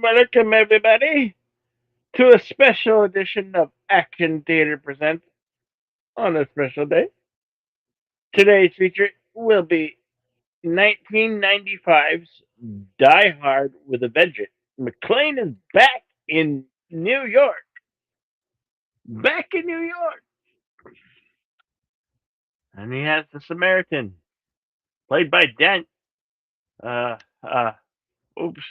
Welcome everybody to a special edition of Action Theater Presents on a special day. Today's feature will be 1995's Die Hard with a Vengeance. McClane is back in New York. Back in New York. And he has the Samaritan, played by Dent. Uh, uh, oops.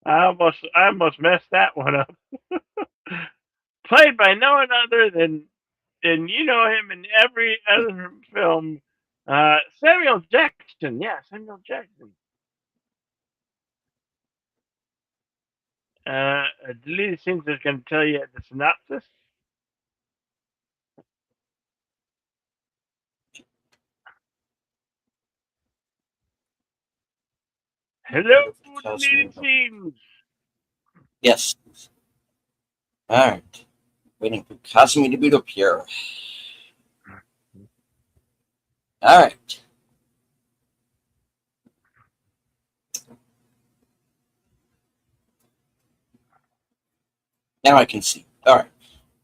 I almost messed that one up. Played by no one other than you know him in every other film. Samuel Jackson. Yeah, Samuel Jackson. Deleted scenes is going to tell you the synopsis. Hello, deleted scenes. Yes. All right. Waiting for Cosme to boot up here. All right. Now I can see. All right.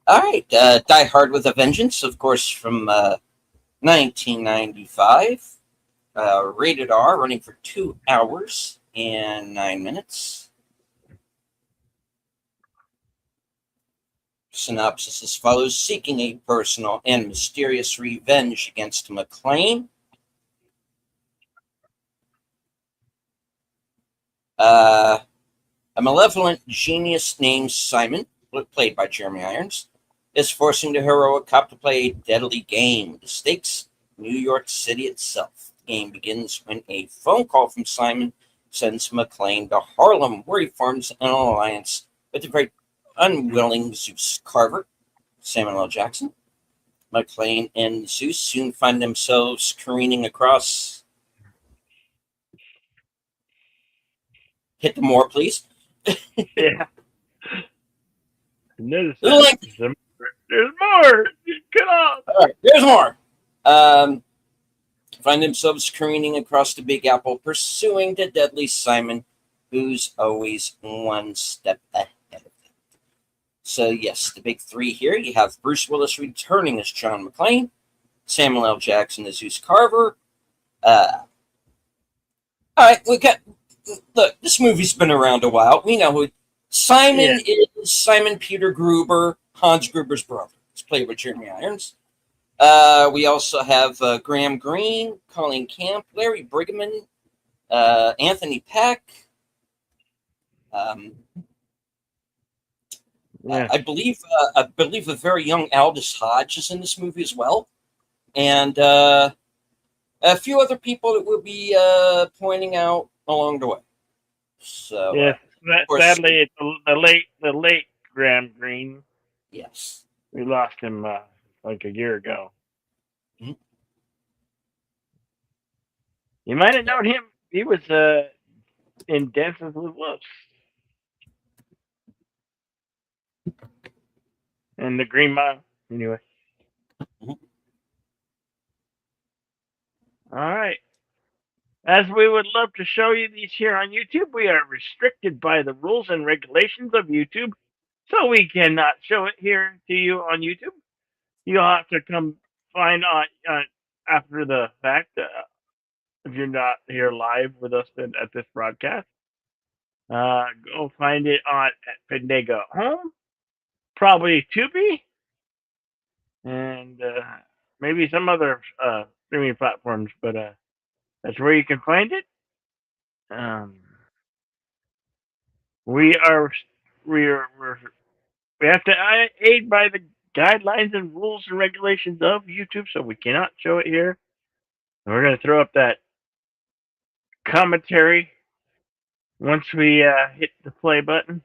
All right. Die Hard with a Vengeance, of course, from 1995. Rated R, running for 2 hours and 9 minutes. Synopsis as follows: seeking a personal and mysterious revenge against McClane, a malevolent genius named Simon, played by Jeremy Irons, is forcing the heroic cop to play a deadly game with the stakes New York City itself. The game begins when a phone call from Simon sends McClane to Harlem, where he forms an alliance with the very unwilling Zeus Carver, Samuel L. Jackson. McClane and Zeus soon find themselves careening across. Hit the more, please. Yeah. There's more. Come on. All right, there's more. Find themselves careening across the Big Apple, pursuing the deadly Simon, who's always one step ahead of them. So, yes, the big three here. You have Bruce Willis returning as John McClane, Samuel L. Jackson as Zeus Carver. All right, look, this movie's been around a while. We know who Simon is. Simon Peter Gruber, Hans Gruber's brother. He's played by Jeremy Irons. We also have Graham Greene, Colleen Camp, Larry Brigham, Anthony Peck. I believe a very young Aldous Hodge is in this movie as well, and a few other people that we'll be pointing out along the way. So yes, sadly, it's the late Graham Greene. Yes, we lost him like a year ago. Mm-hmm. You might have known him. He was in Dances with Wolves and the Green Mile. Anyway. Mm-hmm. All right. As we would love to show you these here on YouTube, we are restricted by the rules and regulations of YouTube, so we cannot show it here to you on YouTube. You'll have to come find on after the fact if you're not here live with us at this broadcast. Go find it on at Fandango Home, probably Tubi, and maybe some other streaming platforms, but that's where you can find it. We have to aid by the guidelines and rules and regulations of YouTube, so we cannot show it here. And we're going to throw up that commentary once we hit the play button.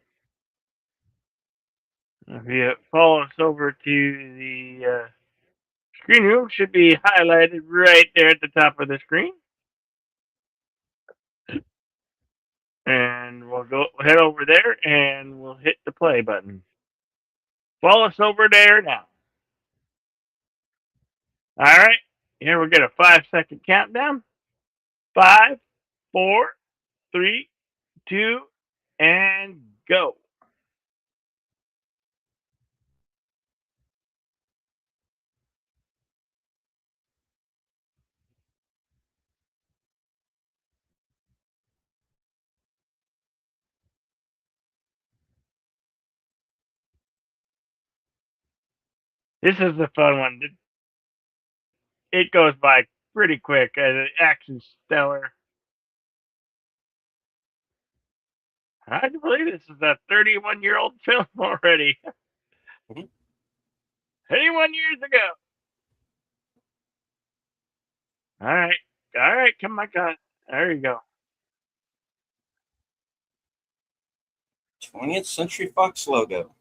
If you follow us over to the screen room, should be highlighted right there at the top of the screen. And we'll go head over there and we'll hit the play button. Follow us over there now. All right, here we'll get a 5 second countdown. Five, four, three, two, and go. This is a fun one. It goes by pretty quick. The action's stellar. I can believe this is a 31-year-old film already. Mhm. 31 years ago. All right. All right. Come on, God. There you go. 20th Century Fox logo.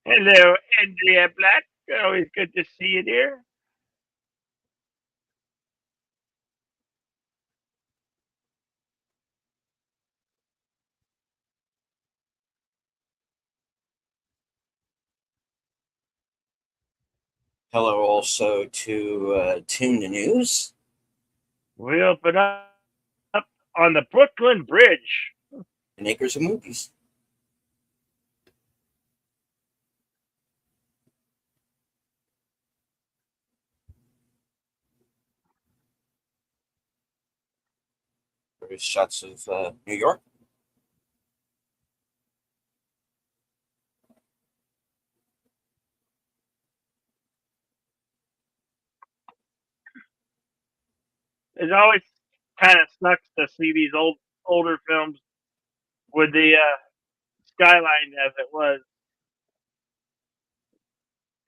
Hello, Andrea Black. Always good to see you, dear. Hello also to Tune the News. We open up on the Brooklyn Bridge. And Acres of Movies. Various shots of New York. It always kind of sucks to see these older films with the skyline as it was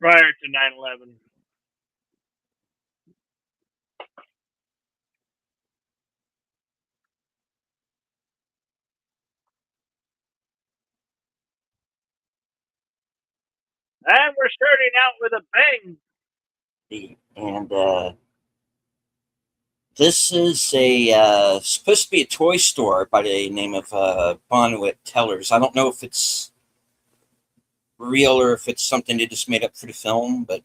prior to 9/11. And we're starting out with a bang. And this is a supposed to be a toy store by the name of Bonwit Tellers. I don't know if it's real or if it's something they just made up for the film, but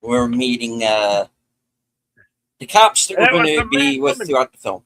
we're meeting the cops that we're That going was to some man be with woman. throughout the film.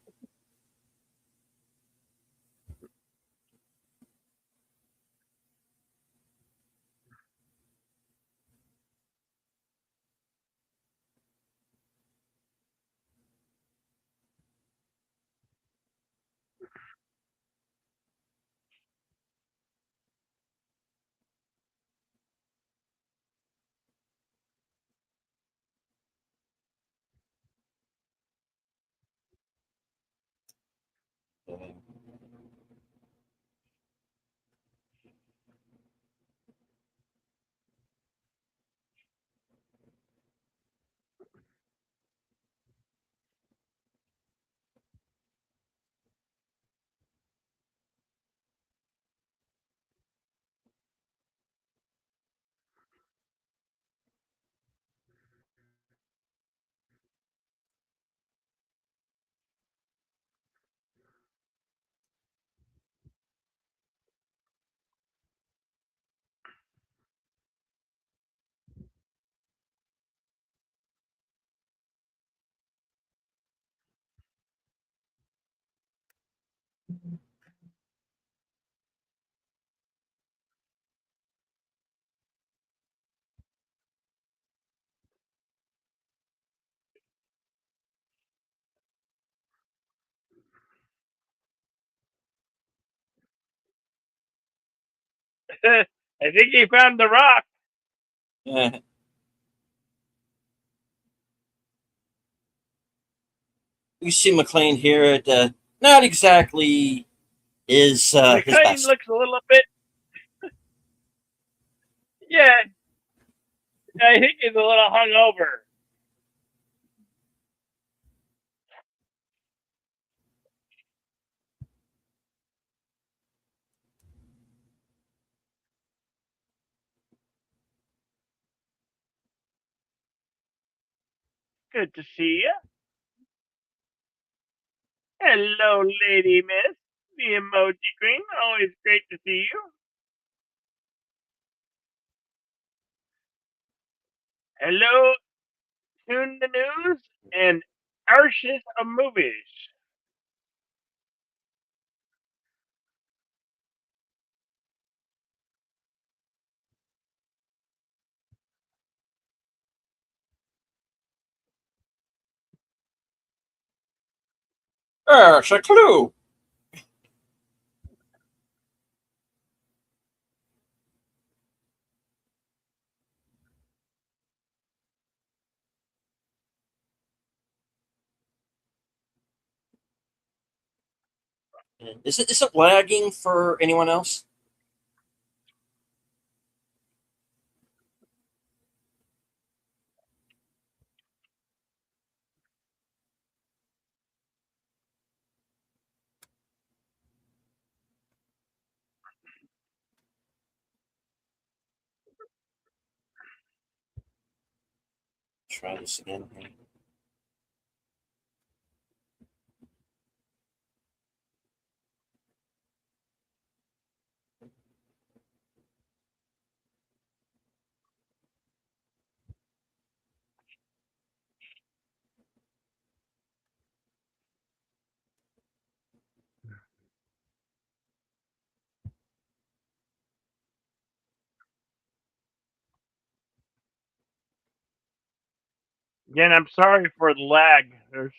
I think he found the rock. Uh, you see McLean here at not exactly his McLean best. looks a little bit. Yeah, I think he's a little hungover. Good to see you. Hello, Lady Miss. The emoji queen. Always great to see you. Hello, Tune the News and Arches of Movies. There's a clue. Is it lagging for anyone else? Try this again. Again, I'm sorry for the lag. There's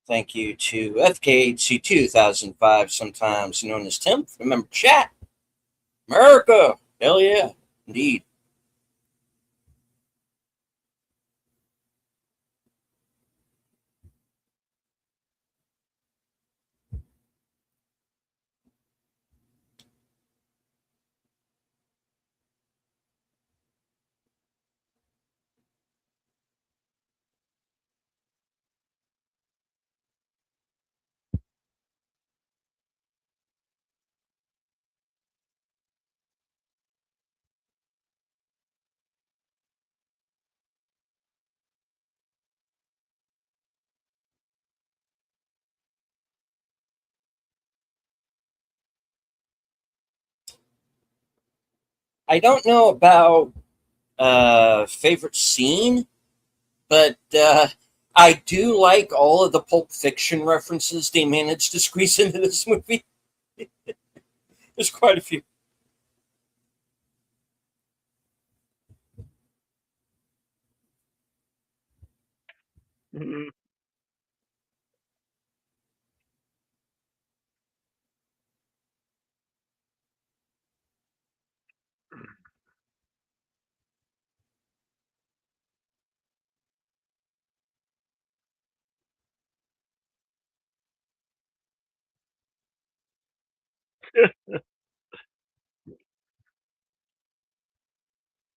Thank you to FKHC 2005, sometimes known as Tim. Remember, chat. America. Hell yeah. Indeed. I don't know about favorite scene, but I do like all of the Pulp Fiction references they managed to squeeze into this movie. There's quite a few.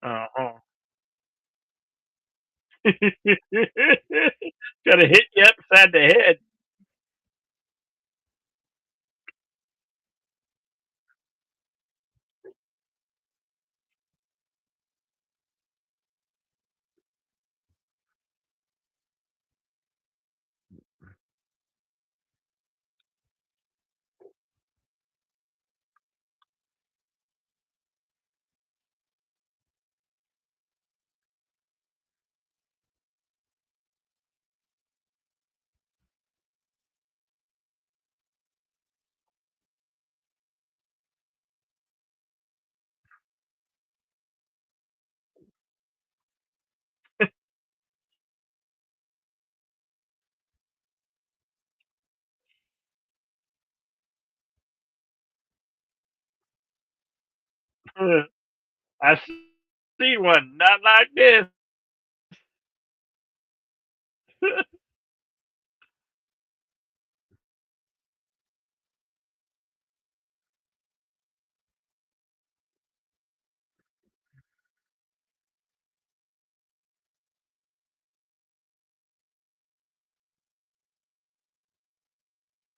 uh-huh. Gotta hit you upside the head. I see one, not like this.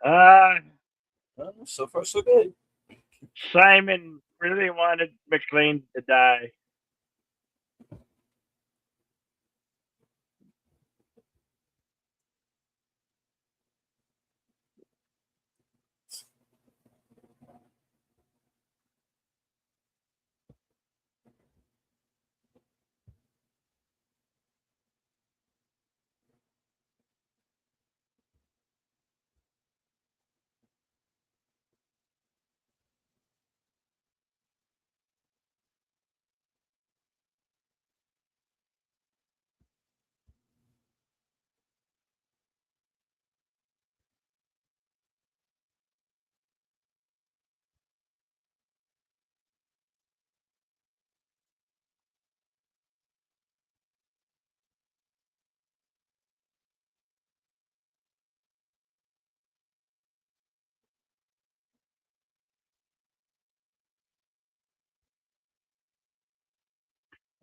Uh, So far, so good. Simon really wanted McLean to die.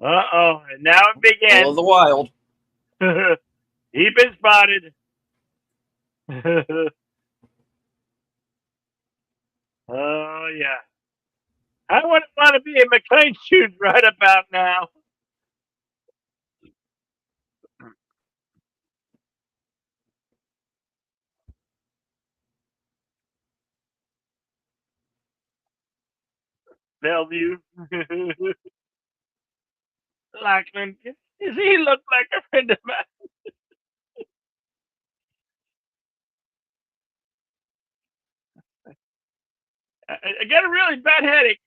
Uh-oh, and now it Full of begins. the wild. He been spotted. Oh yeah. I wouldn't want to be in McLean's shoes right about now. Bellevue. Lachlan, does he look like a friend of mine? I got a really bad headache.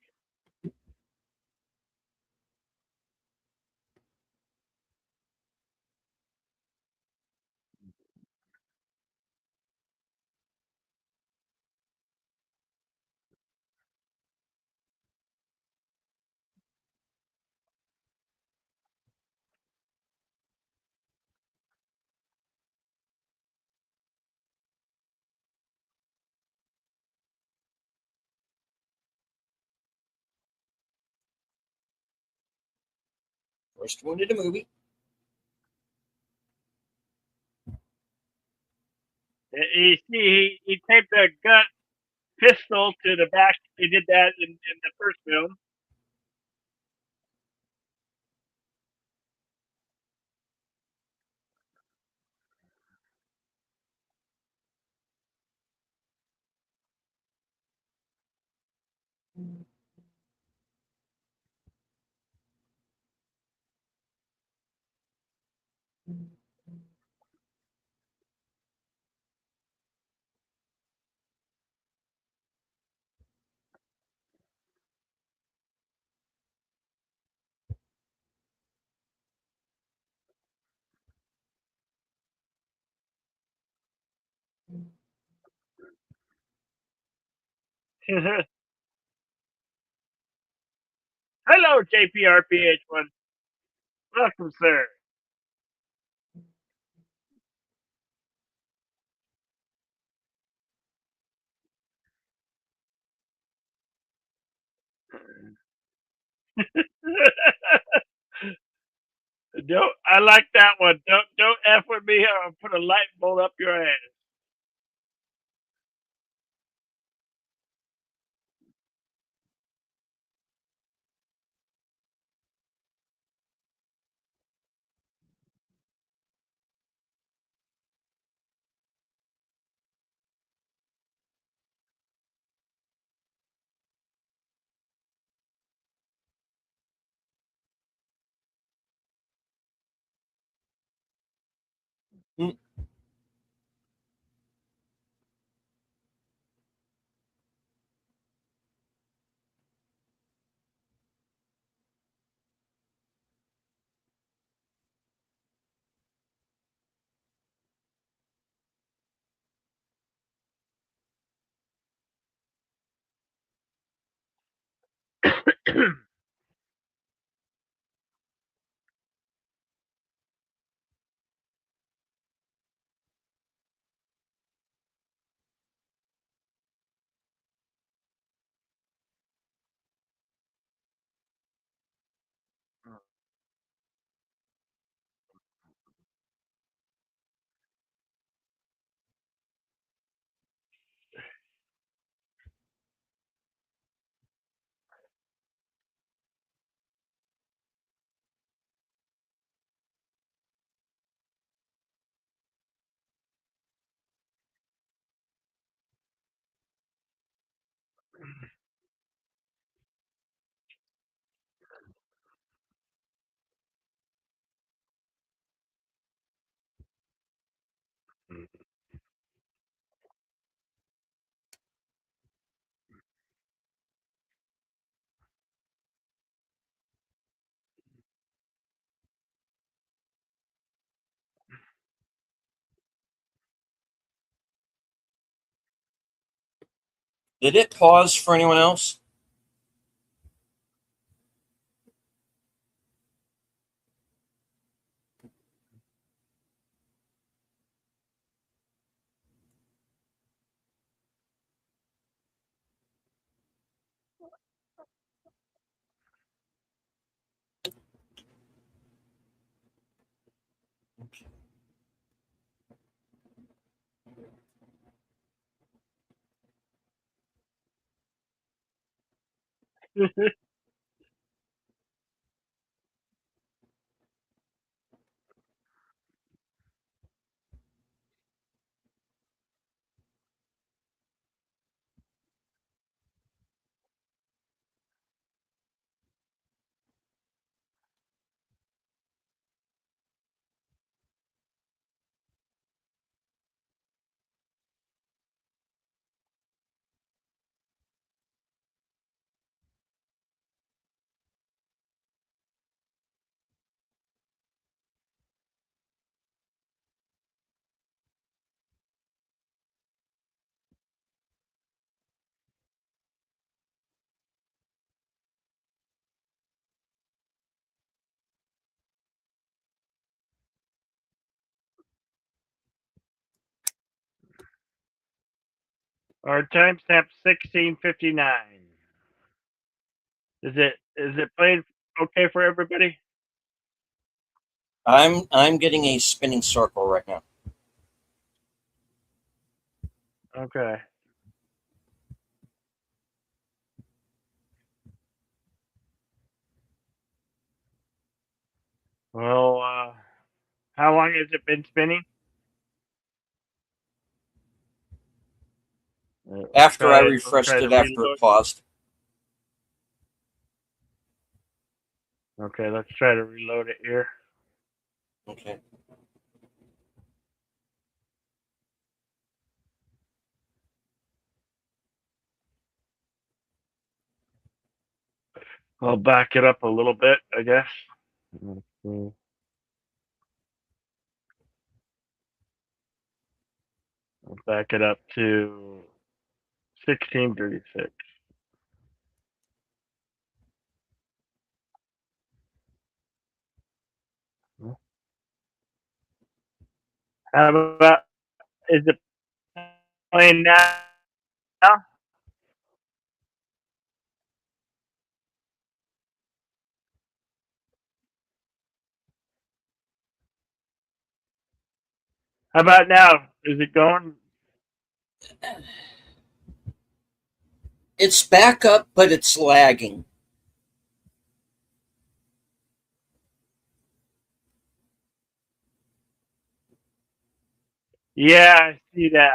First one in the movie. He taped a gun pistol to the back. He did that in the first film. Hello, JPRPH1. Welcome, sir. Don't I like that one? Don't f with me or I'll put a light bulb up your ass. Mm. Did it pause for anyone else? Our timestamp 16:59. Is it playing okay for everybody? I'm getting a spinning circle right now. Okay. Well, how long has it been spinning? After I Let's try refreshed to it after it reload. paused. Okay, let's try to reload it here. Okay. I'll back it up a little bit, I guess. I'll back it up to 16:36. How about, is it playing now? How about now? Is it going? It's back up, but it's lagging. Yeah, I see that.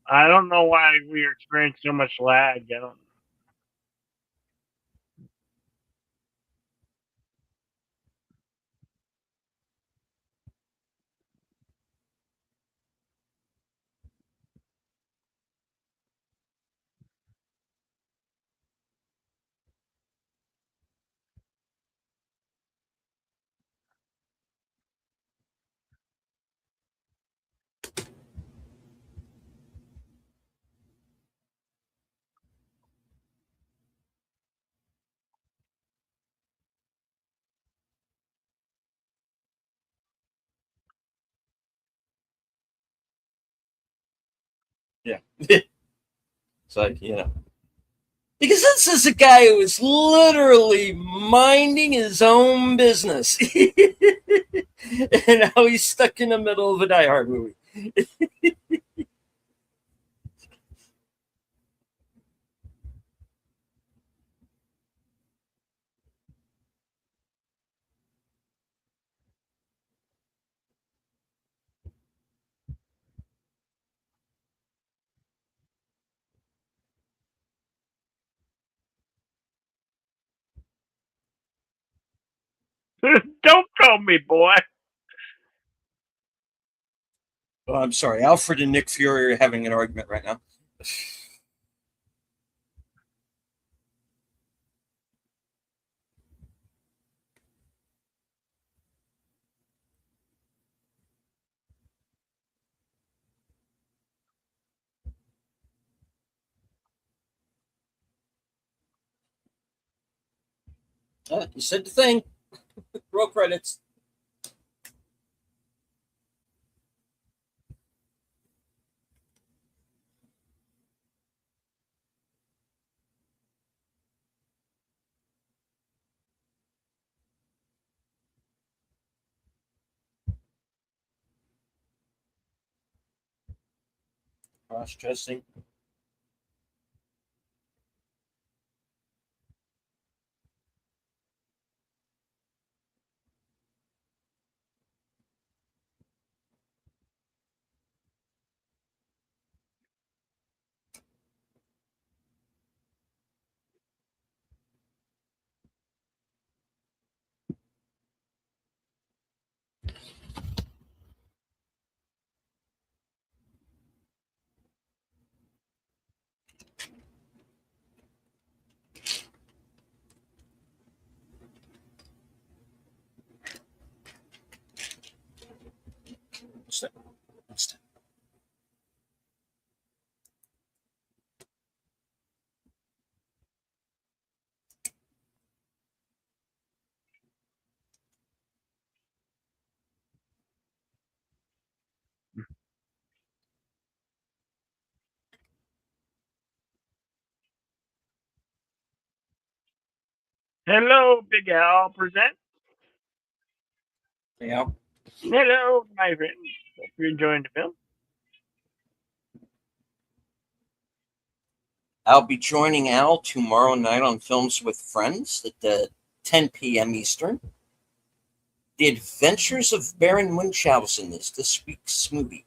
I don't know why we experience so much lag. I don't. Yeah. So, because this is a guy who is literally minding his own business. And now he's stuck in the middle of a Die Hard movie. Don't call me boy. Oh, I'm sorry. Alfred and Nick Fury are having an argument right now. You said the thing. Roll credits. Cross-dressing. What's that? What's that? Hello, Big Al present. Yeah. Hello, my friends. Hope you're enjoying the film. I'll be joining Al tomorrow night on Films with Friends at 10 p.m. Eastern. The Adventures of Baron Munchausen is this week's movie.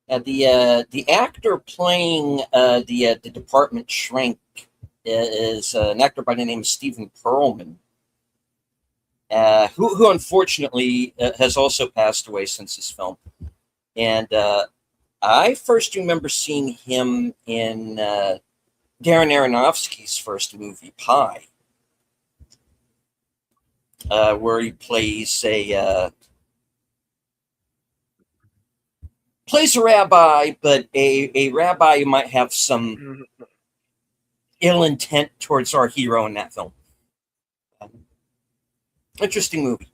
The actor playing the department shrink is an actor by the name of Stephen Perlman, who unfortunately has also passed away since this film. And I first remember seeing him in Darren Aronofsky's first movie, Pie, where he plays a rabbi, but a rabbi who might have some ill intent towards our hero in that film. Interesting movie.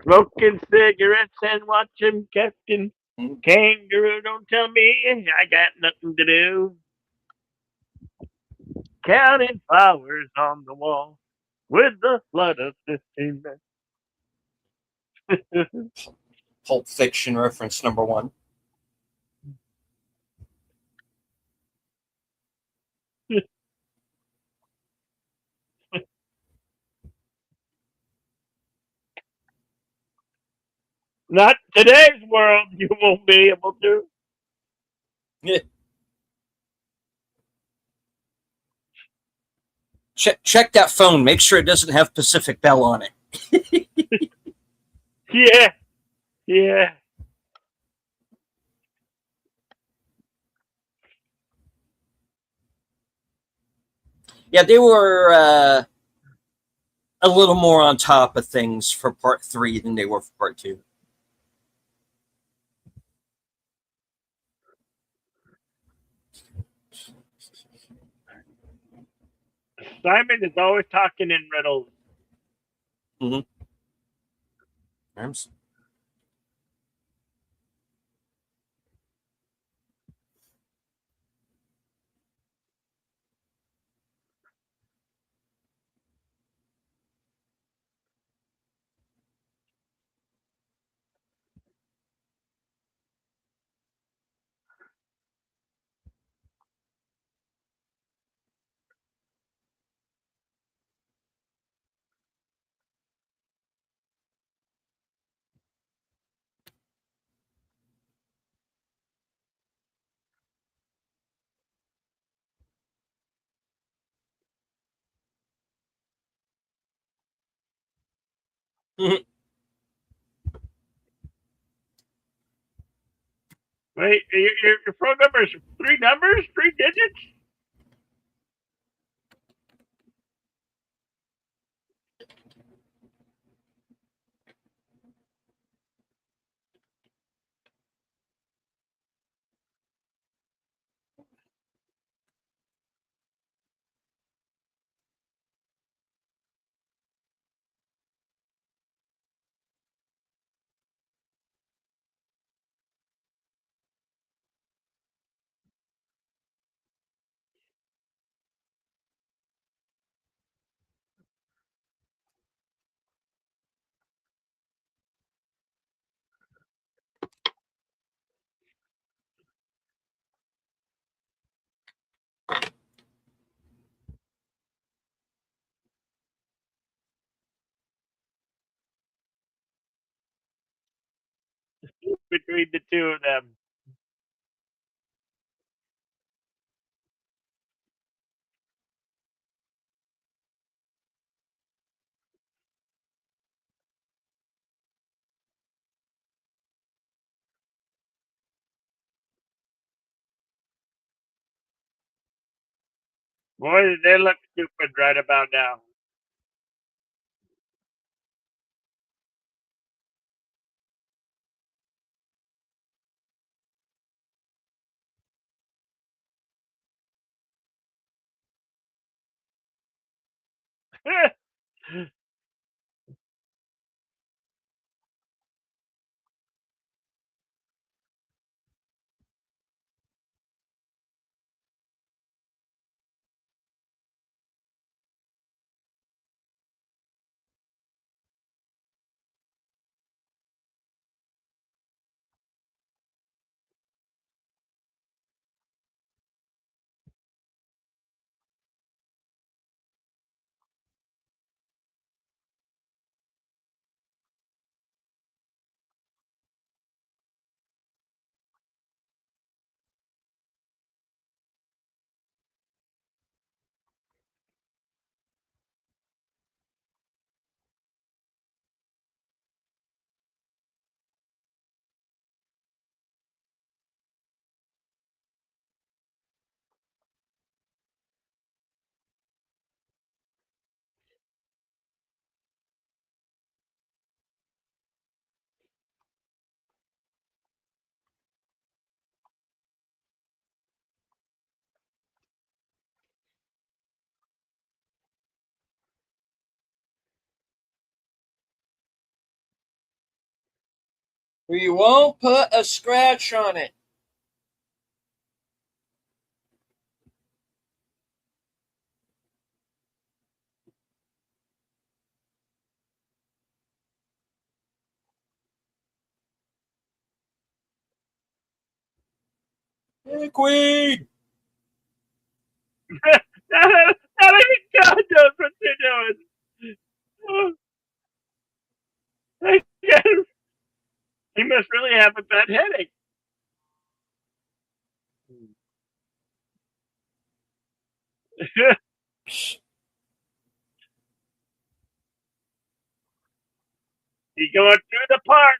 Smoking cigarettes and watching Captain Kangaroo. Don't tell me I got nothing to do. Counting flowers on the wall with the flood of 15 men. Pulp Fiction reference number one. Not today's world, you won't be able to. Yeah. Check that phone. Make sure it doesn't have Pacific Bell on it. Yeah, yeah. Yeah, they were a little more on top of things for part 3 than they were for part 2. Simon is always talking in riddles. Mm-hmm. Mm-hmm. Wait, your phone number is three numbers, three digits? Between the two of them. Boy, they look stupid right about now. We won't put a scratch on it. Hey, Queen! Not even God knows what they're doing. Oh, I guess he must really have a bad headache. He's going through the park.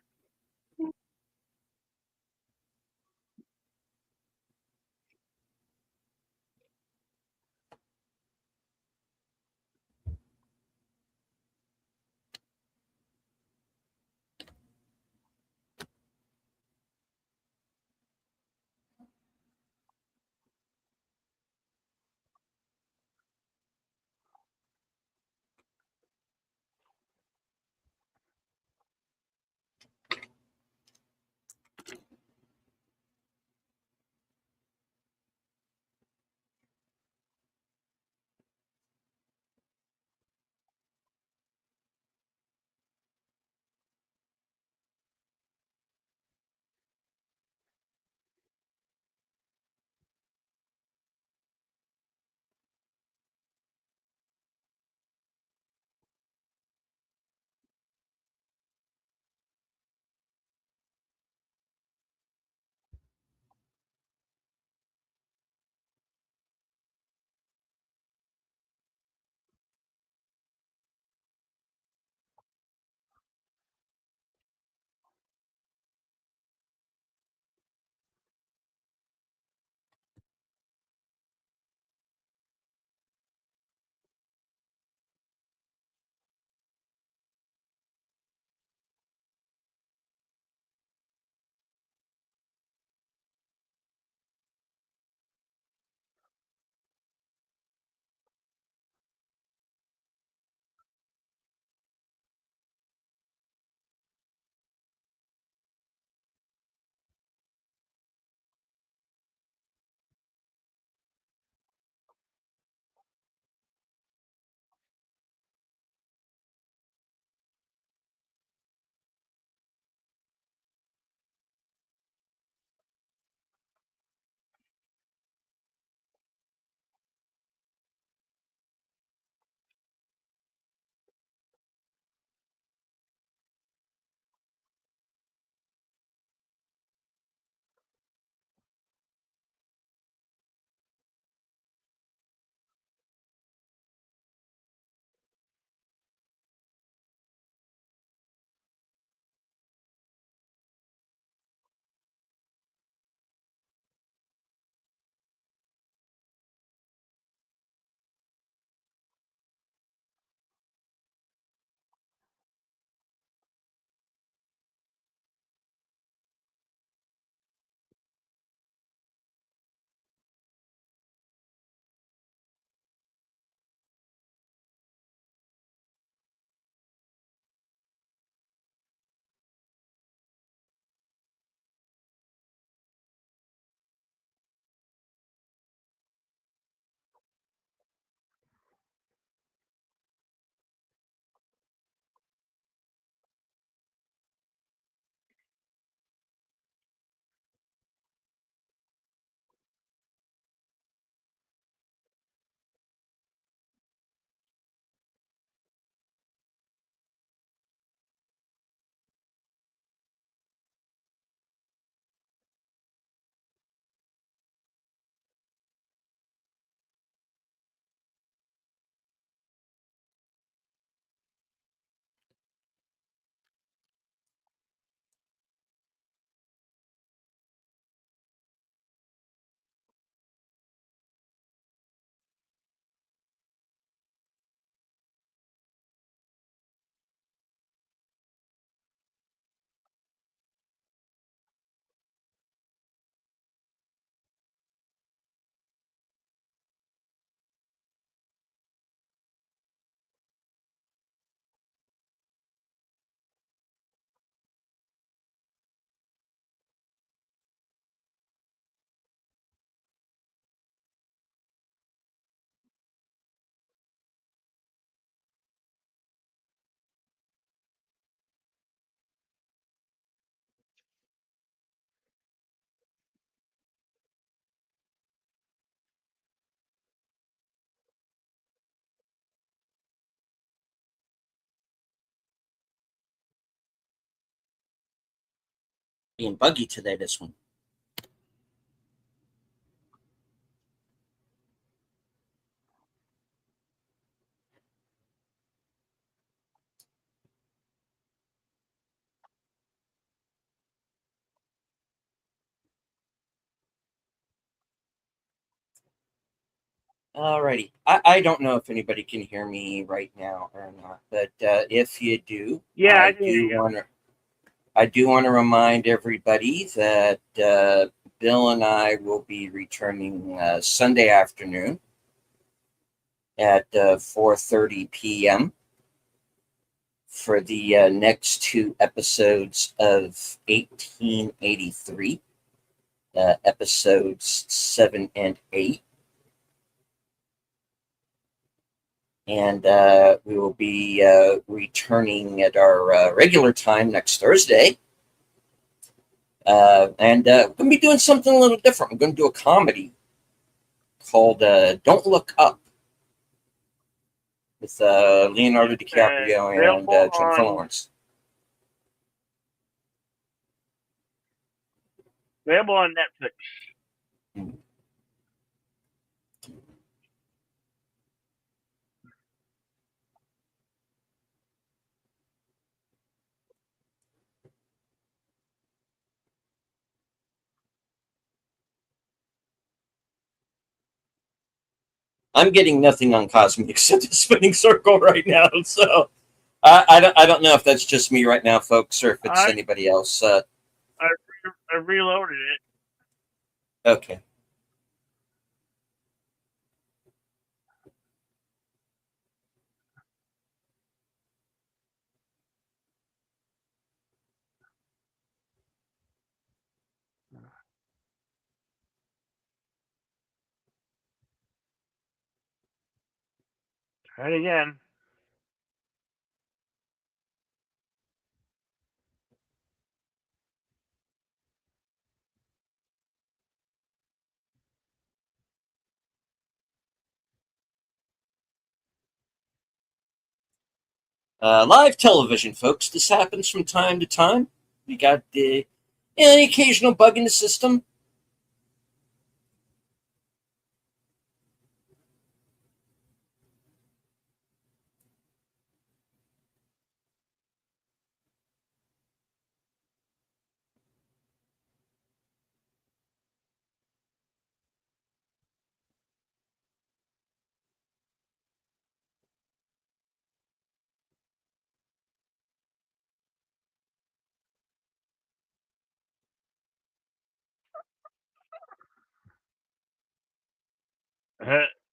Being buggy today, this one. Alrighty. I don't know if anybody can hear me right now or not, but if you do, Yeah, I can hear you. I do want to remind everybody that Bill and I will be returning Sunday afternoon at 4:30 p.m. for the next two episodes of 1883, episodes 7 and 8. And we will be returning at our regular time next Thursday. And we're going to be doing something a little different. We're going to do a comedy called Don't Look Up with Leonardo DiCaprio and Jennifer Lawrence. Available on Netflix. I'm getting nothing on Cosmic except a spinning circle right now, so I don't know if that's just me right now, folks, or if it's anybody else. I reloaded it. Okay. Try it again. Live television, folks. This happens from time to time. We got the occasional bug in the system.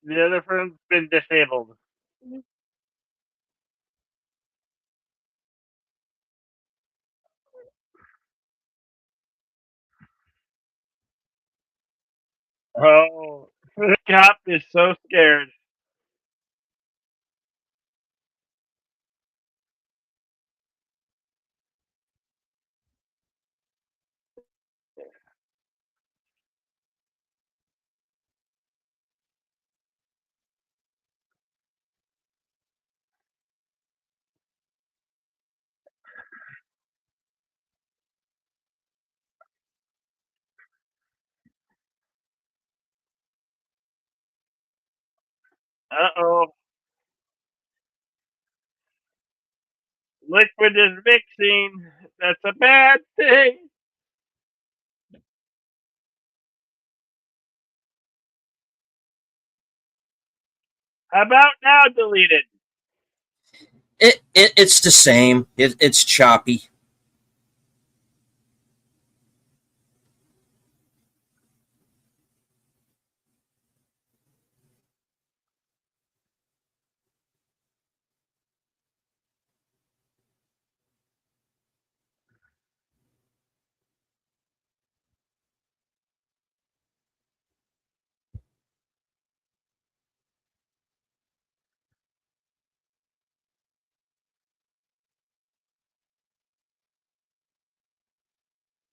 The other phone's been disabled. Oh, the cop is so scared. Uh-oh. Liquid is mixing. That's a bad thing. How about now deleted? It's the same. It's choppy.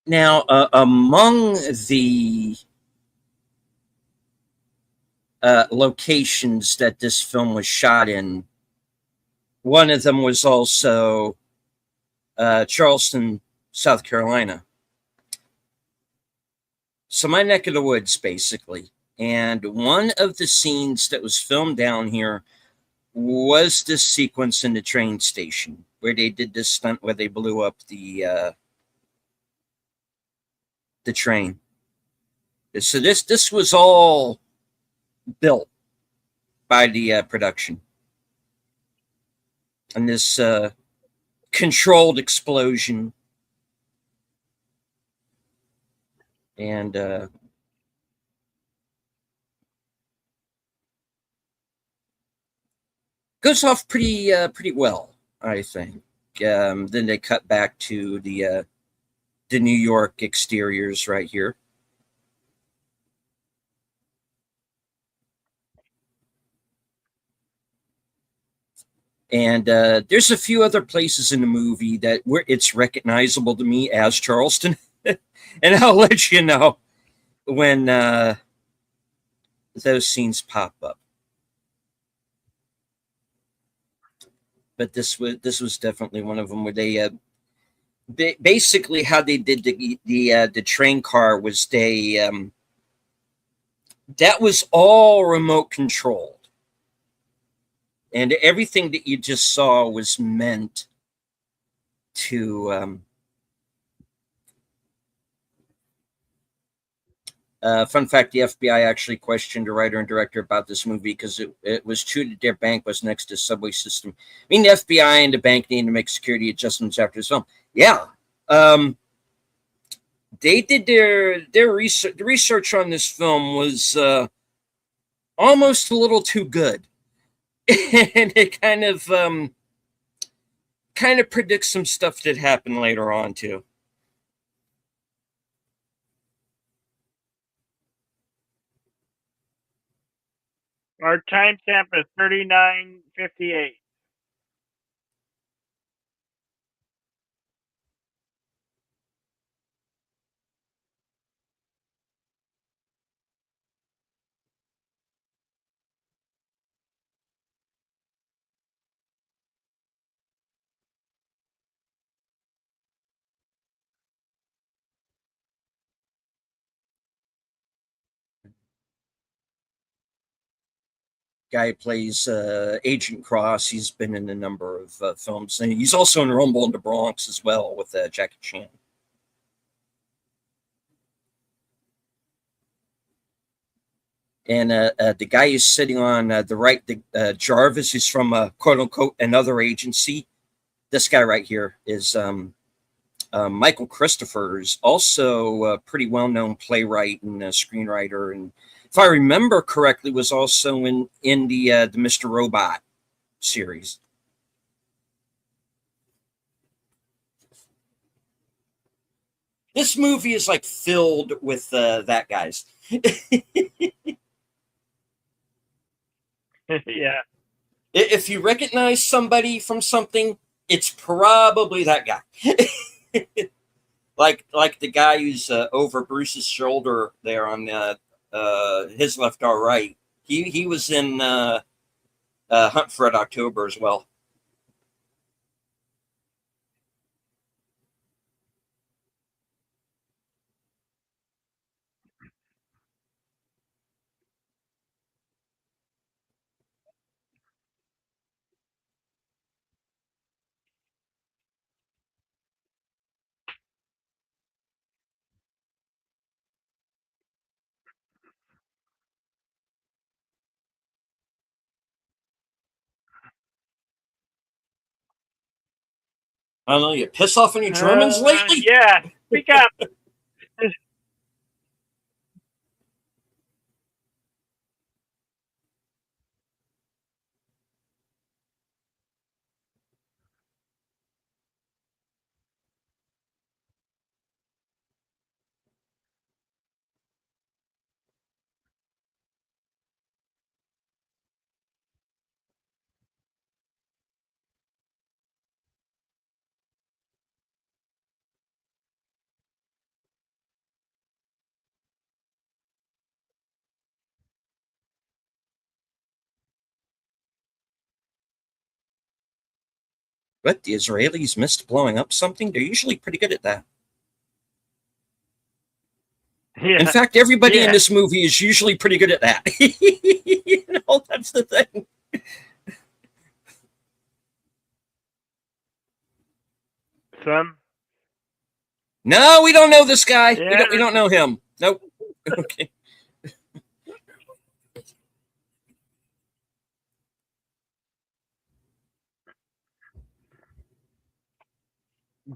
Now, among the locations that this film was shot in, one of them was also Charleston, South Carolina. So my neck of the woods, basically. And one of the scenes that was filmed down here was this sequence in the train station where they did this stunt where they blew up the train. So this was all built by the production, and this controlled explosion, and goes off pretty well, I think. Then they cut back to the New York exteriors right here. And there's a few other places in the movie that where it's recognizable to me as Charleston, and I'll let you know when those scenes pop up. But this was definitely one of them where they basically how they did the train car was they that was all remote controlled, and everything that you just saw was meant to fun fact, the FBI actually questioned the writer and director about this movie because it was true that their bank was next to a subway system. I mean, the FBI and the bank needed to make security adjustments after this film. Yeah. They did their research. The research on this film was almost a little too good. And it kind of predicts some stuff that happened later on too. Our timestamp is 39:58. Guy plays Agent Cross. He's been in a number of films, and he's also in Rumble in the Bronx as well with Jackie Chan. And the guy who's sitting on the right, Jarvis, is from quote unquote another agency. This guy right here is Michael Christopher, is also a pretty well known playwright and screenwriter, and if I remember correctly, was also in the Mr. Robot series. This movie is like filled with that guys. Yeah. If you recognize somebody from something, it's probably that guy. like the guy who's over Bruce's shoulder there on his left or right. He was in Hunt for Red October as well. I don't know. You piss off any Germans lately? Yeah. Speak up. But the Israelis missed blowing up something. They're usually pretty good at that. In Yeah. fact, everybody in Yeah. this movie is usually pretty good at that. That's the thing. Some. No, we don't know this guy. We Yeah. don't know him. Nope. Okay.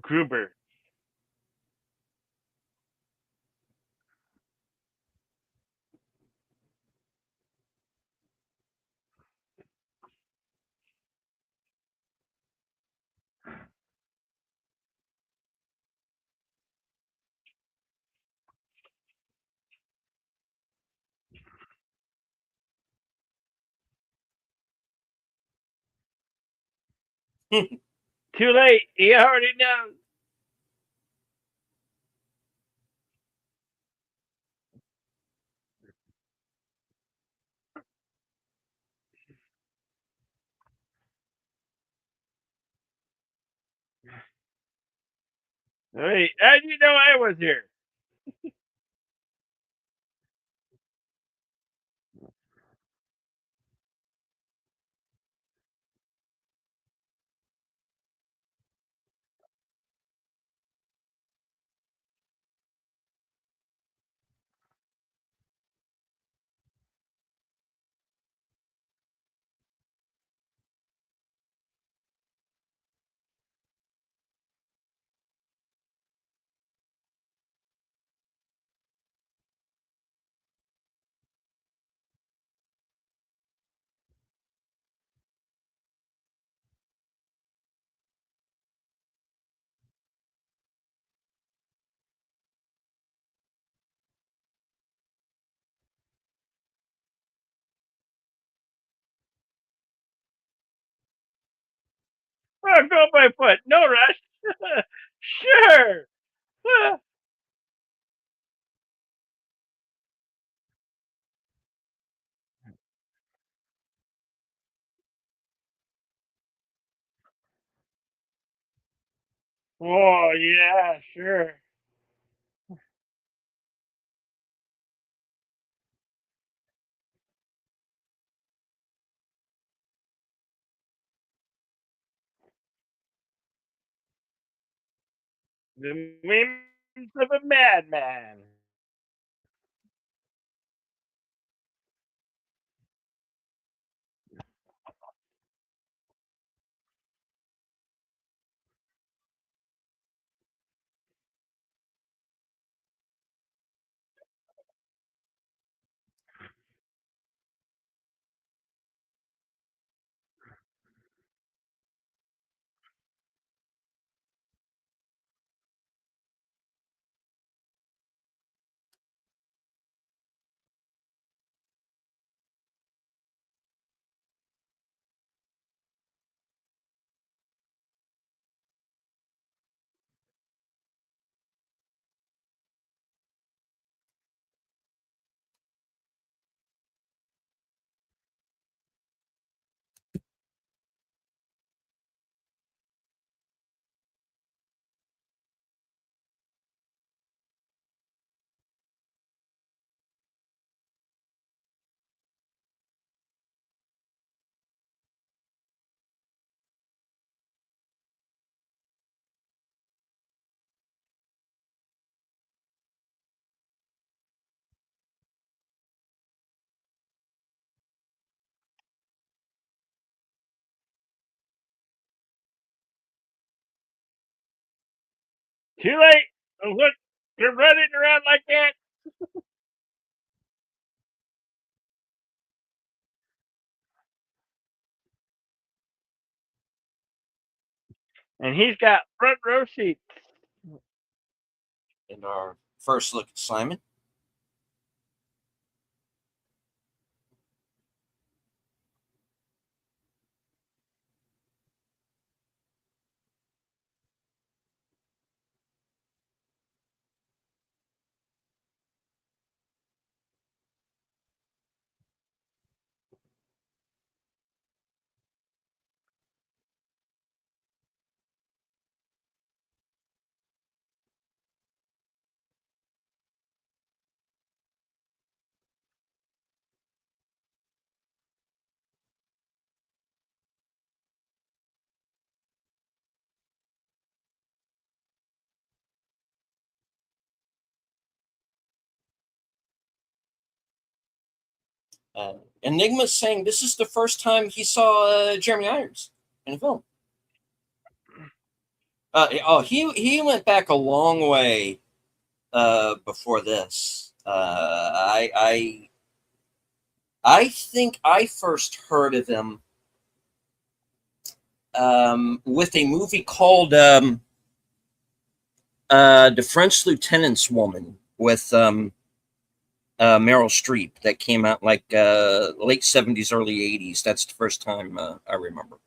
Gruber. Too late. He already knows. Wait, how do you know I was here? I'll go by foot. No rush. Sure. Oh, yeah, sure. The whims of a madman. Too late. Look, they're running around like that. And he's got front row seats. And our first look at Simon. Enigma's saying this is the first time he saw Jeremy Irons in a film. He went back a long way before this. I think I first heard of him with a movie called The French Lieutenant's Woman with Meryl Streep that came out like late 70s, early 80s. That's the first time I remember.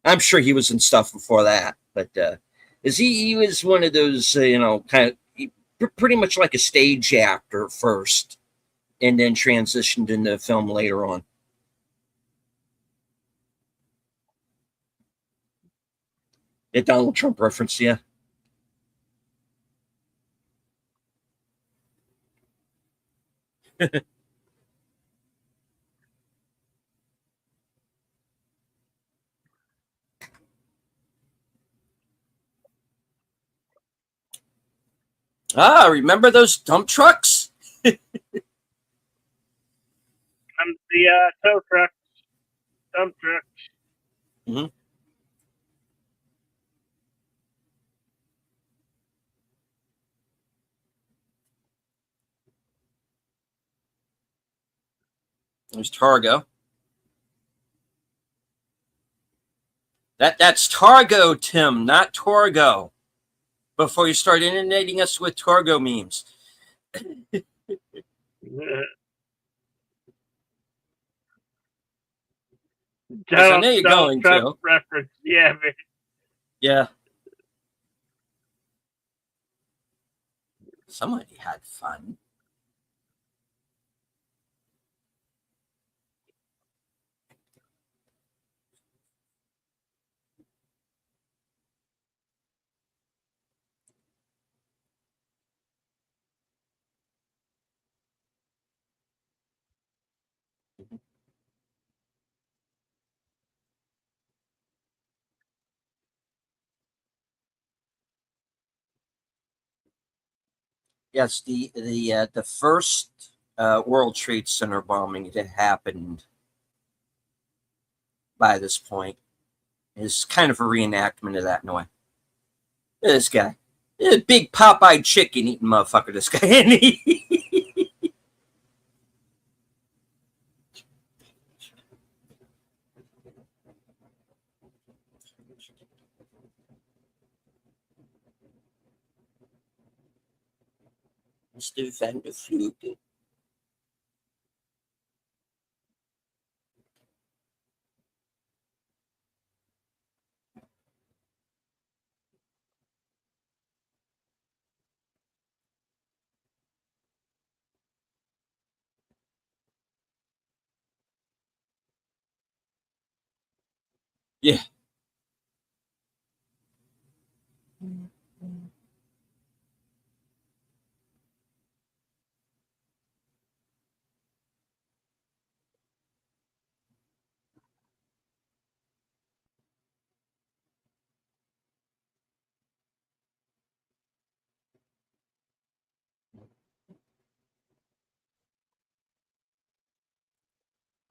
I'm sure he was in stuff before that, but is he was one of those, kind of pretty much like a stage actor first and then transitioned into film later on. A Donald Trump reference, yeah. Remember those dump trucks? The tow truck, dump truck. Mm-hmm. There's Targo. That's Targo, Tim, not Torgo. Before you start inundating us with Targo memes. Because I know you're Donald going Trump to. reference. Yeah, man. Yeah. Somebody had fun. Yes, the first World Trade Center bombing that happened by this point is kind of a reenactment of that in a way. This guy, this big Popeye chicken eating motherfucker. This guy, and Mr. Van der Vlugel. Yeah.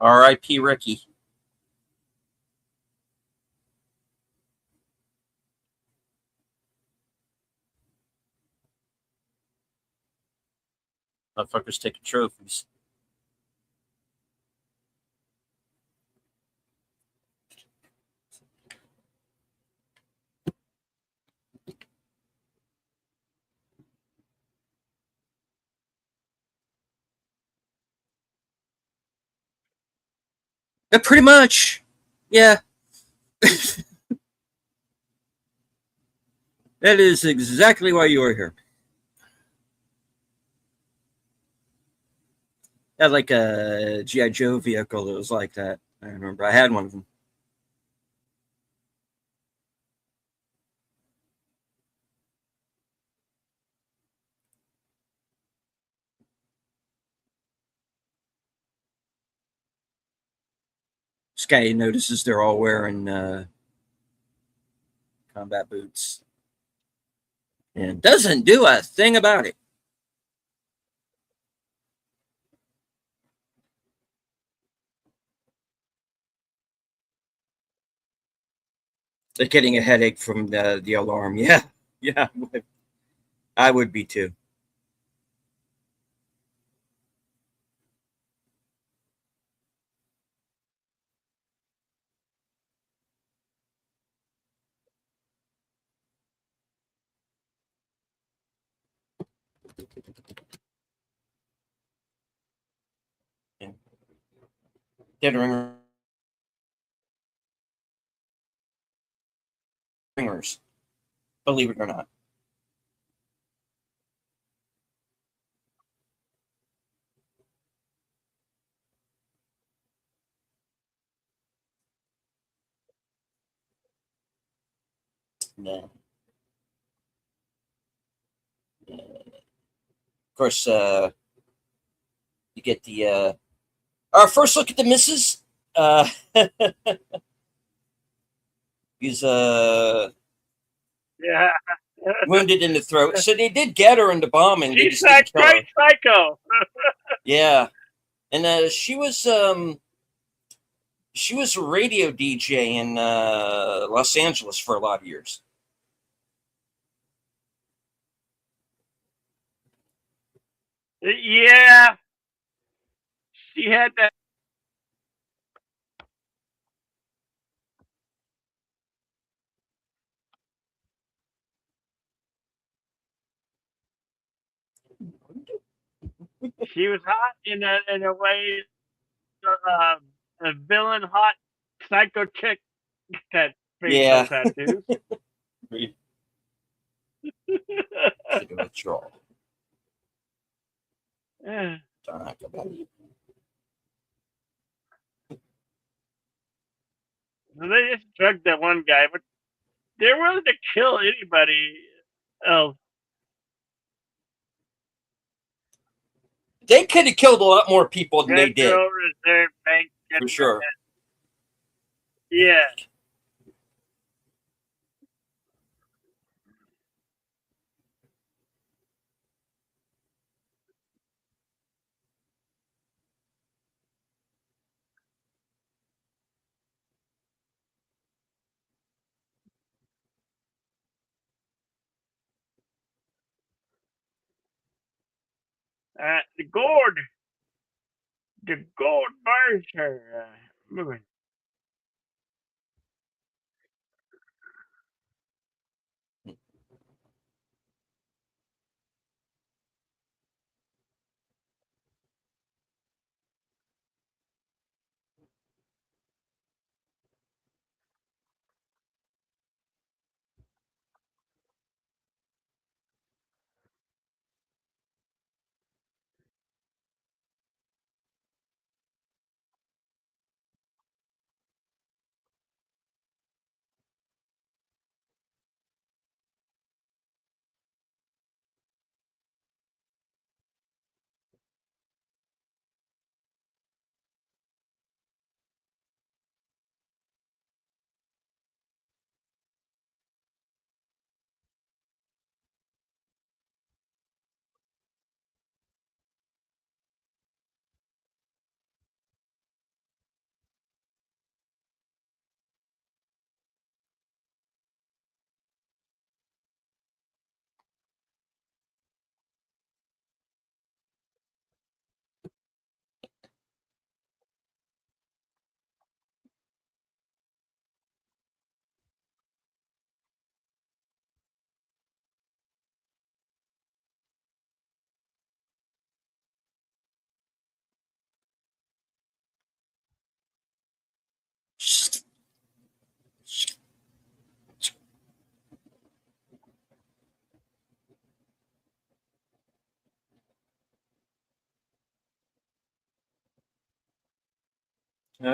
R.I.P. Ricky. Motherfuckers taking trophies. Yeah, pretty much. Yeah. That is exactly why you are here. I had like a GI Joe vehicle that was like that. I remember I had one of them. This guy notices they're all wearing combat boots and doesn't do a thing about it. getting a headache from the alarm. Yeah, yeah, I would be too. Yeah. Dead ringers, believe it or not. No. Of course, you get the our first look at the missus. Uh, he's Yeah. wounded in the throat. So they did get her in the bombing. They She's just that didn't kill great her. psycho. Yeah, and she was a radio DJ in Los Angeles for a lot of years. Yeah. She had that. She was hot in a way. A villain hot psycho chick that facial Yeah, tattoos. should withdraw. Yeah. Talk about it. So they just drugged that one guy, but they're willing to kill anybody else. They could have killed a lot more people than they did, Federal Reserve Bank. for sure. Yeah. The gourd. The gold bars are moving.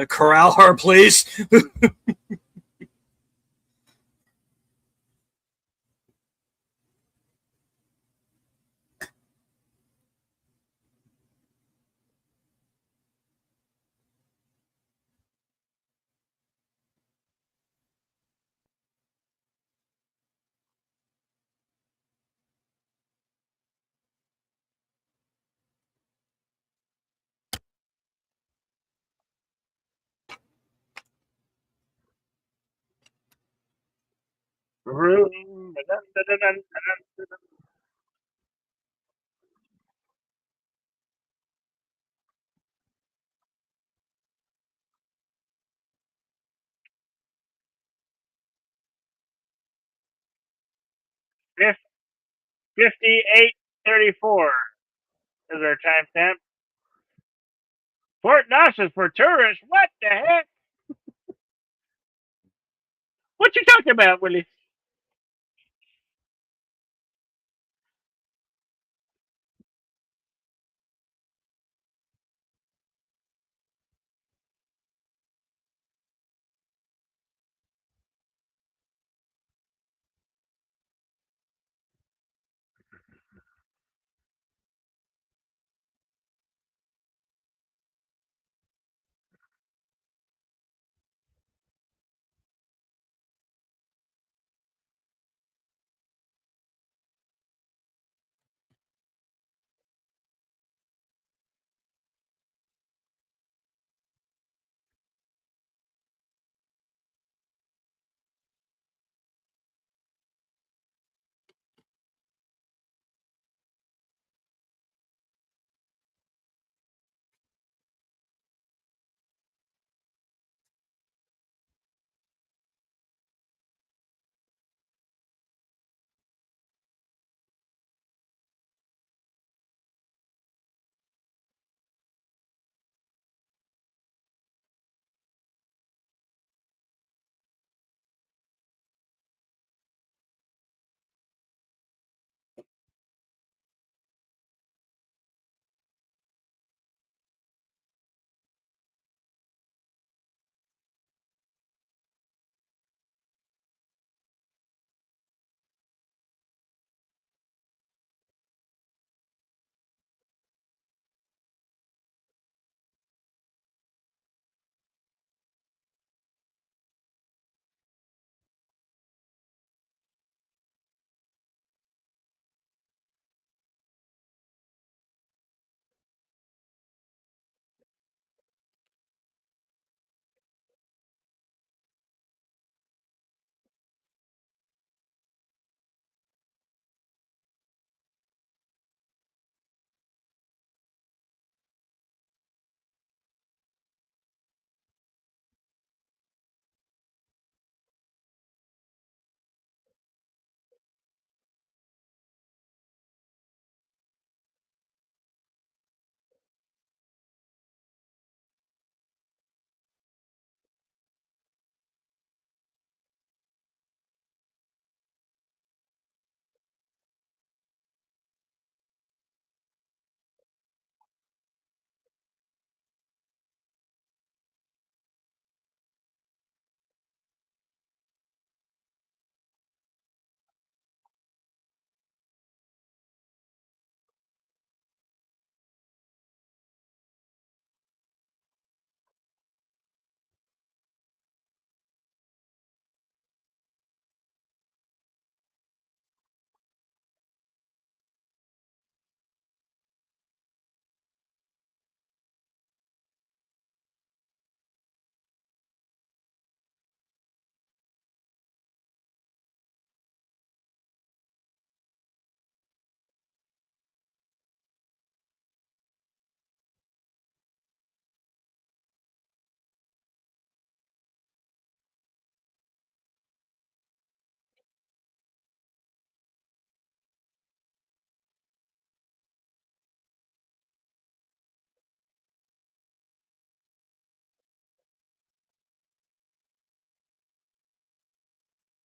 Corral her, please. Room. 58:34 is our timestamp. Fort Knox is for tourists. What the heck? What you talking about, Willie?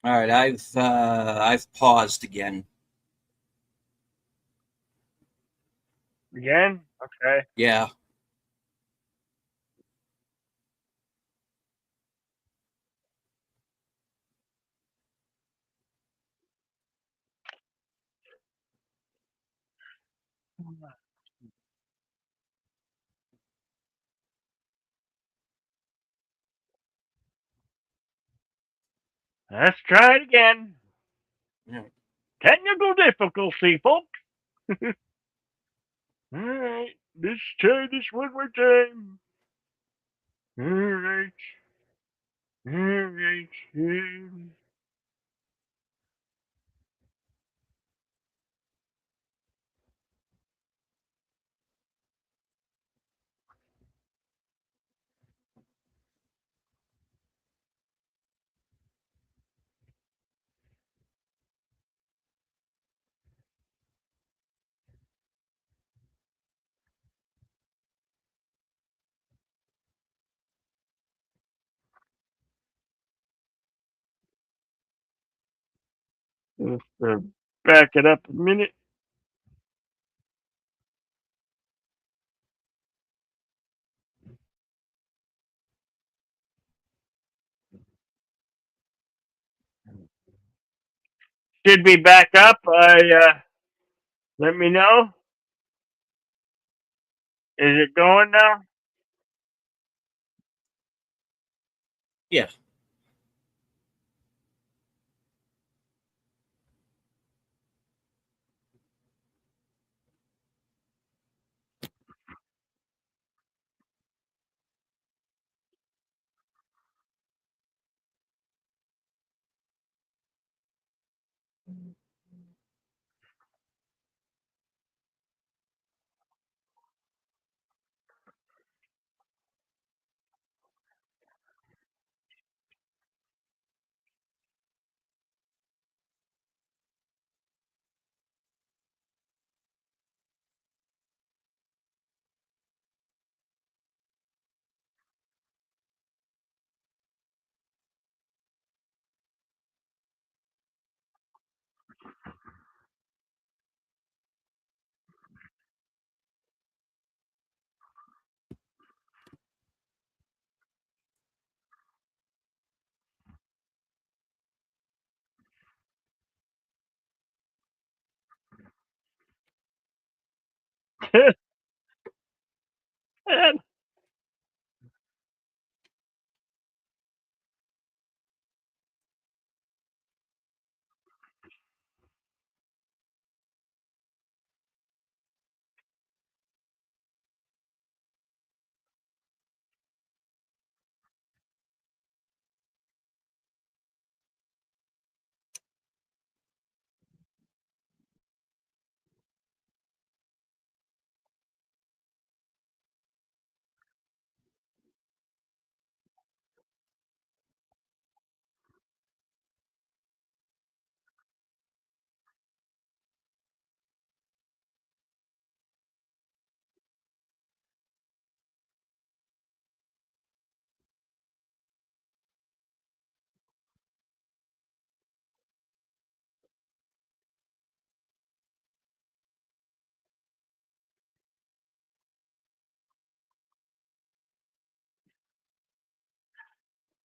All right, I've paused again. Again? Okay. Yeah. Let's try it again. Yeah. Technical difficulty, folks. All right. Let's try this one more time. All right. All right. Let's back it up a minute. Should be back up. Let me know. Is it going now? Yeah.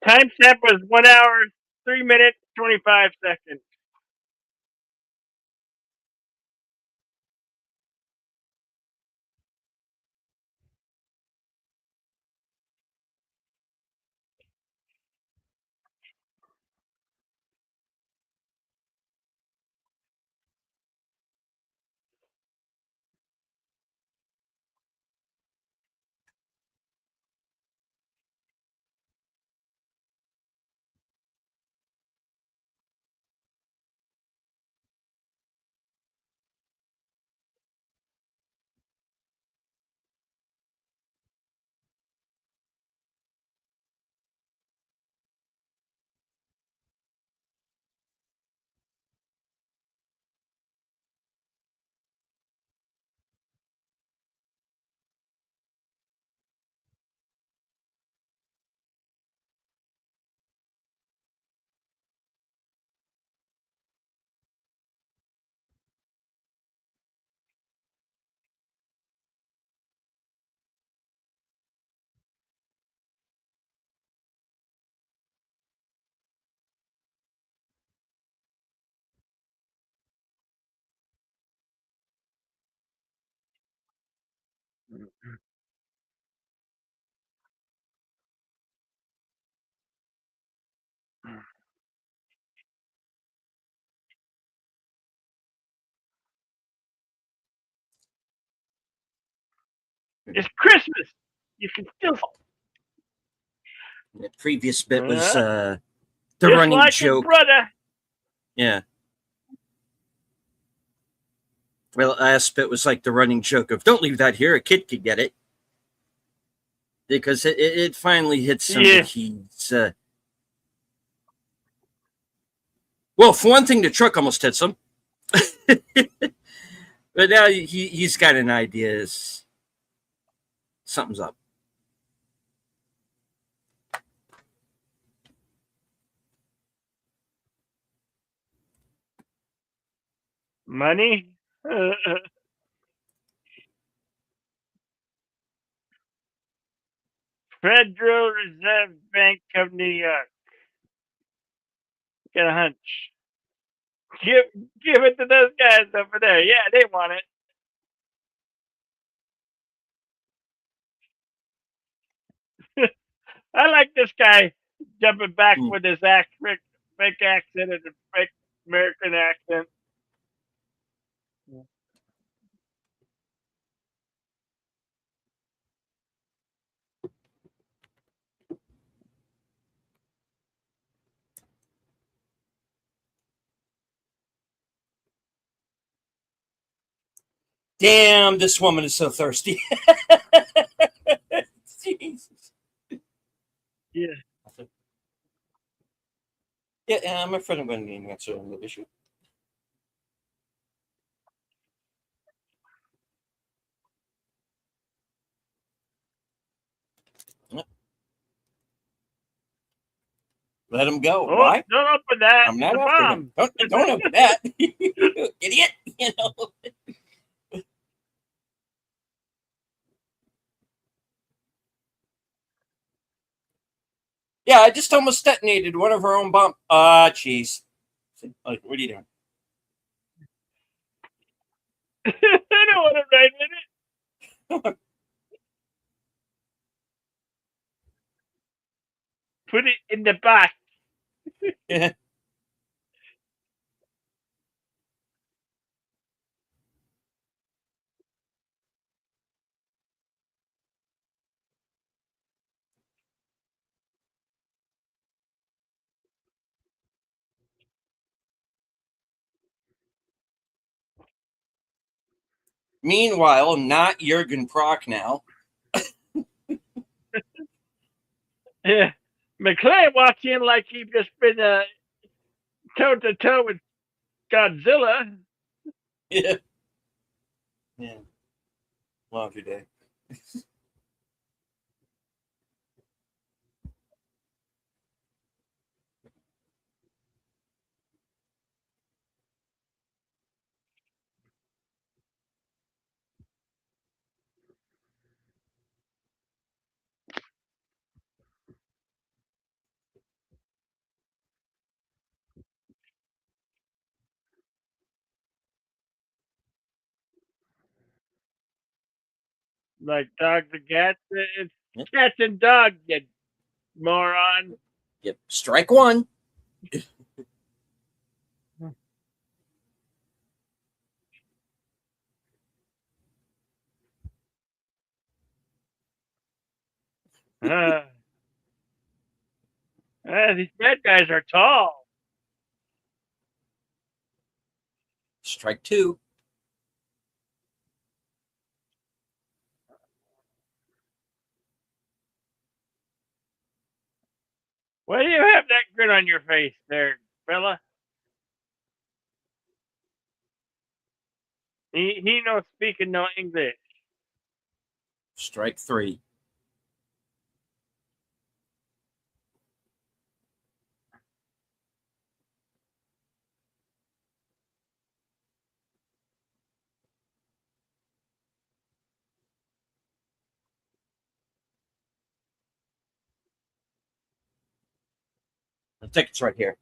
Timestamp was 1 hour, 3 minutes, 25 seconds. It's Christmas. You can still. The previous bit was the Just running like his joke. brother. Yeah. Well, last bit was like the running joke of "Don't leave that here; a kid could get it," because it finally hits him Yeah. that he's. Well, for one thing, the truck almost hits him, but now he's got an idea. Something's up. Money. Federal Reserve Bank of New York. Get a hunch. Give give it to those guys over there. Yeah, they want it. I like this guy jumping back Hmm. with his fake accent and a fake American accent. Damn, this woman is so thirsty. Jesus. Yeah. Yeah, I'm afraid I'm going to need an answer on the issue. Let him go. Oh, Why? don't open that. I'm It's not a after him. bomb. Don't open that, idiot. You know. Yeah, I just almost detonated one of our own bomb. Jeez. Like, what are you doing? I don't want to write in it. Put it in the box. Meanwhile, not Jurgen Prock now. Yeah. McClay walks in like he just been toe to toe with Godzilla. Yeah. Yeah. Laundry day. Like dogs and cats. It's Yep. cats and dogs, you moron. Yep. Strike one. Uh, these bad guys are tall. Strike two. Why do you have that grin on your face there, fella? He no speaking no English. Strike three. The ticket's right here.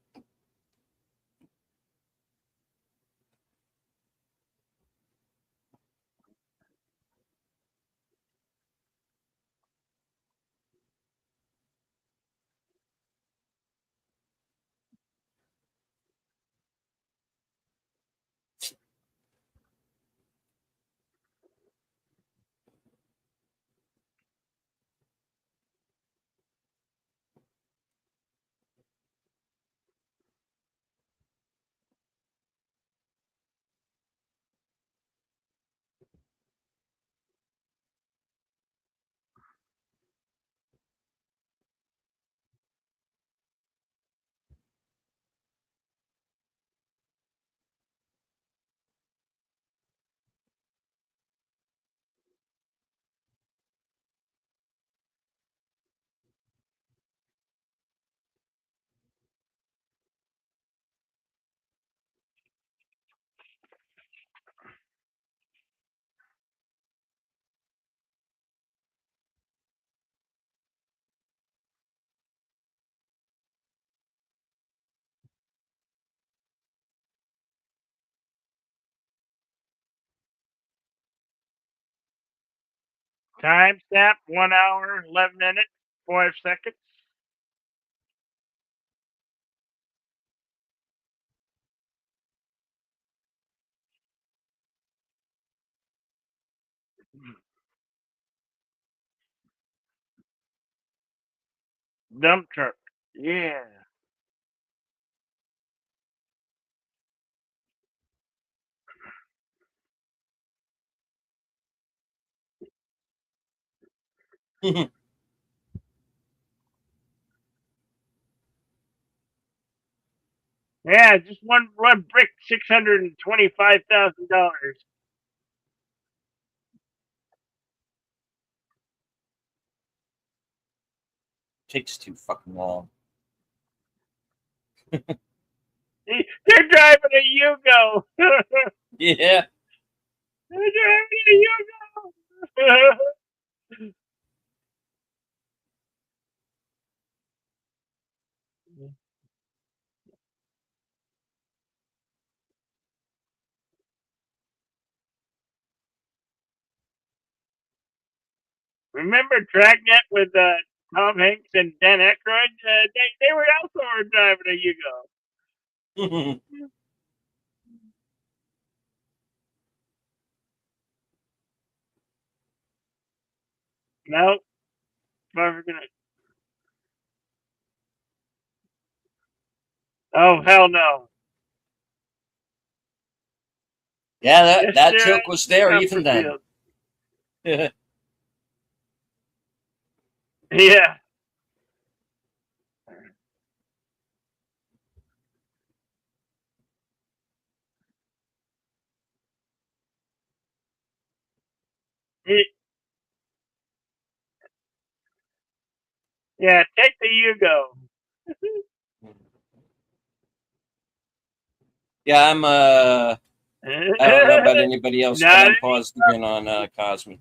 Time stamp 1 hour, 11 minutes, 5 seconds. Dump truck. Yeah. Yeah, just one brick, $625,000. Takes too fucking long. They're driving a Yugo. Yeah. They're driving a Yugo. Remember Dragnet with Tom Hanks and Dan Aykroyd? They were also driving a Yugo. No, never gonna. Oh hell no! Yeah, that, Yes, that there joke is was there even then. Copperfield. Yeah, yeah. Take the Yugo. Yeah, I don't know about anybody else, but Not I'm any. paused again on Cosme.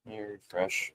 Let me refresh.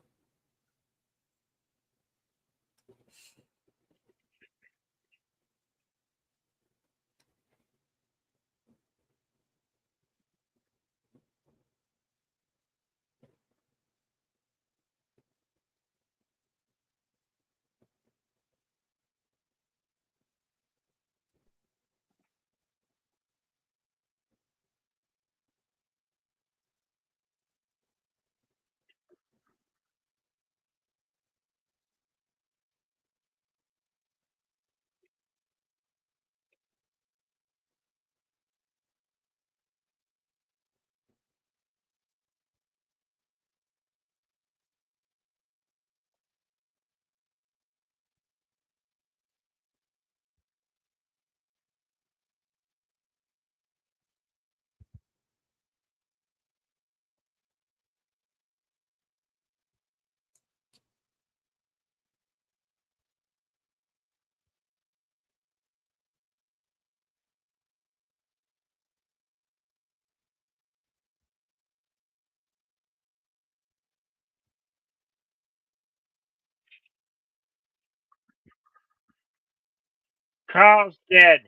Carl's dead.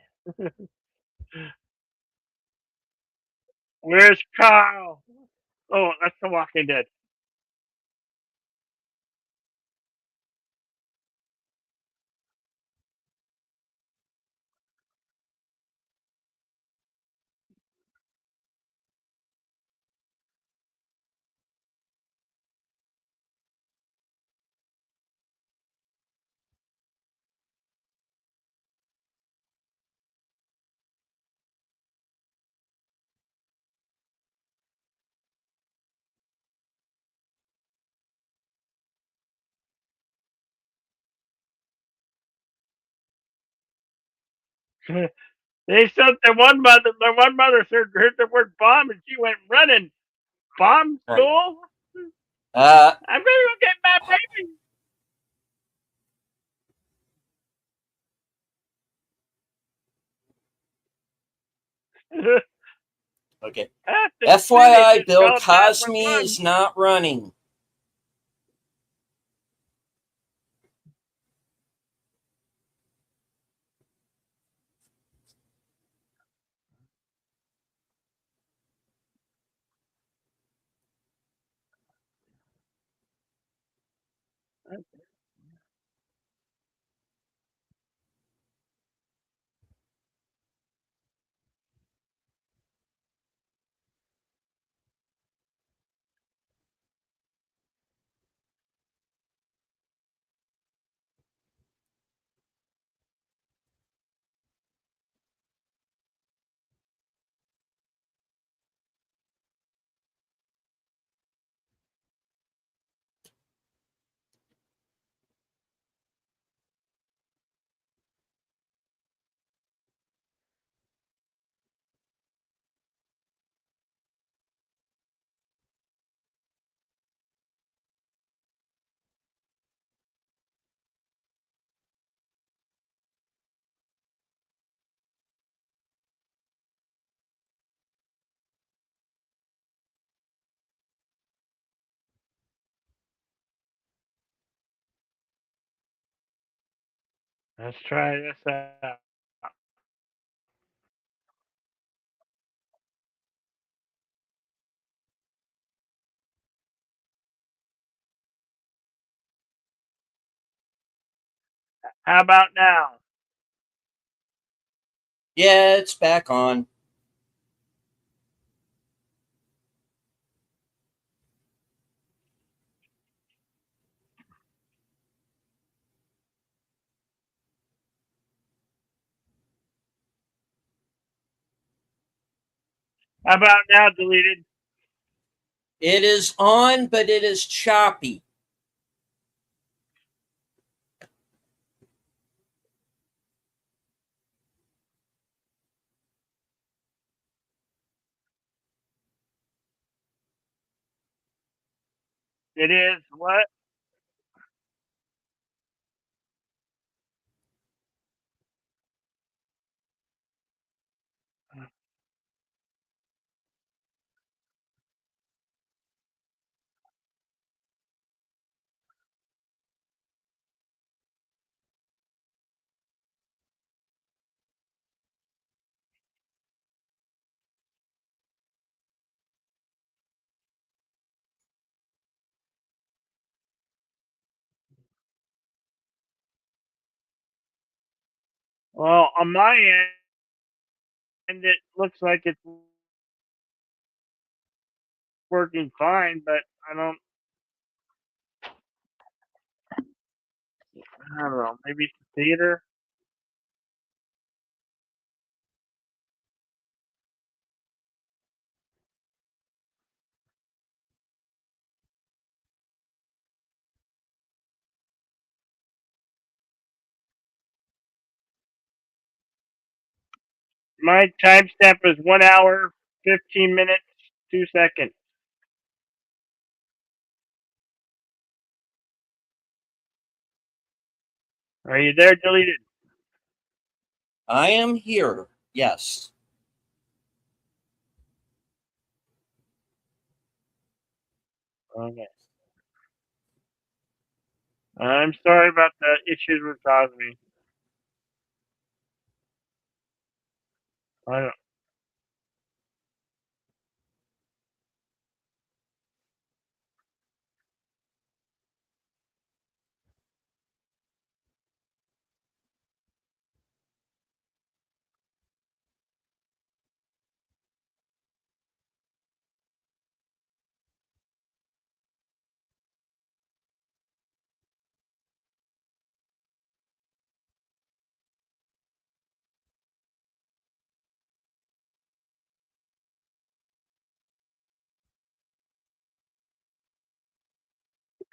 Where's Carl? Oh, that's The Walking Dead. They said the one mother heard the word bomb and she went running. Bomb Right. school? Uh, I'm gonna go get my baby. okay. After they FYI, just Bill called Cosme 911. is not running. Let's try this out. How about now? Yeah, it's back on. How about now? Deleted. It is on, but it is choppy. It is what? Well, on my end, it looks like it's working fine, but I don't know. Maybe it's the theater. My timestamp is 1 hour, 15 minutes, 2 seconds. Are you there? Deleted. I am here. Yes. Okay. I'm sorry about the issues with causing. I don't,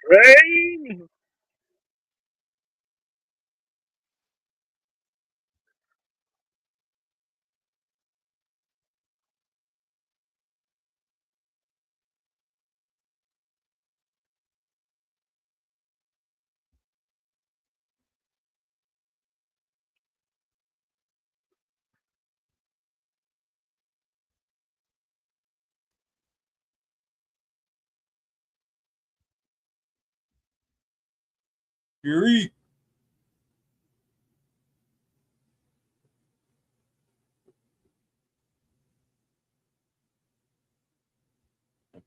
Rain! Yuri.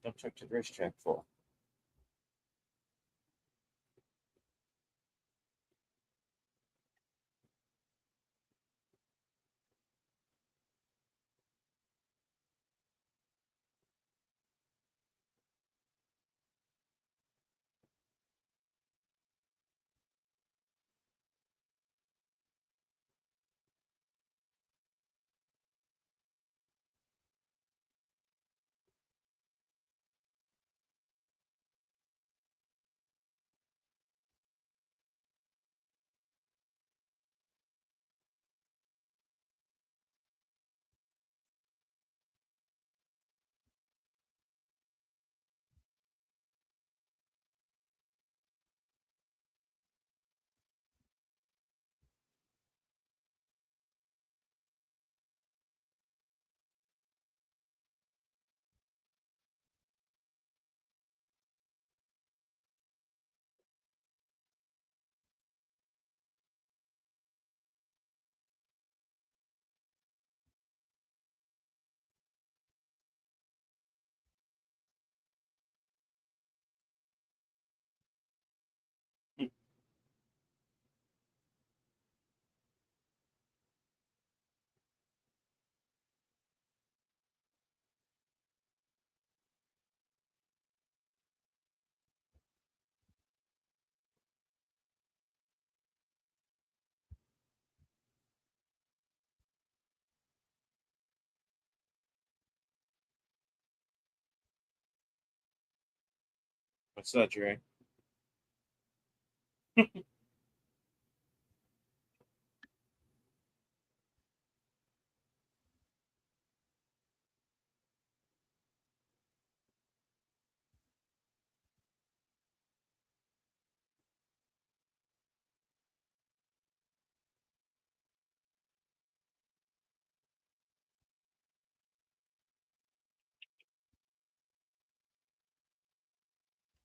Don't check the racetrack for. What's that, Jerry?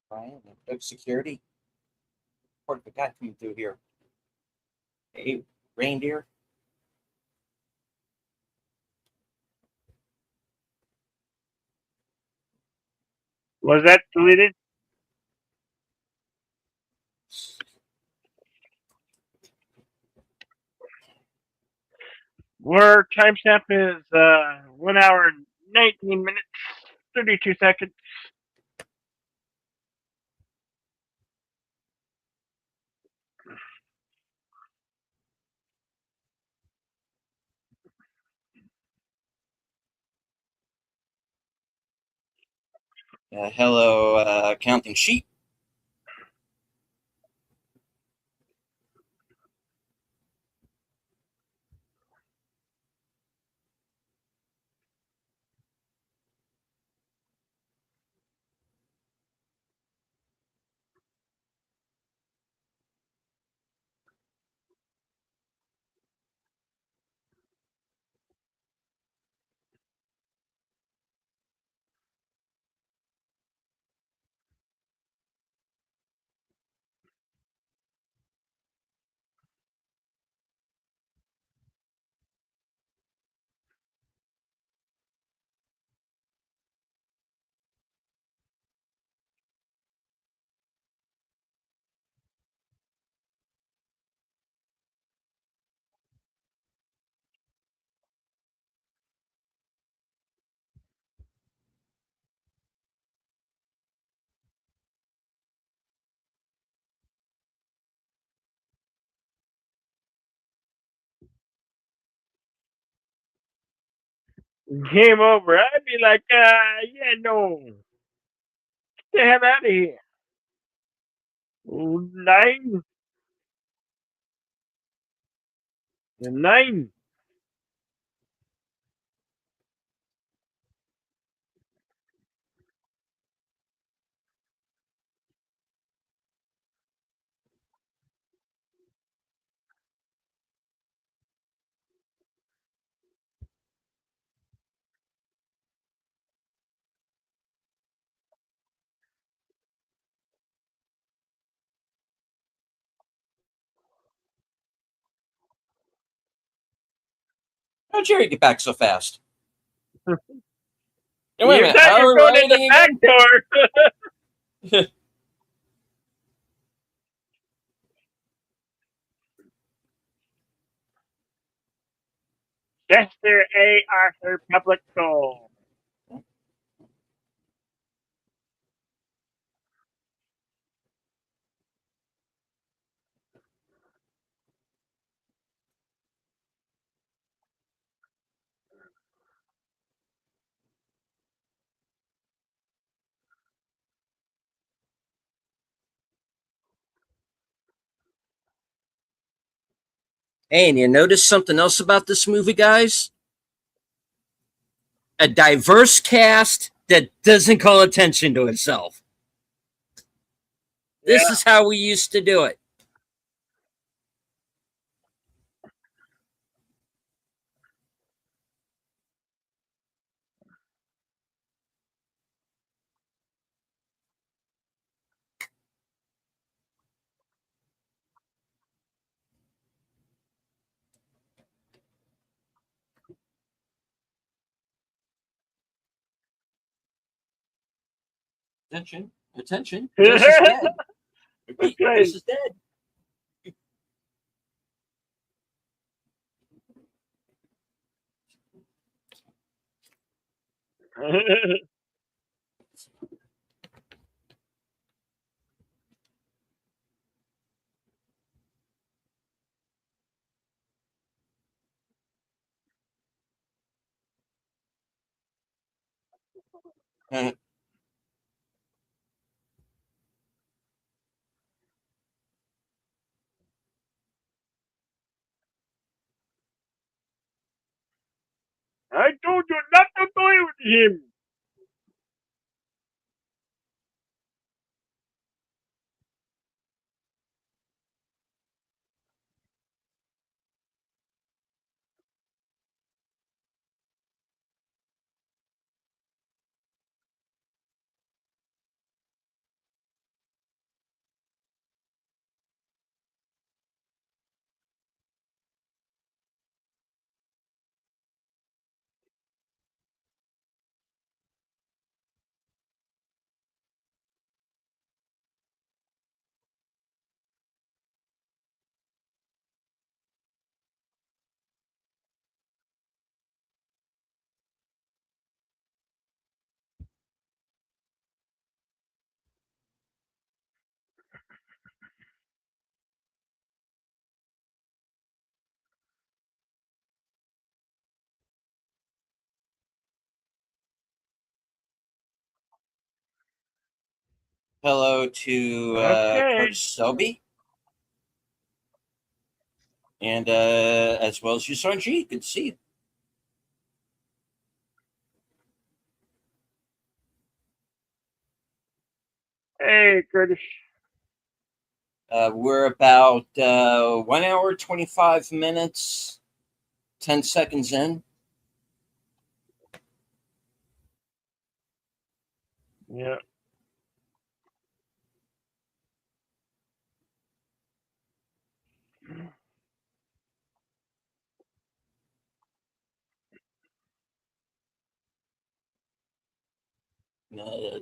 Brian, of security. What the guy coming through here? Hey, reindeer. Was that deleted? Our timestamp is 1 hour and 19 minutes, 32 seconds. Hello, counting sheep. Game over. I'd be like, yeah, no. Get the hell out of here. 9. 9. How'd Jerry get back so fast? Hey, wait a You minute. thought How you were are going in the lighting back again? door. Chester A. Arthur Public School. Hey, and you notice something else about this movie, guys? A diverse cast that doesn't call attention to itself. This Yeah. is how we used to do it. Attention, attention. Ghost is dead. That's Repeat, right. Ghost is dead. I told you not to toy with him. Hello to Okay. Coach Selby, and as well as you, Sanji. Good to see you. Hey, Curtis. We're about 1 hour, 25 minutes, 10 seconds in. Yeah.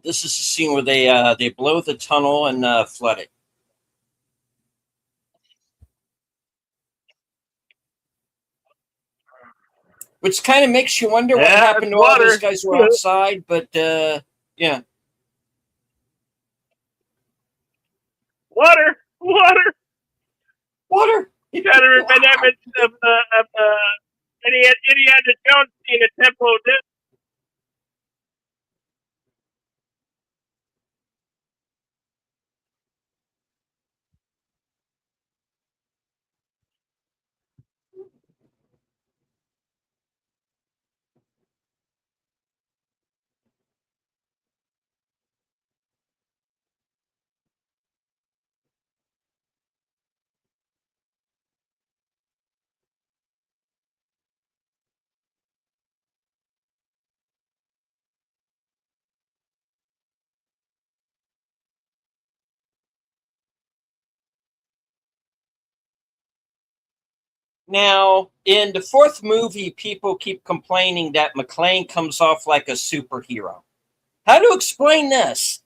This is the scene where they blow the tunnel and flood it. Which kind of makes you wonder what Yeah, happened it's to all those water. guys who were outside, but yeah. Water. Water. Water! Gotta remember Water! of the Indiana Jones scene at Temple of Doom. Now, in the fourth movie, people keep complaining that McClane comes off like a superhero. How to explain this?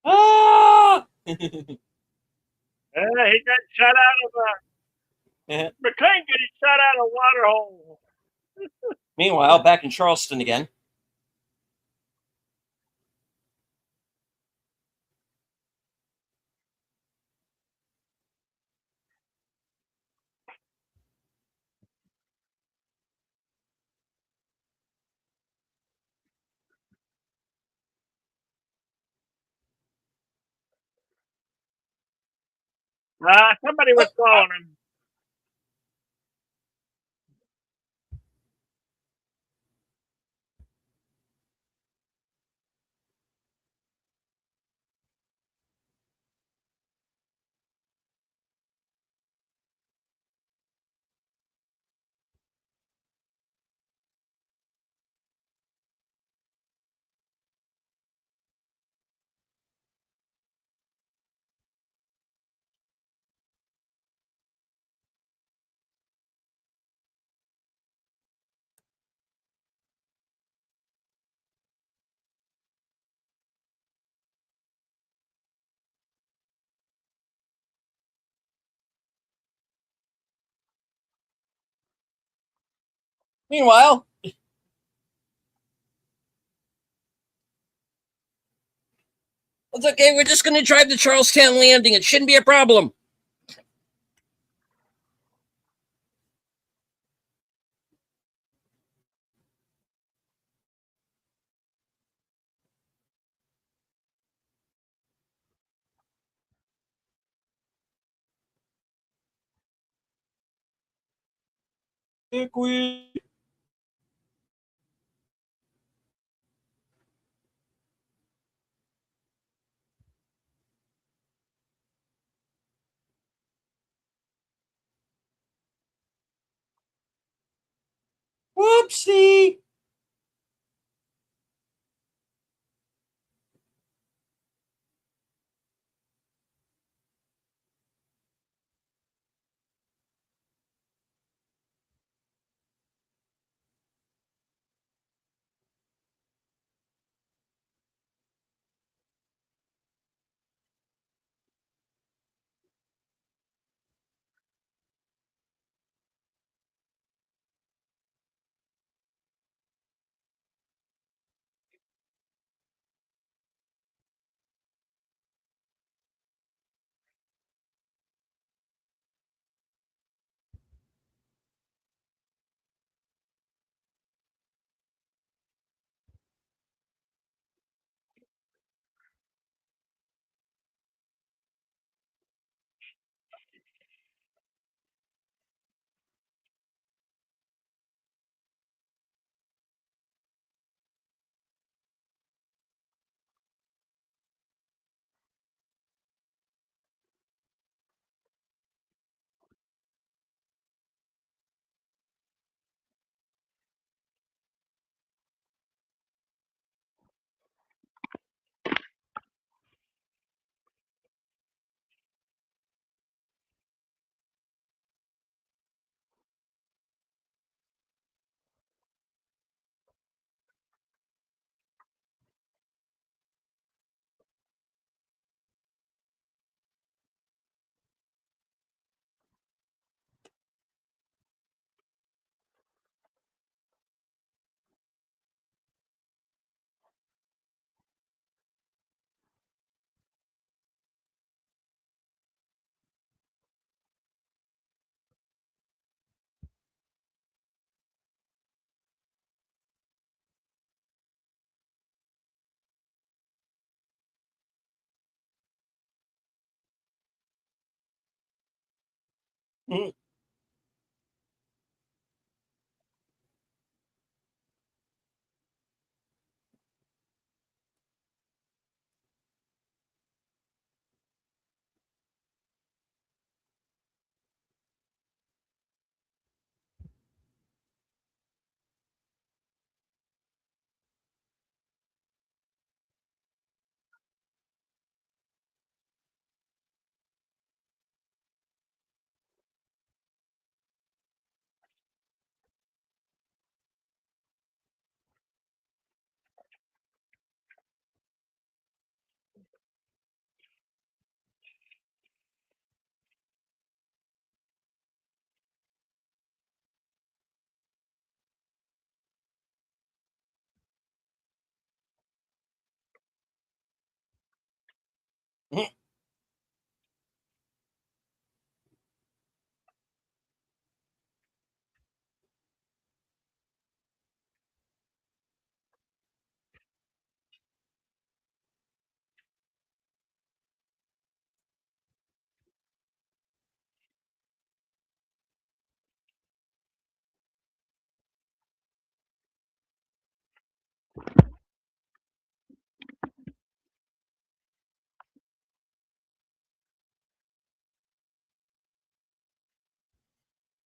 Ah! He got shot out of McLean getting shot out of a water hole. Meanwhile, back in Charleston again. Somebody was calling him. Meanwhile, it's okay. We're just going to drive to Charlestown Landing. It shouldn't be a problem. liquid. Whoopsie.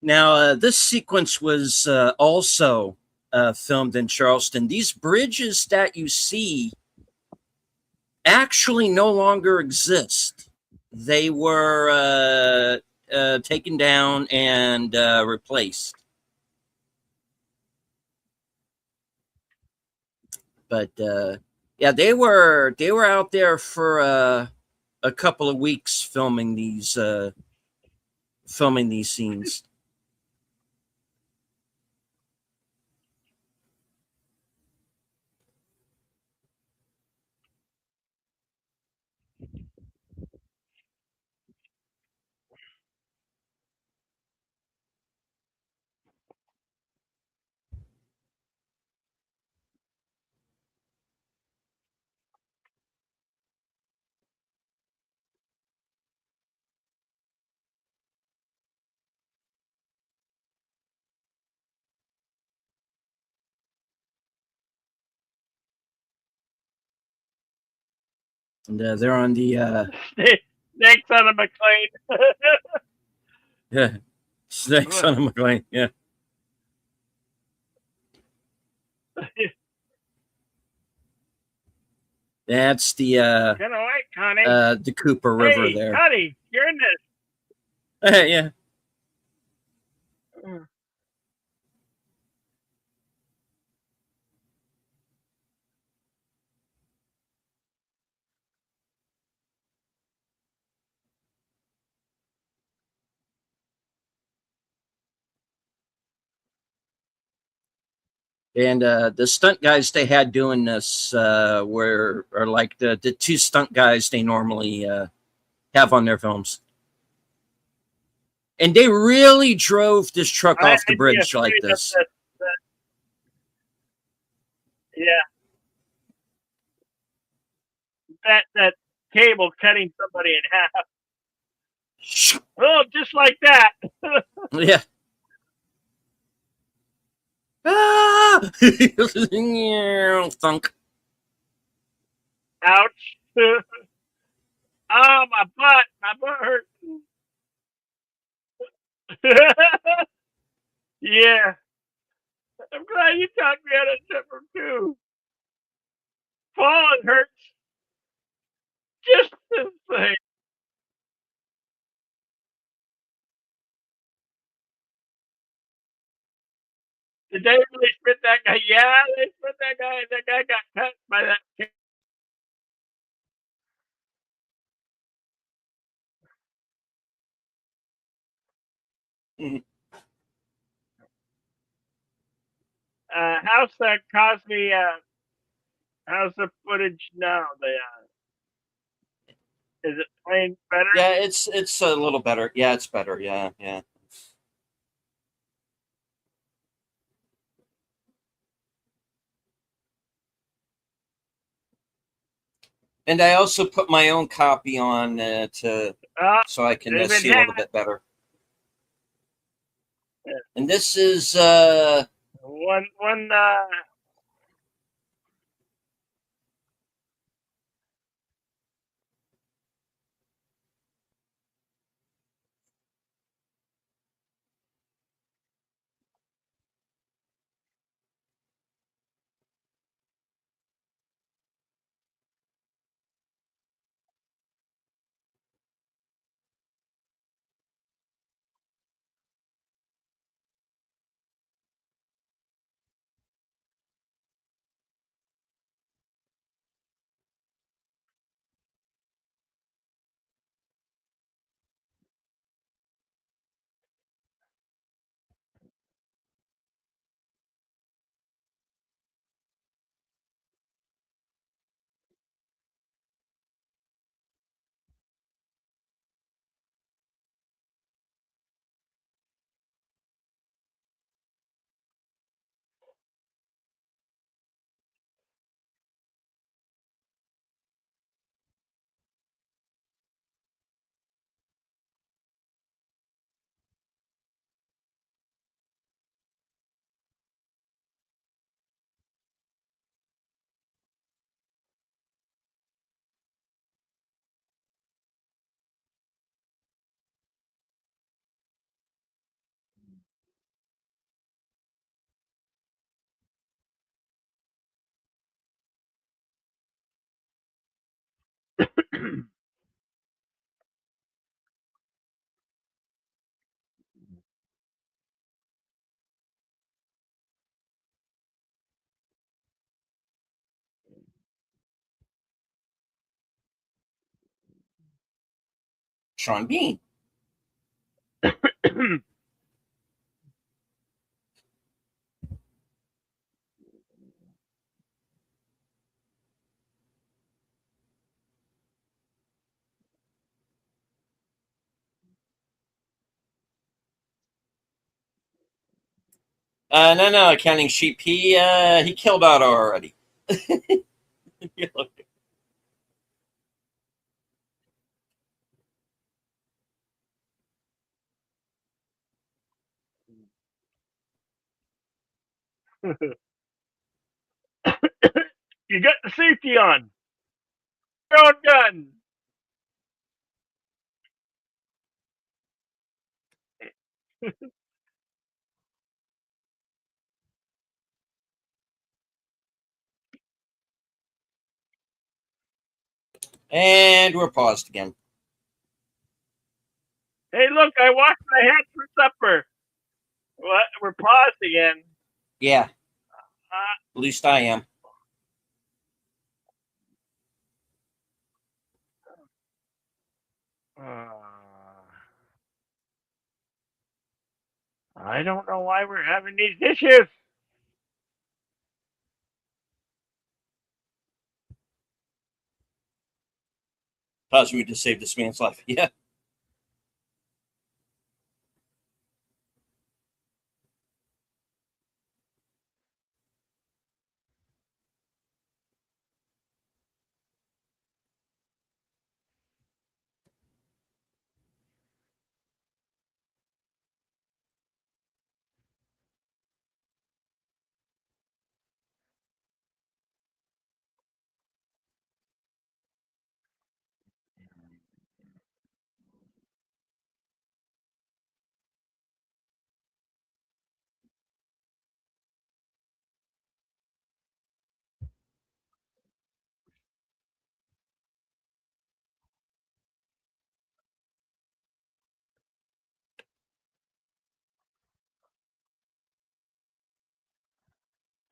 Now, this sequence was also filmed in Charleston. These bridges that you see actually no longer exist. They were taken down and replaced. But yeah, they were out there for a couple of weeks filming these scenes. And they're on the Snakes on a McLean. yeah, snakes on a McLean. Yeah, that's Kind of like Connie. the Cooper River Hey, there. Connie, you're in Yeah. this. And the stunt guys they had doing this were are like the two stunt guys they normally have on their films. And they really drove this truck off the I'd be bridge like afraid of this. yeah, that cable cutting somebody in half. Oh, just like that. Yeah. Ah! Thunk. Ouch. Oh, my butt hurt. Yeah, I'm glad you talked me out of temper too. Falling hurts just the same. Did they really spit that guy? Yeah, they spit that guy. That guy got cut by that. How's that Cosby? How's the footage now? Is it playing better? Yeah, it's a little better. Yeah, it's better. Yeah, yeah. And I also put my own copy on to Oh, so I can they've been see a little hacked. bit better. And this is One. Sean Bean. No, counting sheep. He killed Otto already. You got the safety on. your own gun. And we're paused again. Hey, look, I washed my hands for supper. What? We're paused again. Yeah, Uh, at least I am. I don't know why we're having these issues. Possibly to save this man's life. Yeah.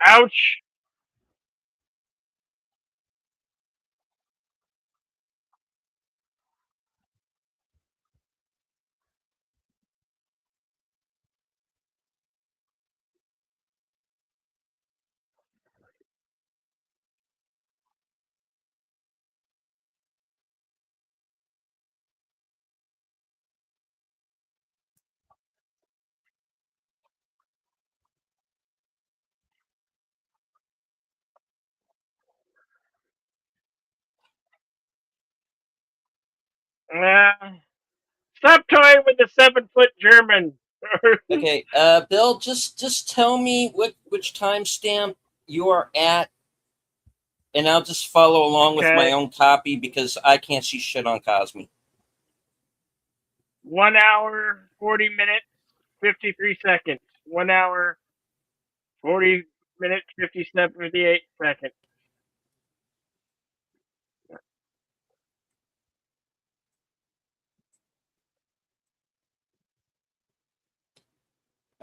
Ouch. Stop toying with the 7-foot German. Okay, Bill, just tell me which timestamp you are at, and I'll just follow along with my Okay. own copy because I can't see shit on Cosme. 1 hour, 40 minutes, 53 seconds. 1 hour, 40 minutes, 58 seconds.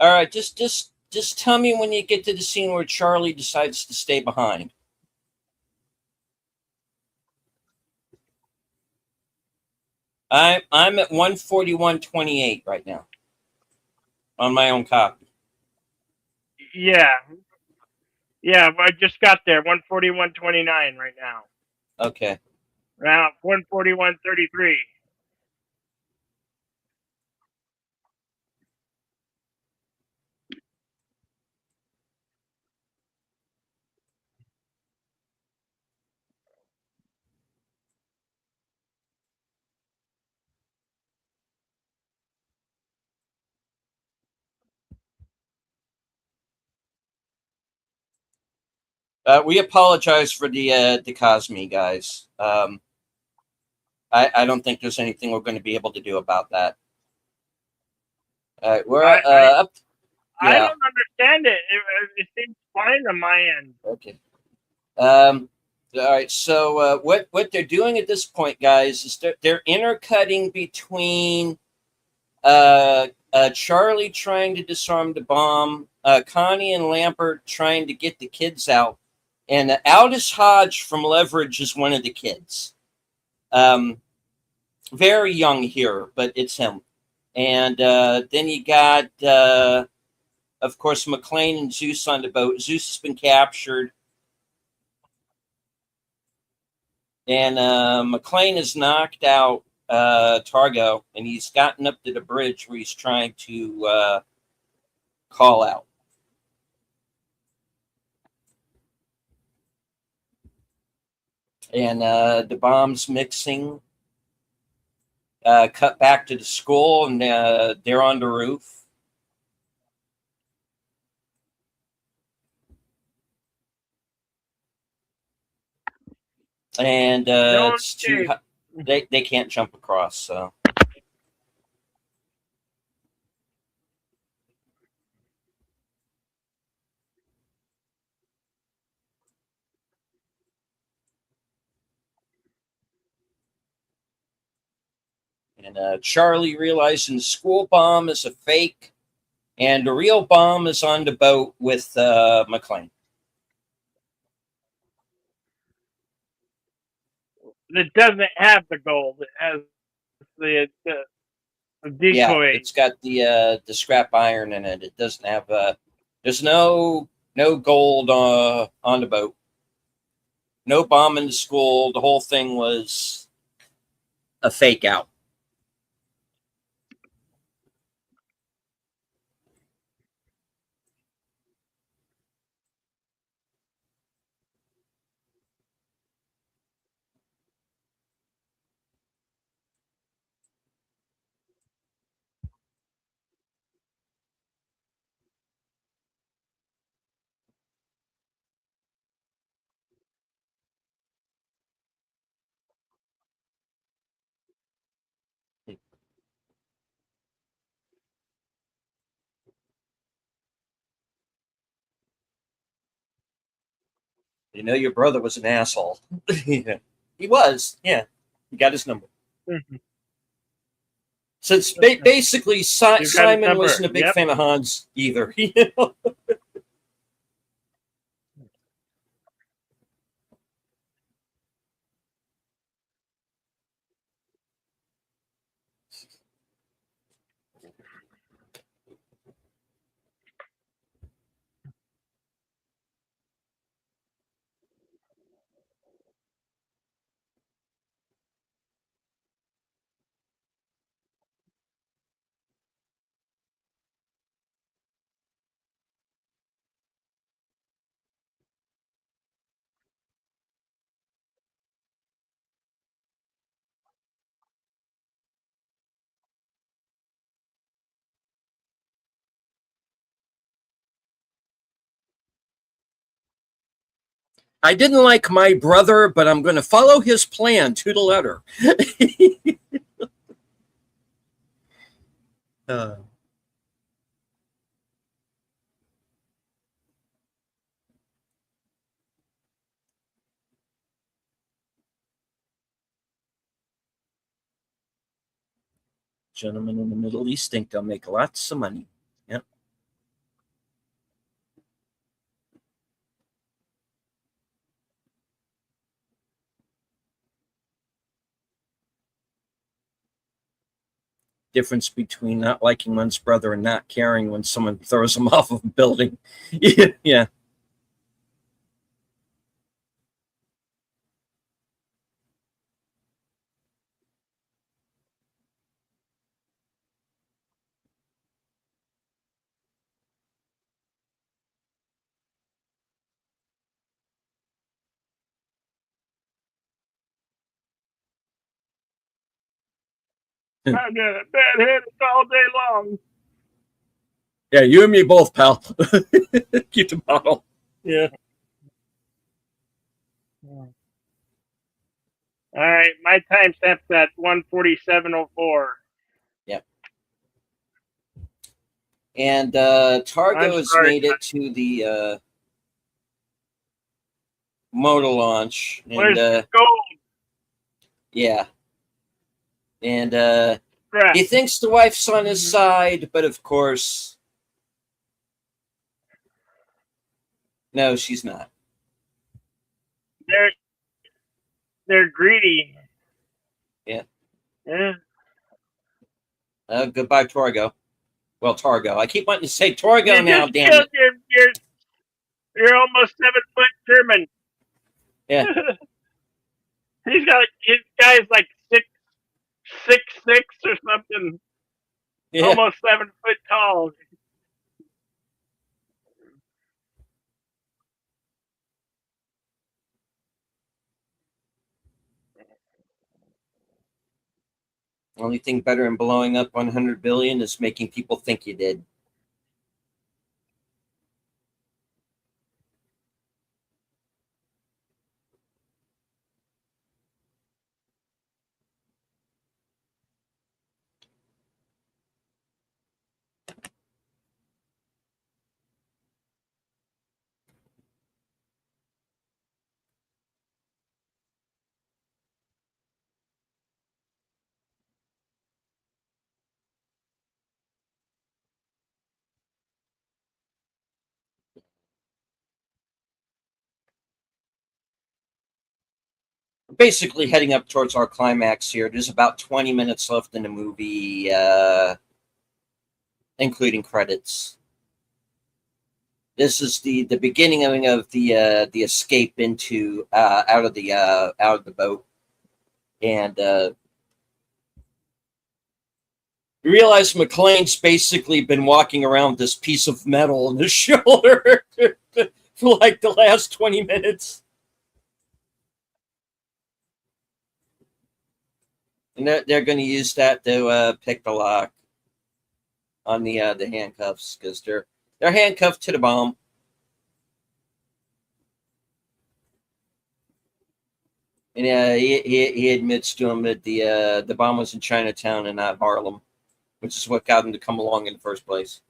All right, just tell me when you get to the scene where Charlie decides to stay behind. I'm at 141:28 right now on my own copy. Yeah. Yeah, I just got there. 141.29 right now. Okay. Now 141.33. We apologize for the Cosme guys. I don't think there's anything we're going to be able to do about that. We're I, I up. I Yeah. don't understand it. It seems fine on my end. Okay. All right. So what they're doing at this point, guys, is they're intercutting between Charlie trying to disarm the bomb, Connie and Lambert trying to get the kids out, and Aldous Hodge from Leverage is one of the kids. Very young here, but it's him. And then you got, of course, McLean and Zeus on the boat. Zeus has been captured. And McLean has knocked out Targo, and he's gotten up to the bridge where he's trying to call out. And the bomb's mixing. Cut back to the school, and they're on the roof. and No it's too escape. high. They can't jump across. So and Charlie realizing the school bomb is a fake, and the real bomb is on the boat with McLean. It doesn't have the gold. It has the Yeah, decoy. it's got the scrap iron in it. It doesn't have there's no gold on the boat. No bomb in the school. The whole thing was a fake out. You know, your brother was an asshole. Yeah. He was. Yeah, he got his number. Mhm. Since basically You got his Simon number. wasn't a big Yep. fan of Hans either. I didn't like my brother, but I'm going to follow his plan to the letter. uh, Gentlemen in the Middle East think they'll make lots of money. Yep. Difference between not liking one's brother and not caring when someone throws them off of a building. Yeah. I've got a bad headache all day long. Yeah, you and me both, pal. Keep the bottle. Yeah. All right, my timestamp's at 1:47:04. Yep. And I'm Targo has sorry. made it to the motor launch, and Where's the gold yeah, and scrap? he thinks the wife's on his side, but of course, no, she's not. They're they're greedy. Yeah. Yeah. Goodbye, Torgo. Well, Targo. I keep wanting to say Torgo You now. just Damn killed it. your almost 7-foot German. Yeah. His guy's like 6'6" or something, Yeah. almost 7 foot tall. Only thing better than blowing up 100 billion is making people think you did. basically heading up towards our climax here. There's about 20 minutes left in the movie, including credits. This is the beginning of the escape into out of the boat, and you realize McClane's basically been walking around with this piece of metal on his shoulder for like the last 20 minutes. And they're going to use that to pick the lock on the handcuffs, because they're handcuffed to the bomb. And he admits to him that the bomb was in Chinatown and not Harlem, which is what got him to come along in the first place.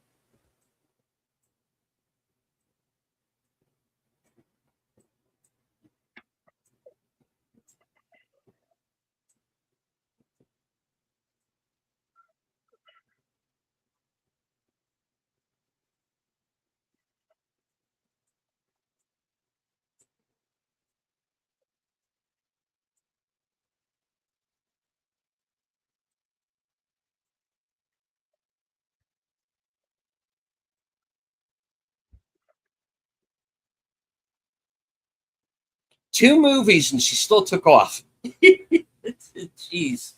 Two movies and she still took off. Jeez.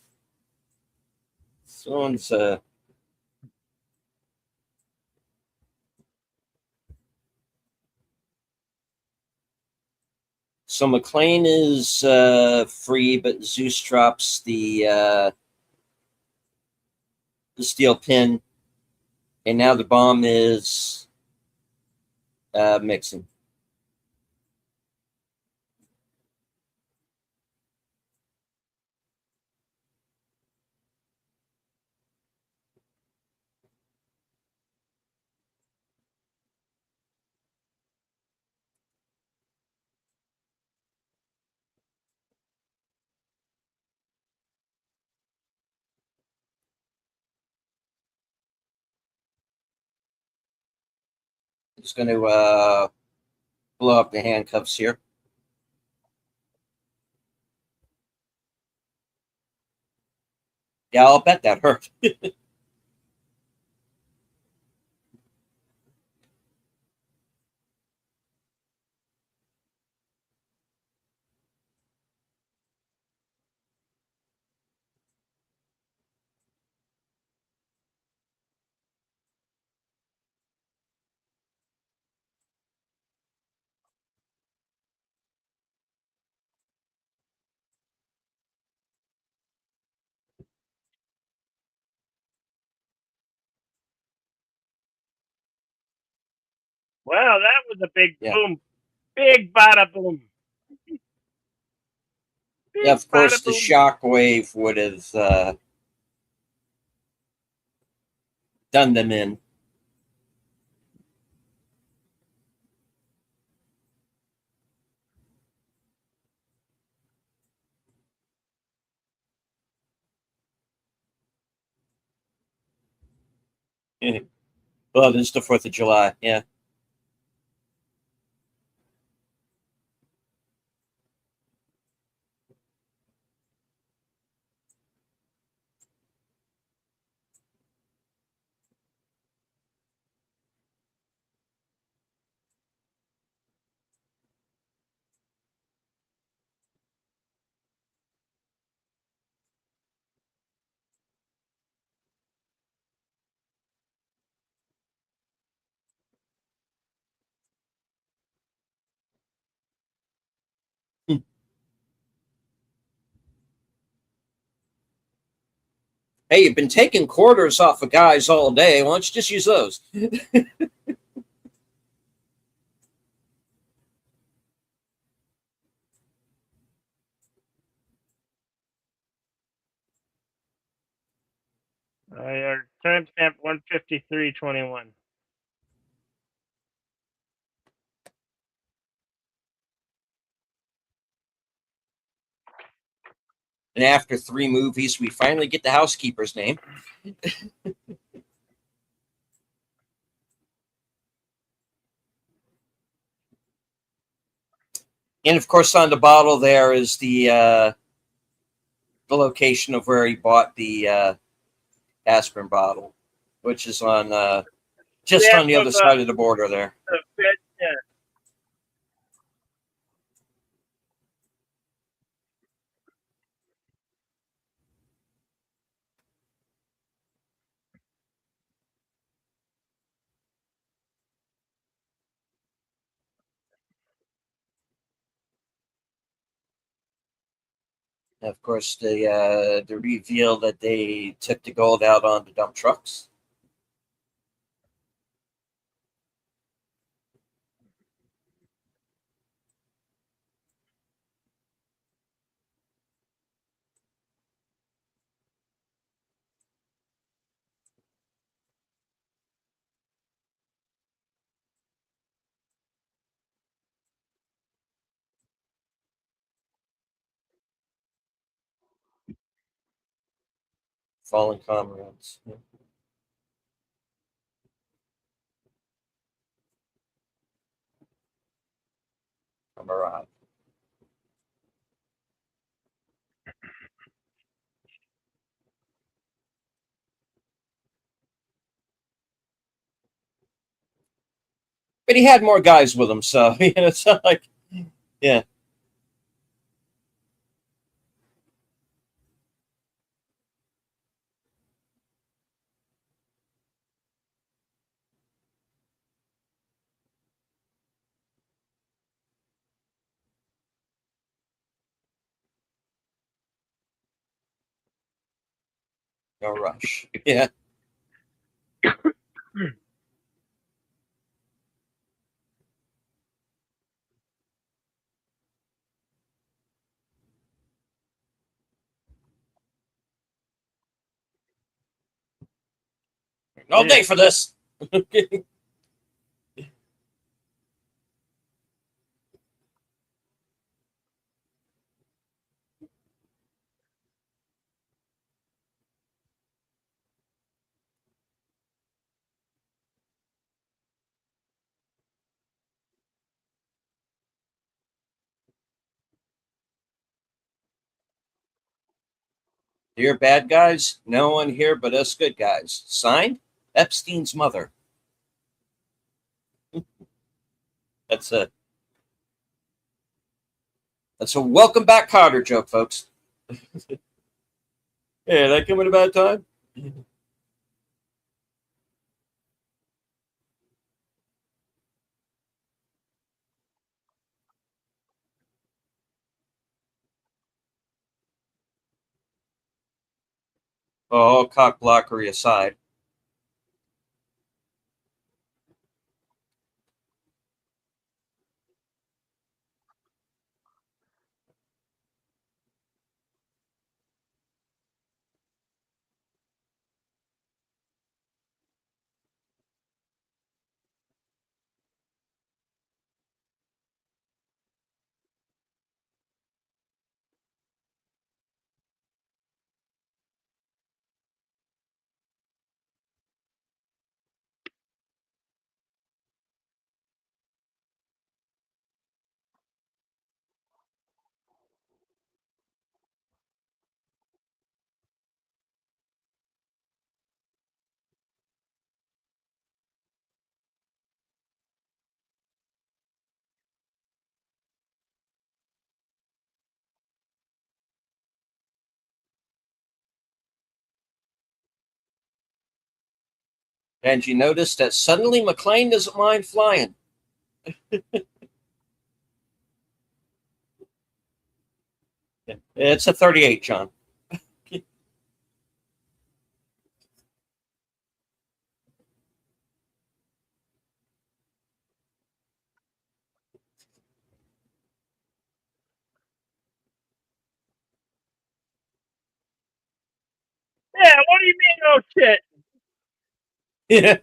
Someone's So McClane is free, but Zeus drops the steel pin, and now the bomb is mixing. It's going to blow up the handcuffs here. Yeah, I'll bet that hurt. Wow, that was a big Yeah. boom. Big bada boom. Yeah, Big of course, bada the boom. shockwave would have done them in. Well, it's the 4th of July. Yeah. Hey, you've been taking quarters off of guys all day. Why don't you just use those? Our timestamp 1:53:21. And after 3 movies, we finally get the housekeeper's name. And of course, on the bottle there is the location of where he bought the aspirin bottle, which is on just Map on the of other side of the border there. the bed. Yeah. And of course, the reveal that they took the gold out on the dump trucks. Fallen comrades. Camarade. But he had more guys with him, so it's not like, yeah, no rush. Yeah, all Yeah. day for this. Dear bad guys, no one here but us good guys. Signed, Epstein's mother. That's a welcome back Carter joke, folks. Yeah, that came at a bad time. Oh, cock blockery aside. And you notice that suddenly McLean doesn't mind flying. It's a 38, John. Yeah. What do you mean? Oh shit. Yeah.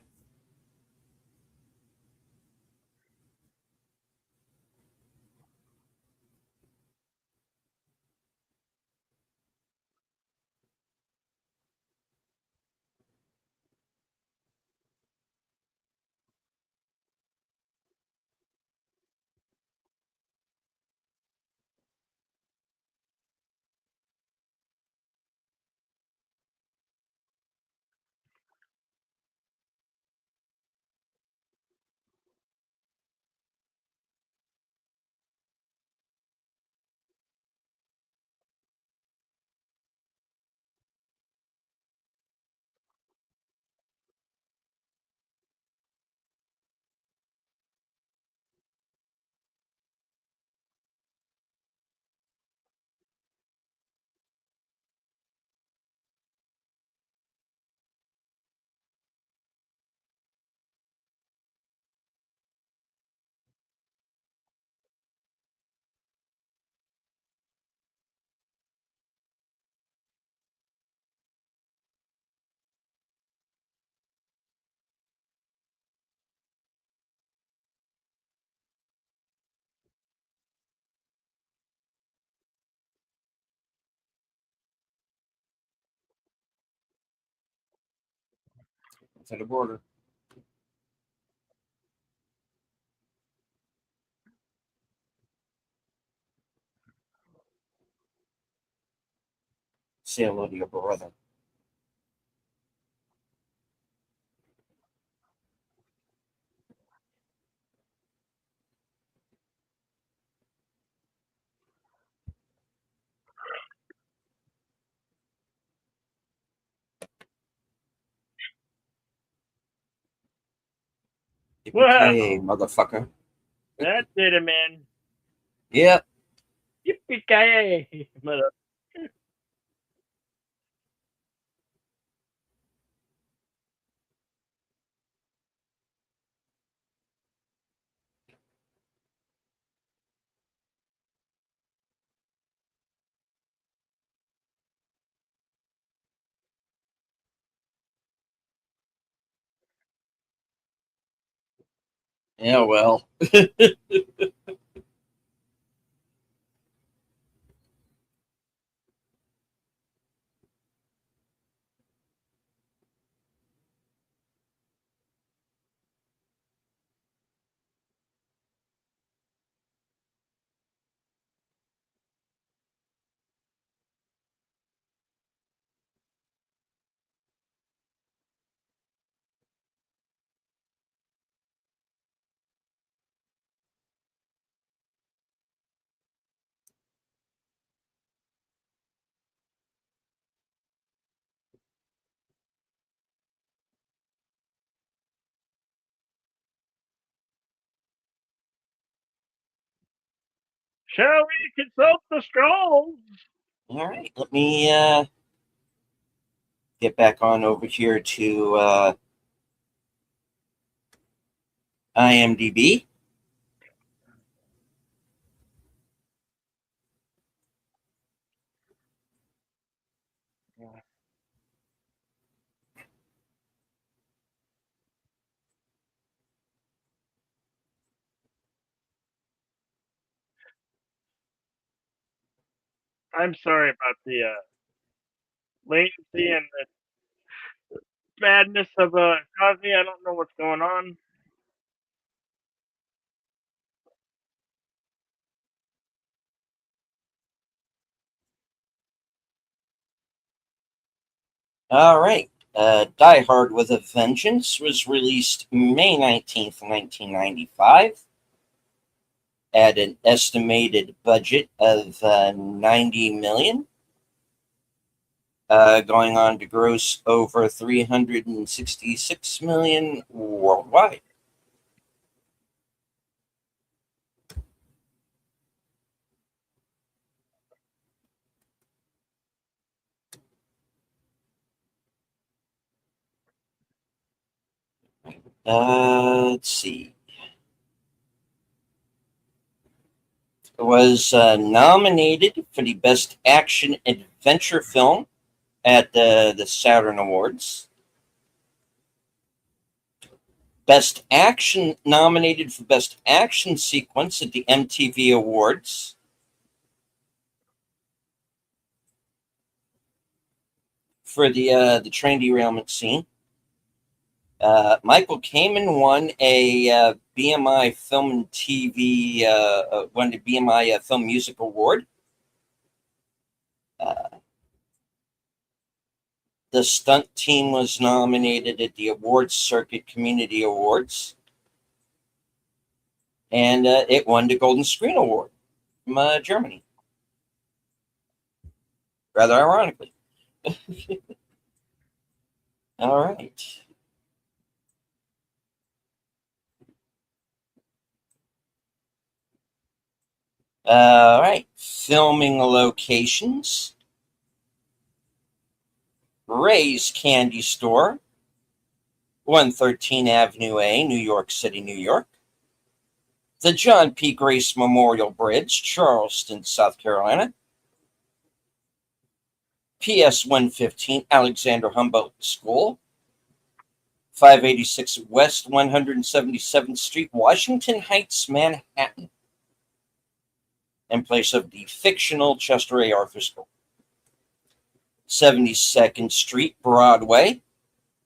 to the border. Say hello to your brother. Well, Yippee-ki-yay, motherfucker. that did it, man. Yep. Yippee-ki-yay, mother. Yeah, well. Shall we consult the scrolls? All right. Let me get back on over here to IMDb. I'm sorry about the latency and the badness of Cosme. I don't know what's going on. All right. Die Hard with a Vengeance was released May 19th, 1995, at an estimated budget of 90 million, going on to gross over 366 million worldwide. Let's see. It was nominated for the Best Action Adventure Film at the Saturn Awards. Best Action nominated for Best Action Sequence at the MTV Awards. For the train derailment scene. Michael Kamen won a BMI Film and TV, won the BMI Film Music Award. The stunt team was nominated at the Awards Circuit Community Awards. And it won the Golden Screen Award from Germany. Rather ironically. All right. All right. Filming locations. Ray's Candy Store, 113 Avenue A, New York City, New York. The John P. Grace Memorial Bridge, Charleston, South Carolina. PS 115, Alexander Humboldt School, 586 West 177th Street, Washington Heights, Manhattan, in place of the fictional Chester A. Arthur School. 72nd Street, Broadway,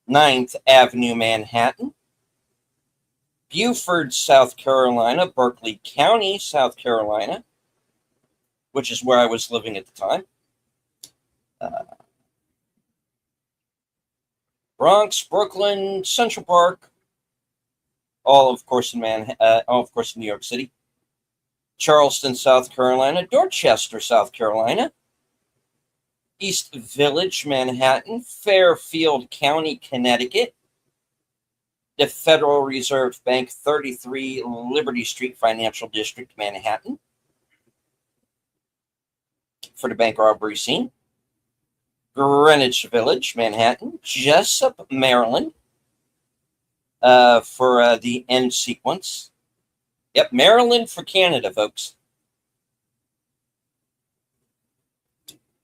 9th Avenue, Manhattan, Beaufort, South Carolina, Berkeley County, South Carolina, which is where I was living at the time. Bronx, Brooklyn, Central Park, all of course in New York City. Charleston, South Carolina, Dorchester, South Carolina, East Village, Manhattan, Fairfield County, Connecticut, the Federal Reserve Bank, 33 Liberty Street Financial District, Manhattan, for the bank robbery scene. Greenwich Village, Manhattan, Jessup, Maryland, for the end sequence. Yep, Maryland for Canada, folks.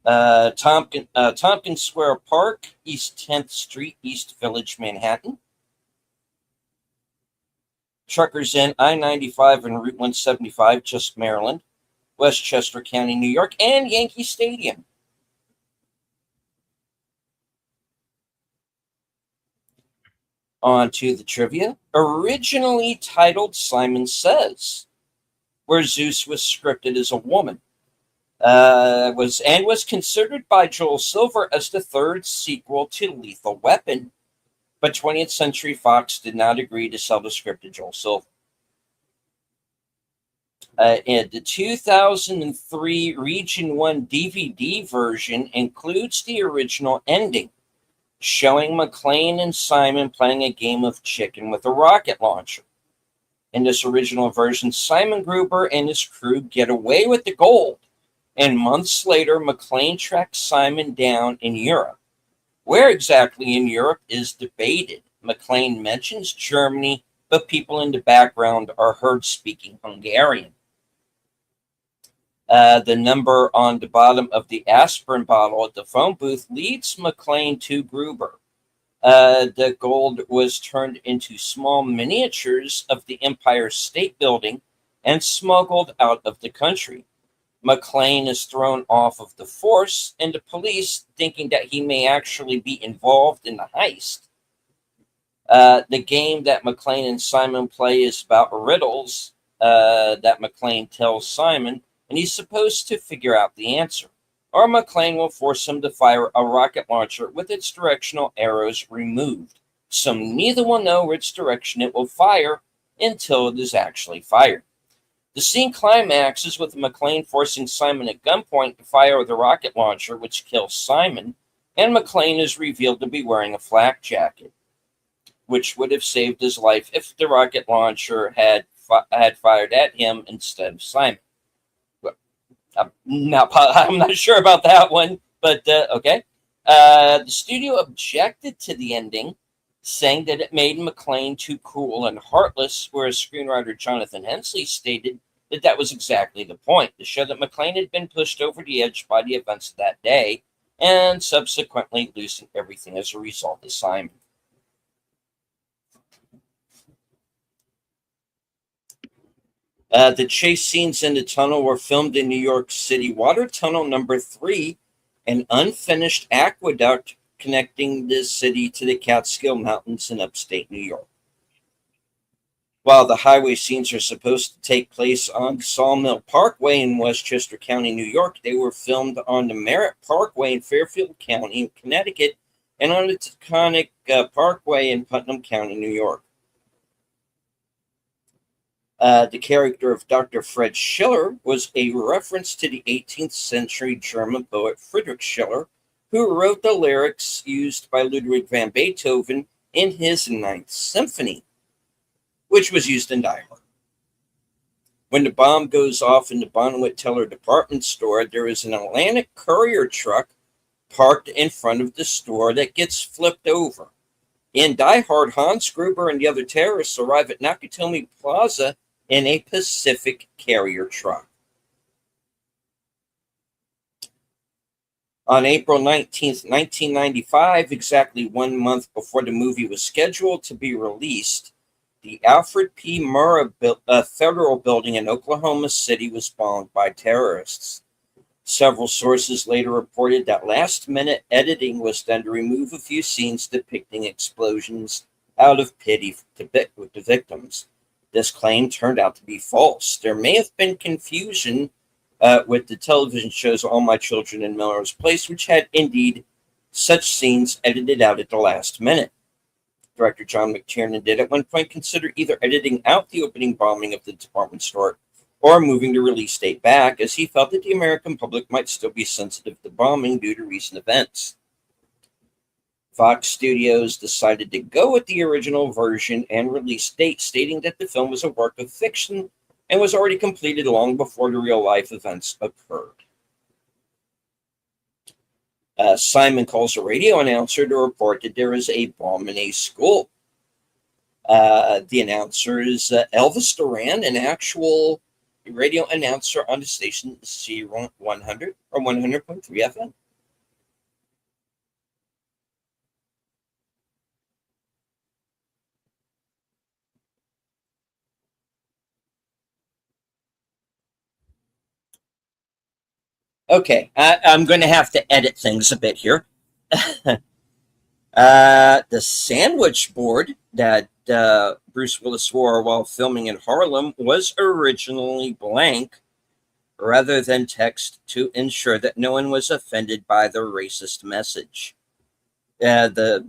Tompkins Square Park, East 10th Street, East Village, Manhattan. Truckers Inn, I-95 and Route 175, just Maryland. Westchester County, New York, and Yankee Stadium. On to the trivia. Originally titled Simon Says, where Zeus was scripted as a woman. Was considered by Joel Silver as the third sequel to Lethal Weapon, but 20th Century Fox did not agree to sell the script to Joel Silver. And the 2003 Region 1 DVD version includes the original ending, showing McClane and Simon playing a game of chicken with a rocket launcher. In this original version, Simon Gruber and his crew get away with the gold, and months later, McClane tracks Simon down in Europe. Where exactly in Europe is debated. McClane mentions Germany, but people in the background are heard speaking Hungarian. The number on the bottom of the aspirin bottle at the phone booth leads McClane to Gruber. The gold was turned into small miniatures of the Empire State Building and smuggled out of the country. McClane is thrown off of the force, and the police, thinking that he may actually be involved in the heist. The game that McClane and Simon play is about riddles that McClane tells Simon, and he's supposed to figure out the answer, or McClane will force him to fire a rocket launcher with its directional arrows removed, so neither will know which direction it will fire until it is actually fired. The scene climaxes with McClane forcing Simon at gunpoint to fire the rocket launcher, which kills Simon, and McClane is revealed to be wearing a flak jacket, which would have saved his life if the rocket launcher had fired at him instead of Simon. Well, I'm not sure about that one, but okay. The studio objected to the ending, saying that it made McClane too cruel and heartless, whereas screenwriter Jonathan Hensley stated that that was exactly the point, to show that McClane had been pushed over the edge by the events of that day, and subsequently losing everything as a result of Simon. The chase scenes in the tunnel were filmed in New York City Water Tunnel number 3, an unfinished aqueduct connecting the city to the Catskill Mountains in upstate New York. While the highway scenes are supposed to take place on Sawmill Parkway in Westchester County, New York, they were filmed on the Merritt Parkway in Fairfield County, Connecticut, and on the Taconic Parkway in Putnam County, New York. The character of Dr. Fred Schiller was a reference to the 18th century German poet Friedrich Schiller, who wrote the lyrics used by Ludwig van Beethoven in his Ninth Symphony, which was used in Die Hard. When the bomb goes off in the Bonwit Teller department store, there is an Atlantic courier truck parked in front of the store that gets flipped over. In Die Hard, Hans Gruber and the other terrorists arrive at Nakatomi Plaza in a Pacific carrier truck. On April 19th, 1995, exactly 1 month before the movie was scheduled to be released, the Alfred P. Murrah Federal Building in Oklahoma City was bombed by terrorists. Several sources later reported that last-minute editing was done to remove a few scenes depicting explosions out of pity with the victims. This claim turned out to be false. There may have been confusion with the television shows All My Children and Melrose Place, which had indeed such scenes edited out at the last minute. Director John McTiernan did at one point consider either editing out the opening bombing of the department store or moving the release date back, as he felt that the American public might still be sensitive to bombing due to recent events. Fox Studios decided to go with the original version and release date, stating that the film was a work of fiction and was already completed long before the real-life events occurred. Simon calls a radio announcer to report that there is a bomb in a school. The announcer is Elvis Duran, an actual radio announcer on the station C100 or 100.3 FM. Okay, I'm going to have to edit things a bit here. The sandwich board that Bruce Willis wore while filming in Harlem was originally blank rather than text to ensure that no one was offended by the racist message. The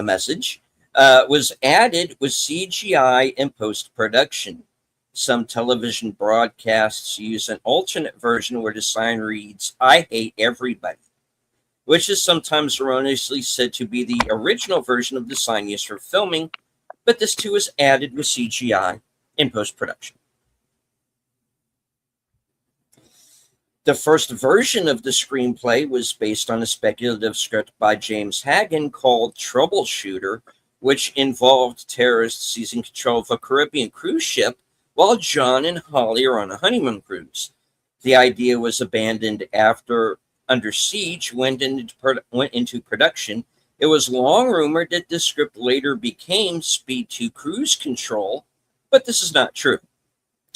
message was added with CGI in post-production. Some television broadcasts use an alternate version where the sign reads, "I hate everybody," which is sometimes erroneously said to be the original version of the sign used for filming, but this too is added with CGI in post-production. The first version of the screenplay was based on a speculative script by James Hagen called Troubleshooter, which involved terrorists seizing control of a Caribbean cruise ship while John and Holly are on a honeymoon cruise. The idea was abandoned after Under Siege went into production. It was long rumored that this script later became Speed 2 Cruise Control, but this is not true.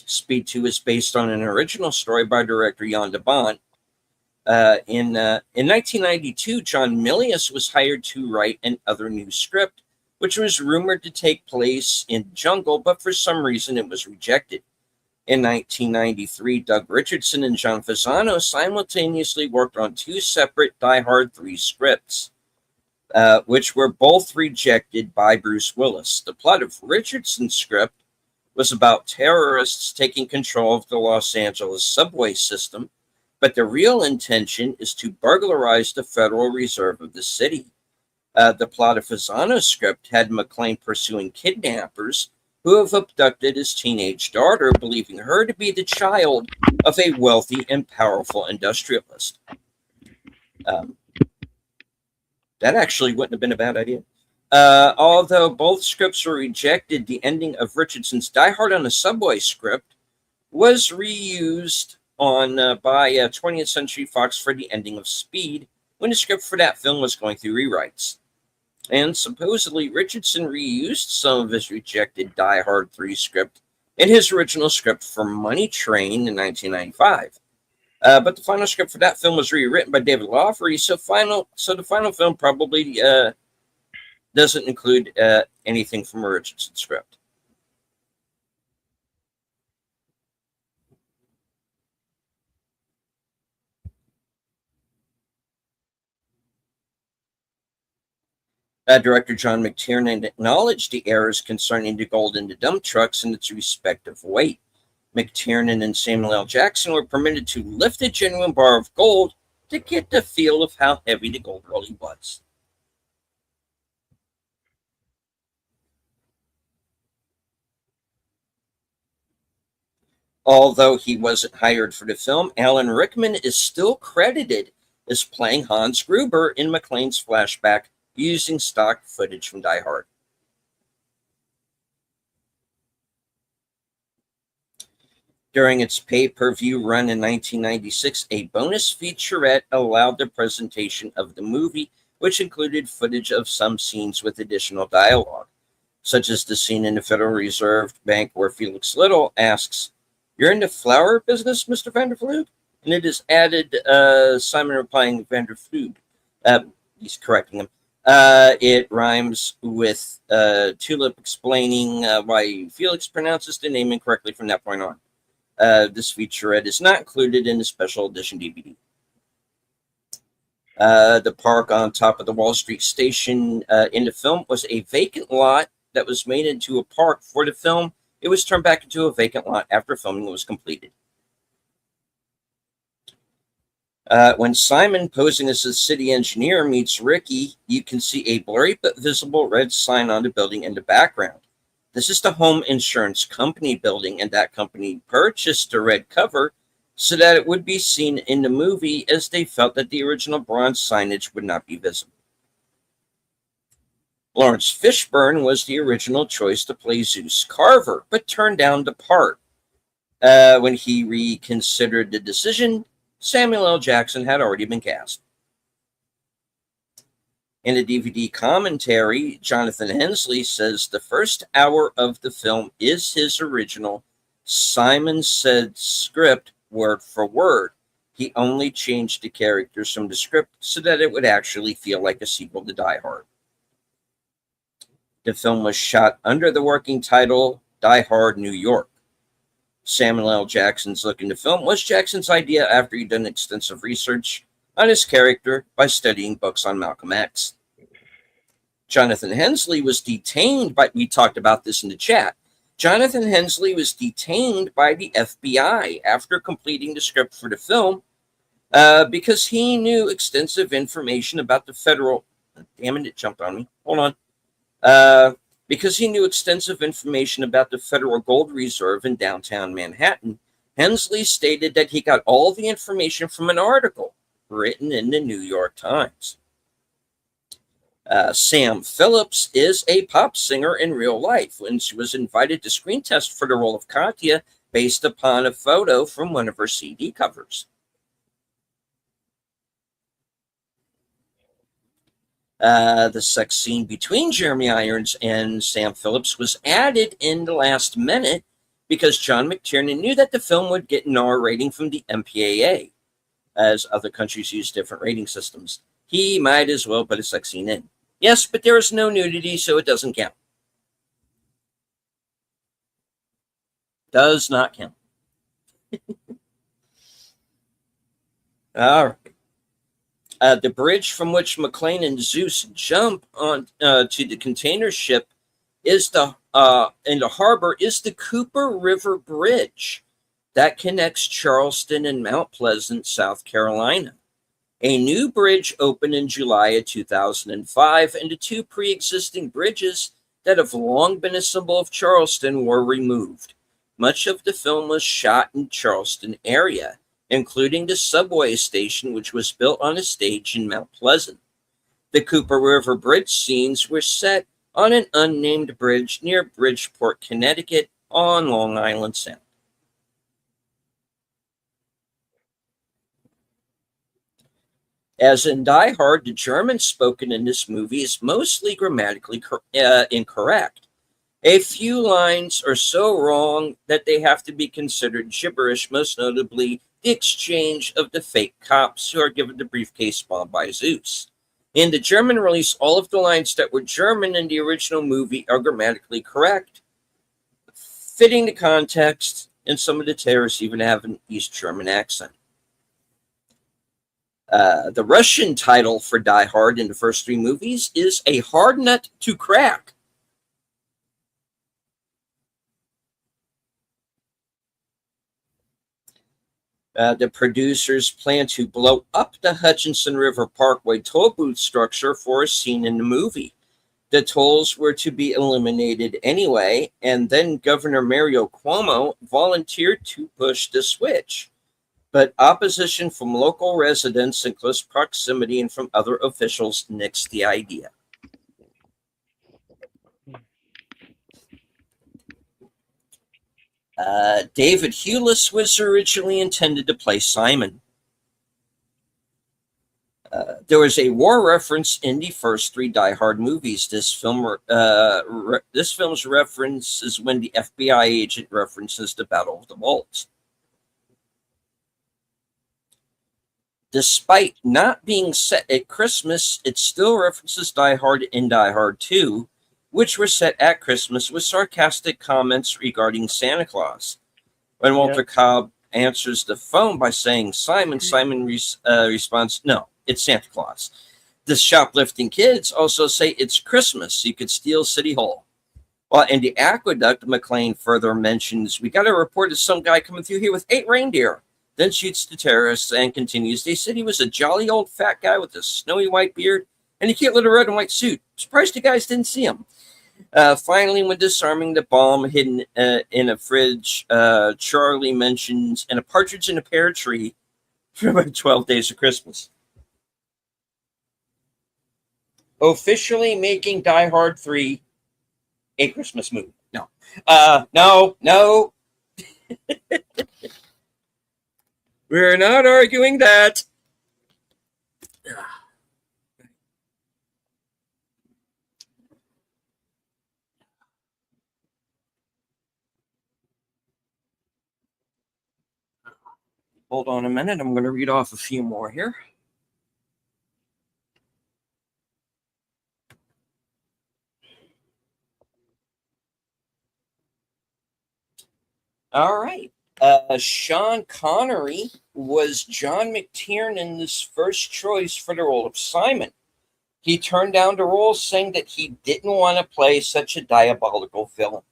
Speed 2 is based on an original story by director Jan de Bont. In 1992, John Milius was hired to write an other new script, which was rumored to take place in jungle, but for some reason it was rejected. In 1993, Doug Richardson and John Fasano simultaneously worked on two separate Die Hard 3 scripts, which were both rejected by Bruce Willis. The plot of Richardson's script was about terrorists taking control of the Los Angeles subway system, but the real intention is to burglarize the Federal Reserve of the city. The plot of Fasano's script had McClane pursuing kidnappers who have abducted his teenage daughter, believing her to be the child of a wealthy and powerful industrialist. That actually wouldn't have been a bad idea. Although both scripts were rejected, the ending of Richardson's Die Hard on a Subway script was reused by 20th Century Fox for the ending of Speed when the script for that film was going through rewrites. And supposedly Richardson reused some of his rejected Die Hard 3 script in his original script for Money Train in 1995. But the final script for that film was rewritten by David Lawfrey, so the final film probably doesn't include anything from a Richardson script. Director John McTiernan acknowledged the errors concerning the gold in the dump trucks and its respective weight. McTiernan and Samuel L. Jackson were permitted to lift a genuine bar of gold to get the feel of how heavy the gold really was. Although he wasn't hired for the film, Alan Rickman is still credited as playing Hans Gruber in McClane's flashback using stock footage from Die Hard. During its pay-per-view run in 1996, a bonus featurette allowed the presentation of the movie, which included footage of some scenes with additional dialogue, such as the scene in the Federal Reserve Bank where Felix Little asks, "You're in the flower business, Mr. Vandervloot?" and it is added Simon replying Vanderflood. He's correcting him. It rhymes with Tulip explaining why Felix pronounces the name incorrectly from that point on. This featurette is not included in the special edition DVD. The park on top of the Wall Street station in the film was a vacant lot that was made into a park for the film. It was turned back into a vacant lot after filming was completed. When Simon, posing as a city engineer, meets Ricky, you can see a blurry but visible red sign on the building in the background. This is the home insurance company building, and that company purchased the red cover so that it would be seen in the movie, as they felt that the original bronze signage would not be visible. Lawrence Fishburne was the original choice to play Zeus Carver, but turned down the part. When he reconsidered the decision, Samuel L. Jackson had already been cast. In the DVD commentary, Jonathan Hensley says the first hour of the film is his original Simon Said script word for word. He only changed the characters from the script so that it would actually feel like a sequel to Die Hard. The film was shot under the working title Die Hard New York. Samuel L. Jackson's look in the film was Jackson's idea after he'd done extensive research on his character by studying books on Malcolm X. Jonathan Hensley was detained by, we talked about this in the chat, Jonathan Hensley was detained by the FBI after completing the script for the film because he knew extensive information about the federal, damn it, it jumped on me, hold on, because he knew extensive information about the Federal Gold Reserve in downtown Manhattan. Hensley stated that he got all the information from an article written in the New York Times. Sam Phillips is a pop singer in real life when she was invited to screen test for the role of Katya based upon a photo from one of her CD covers. The sex scene between Jeremy Irons and Sam Phillips was added in the last minute because John McTiernan knew that the film would get an R rating from the MPAA, as other countries use different rating systems. He might as well put a sex scene in. Yes, but there is no nudity, so it doesn't count. Does not count. All right. The bridge from which McClane and Zeus jump on to the container ship is in the harbor is the Cooper River Bridge that connects Charleston and Mount Pleasant, South Carolina. A new bridge opened in July of 2005, and the two pre-existing bridges that have long been a symbol of Charleston were removed. Much of the film was shot in Charleston area, including the subway station, which was built on a stage in Mount Pleasant. The Cooper River Bridge scenes were set on an unnamed bridge near Bridgeport, Connecticut, on Long Island Sound. As in Die Hard, the German spoken in this movie is mostly grammatically incorrect. A few lines are so wrong that they have to be considered gibberish, most notably the exchange of the fake cops who are given the briefcase bomb by Zeus. In the German release, all of the lines that were German in the original movie are grammatically correct, fitting the context, and some of the terrorists even have an East German accent. The Russian title for Die Hard in the first three movies is A Hard Nut to Crack. The producers plan to blow up the Hutchinson River Parkway toll booth structure for a scene in the movie. The tolls were to be eliminated anyway, and then Governor Mario Cuomo volunteered to push the switch. But opposition from local residents in close proximity and from other officials nixed the idea. David Hewlett was originally intended to play Simon. There was a war reference in the first three Die Hard movies. This film's reference is when the FBI agent references the Battle of the Bulge. Despite not being set at Christmas, it still references Die Hard in Die Hard 2, which were set at Christmas with sarcastic comments regarding Santa Claus. When Walter Cobb answers the phone by saying Simon, Simon responds, "No, it's Santa Claus." The shoplifting kids also say it's Christmas, so you could steal City Hall. While in the aqueduct, McClane further mentions, "We got a report of some guy coming through here with 8 reindeer." Then shoots the terrorists and continues, "They said he was a jolly old fat guy with a snowy white beard and a cute little red and white suit. Surprised the guys didn't see him." Finally, when disarming the bomb hidden in a fridge, Charlie mentions, "And a partridge in a pear tree for about 12 days of Christmas." Officially making Die Hard 3 a Christmas movie. No. No. We're not arguing that. Hold on a minute. I'm going to read off a few more here. All right. Sean Connery was John McTiernan's first choice for the role of Simon. He turned down the role, saying that he didn't want to play such a diabolical villain.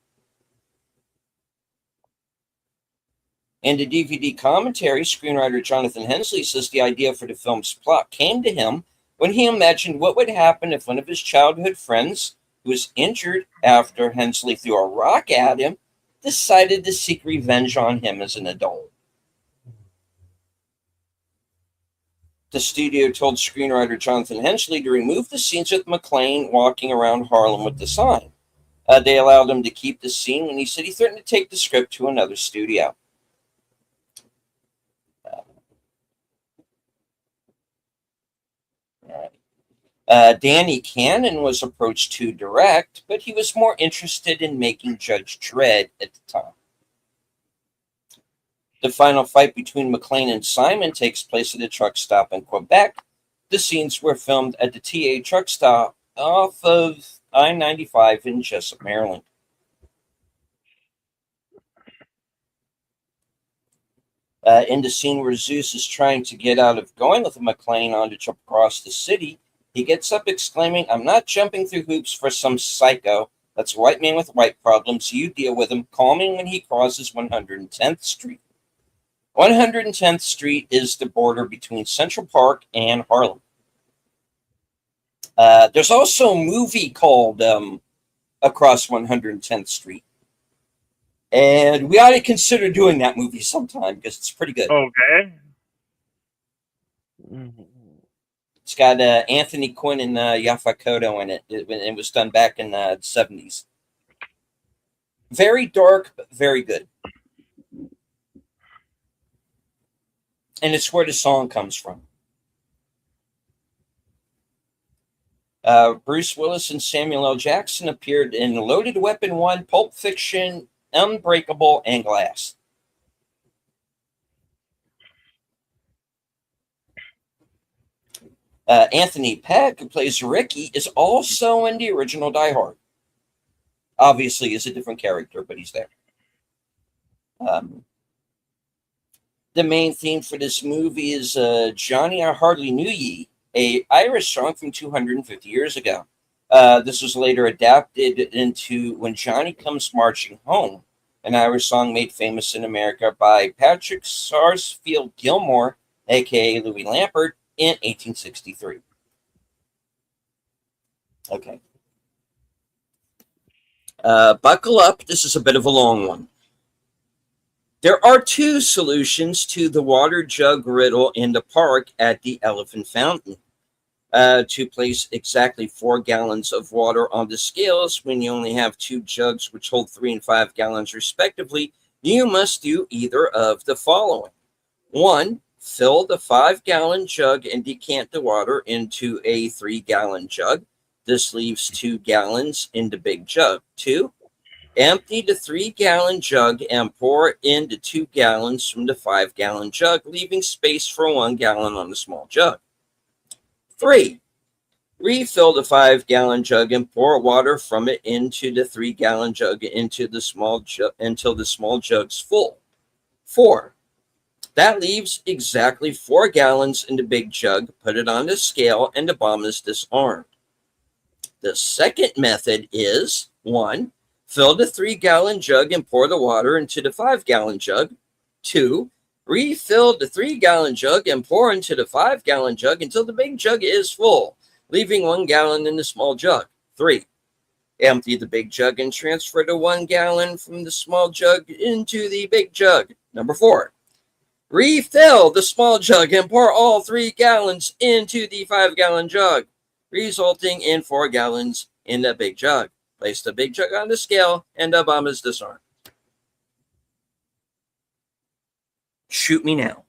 In the DVD commentary, screenwriter Jonathan Hensley says the idea for the film's plot came to him when he imagined what would happen if one of his childhood friends, who was injured after Hensley threw a rock at him, decided to seek revenge on him as an adult. The studio told screenwriter Jonathan Hensley to remove the scenes with McClane walking around Harlem with the sign. They allowed him to keep the scene when he said he threatened to take the script to another studio. Danny Cannon was approached to direct, but he was more interested in making Judge Dredd at the time. The final fight between McClane and Simon takes place at a truck stop in Quebec. The scenes were filmed at the TA truck stop off of I-95 in Jessup, Maryland. In the scene where Zeus is trying to get out of going with McClane on to jump across the city, he gets up exclaiming, "I'm not jumping through hoops for some psycho. That's a white man with white problems. You deal with him," calming when he crosses 110th Street. 110th Street is the border between Central Park and Harlem. There's also a movie called Across 110th Street. And we ought to consider doing that movie sometime because it's pretty good. Okay. It's got Anthony Quinn and Yaphet Kotto in it. It was done back in the 70s. Very dark, but very good. And it's where the song comes from. Bruce Willis and Samuel L. Jackson appeared in Loaded Weapon 1, Pulp Fiction, Unbreakable, and Glass. Anthony Peck, who plays Ricky, is also in the original Die Hard. Obviously, he's a different character, but he's there. The main theme for this movie is Johnny I Hardly Knew Ye, a Irish song from 250 years ago. This was later adapted into When Johnny Comes Marching Home, an Irish song made famous in America by Patrick Sarsfield Gilmore, a.k.a. Louis Lampert, in 1863. Okay. Buckle up. This is a bit of a long one. There are 2 solutions to the water jug riddle in the park at the Elephant Fountain. To place exactly 4 gallons of water on the scales when you only have 2 jugs which hold 3 and 5 gallons respectively, you must do either of the following. 1. Fill the 5-gallon jug and decant the water into a 3-gallon jug. This leaves 2 gallons in the big jug. 2. Empty the 3-gallon jug and pour into 2 gallons from the 5-gallon jug, leaving space for 1 gallon on the small jug. 3. Refill the 5-gallon jug and pour water from it into the 3-gallon jug into the small jug until the small jug's full. 4. That leaves exactly 4 gallons in the big jug. Put it on the scale and the bomb is disarmed. The second method is 1. Fill the 3-gallon jug and pour the water into the 5-gallon jug. 2. Refill the 3-gallon jug and pour into the 5-gallon jug until the big jug is full, leaving 1 gallon in the small jug. 3. Empty the big jug and transfer the 1 gallon from the small jug into the big jug. Number 4. Refill the small jug and pour all 3 gallons into the 5-gallon jug, resulting in 4 gallons in the big jug. Place the big jug on the scale and the bomb is disarmed. Shoot me now.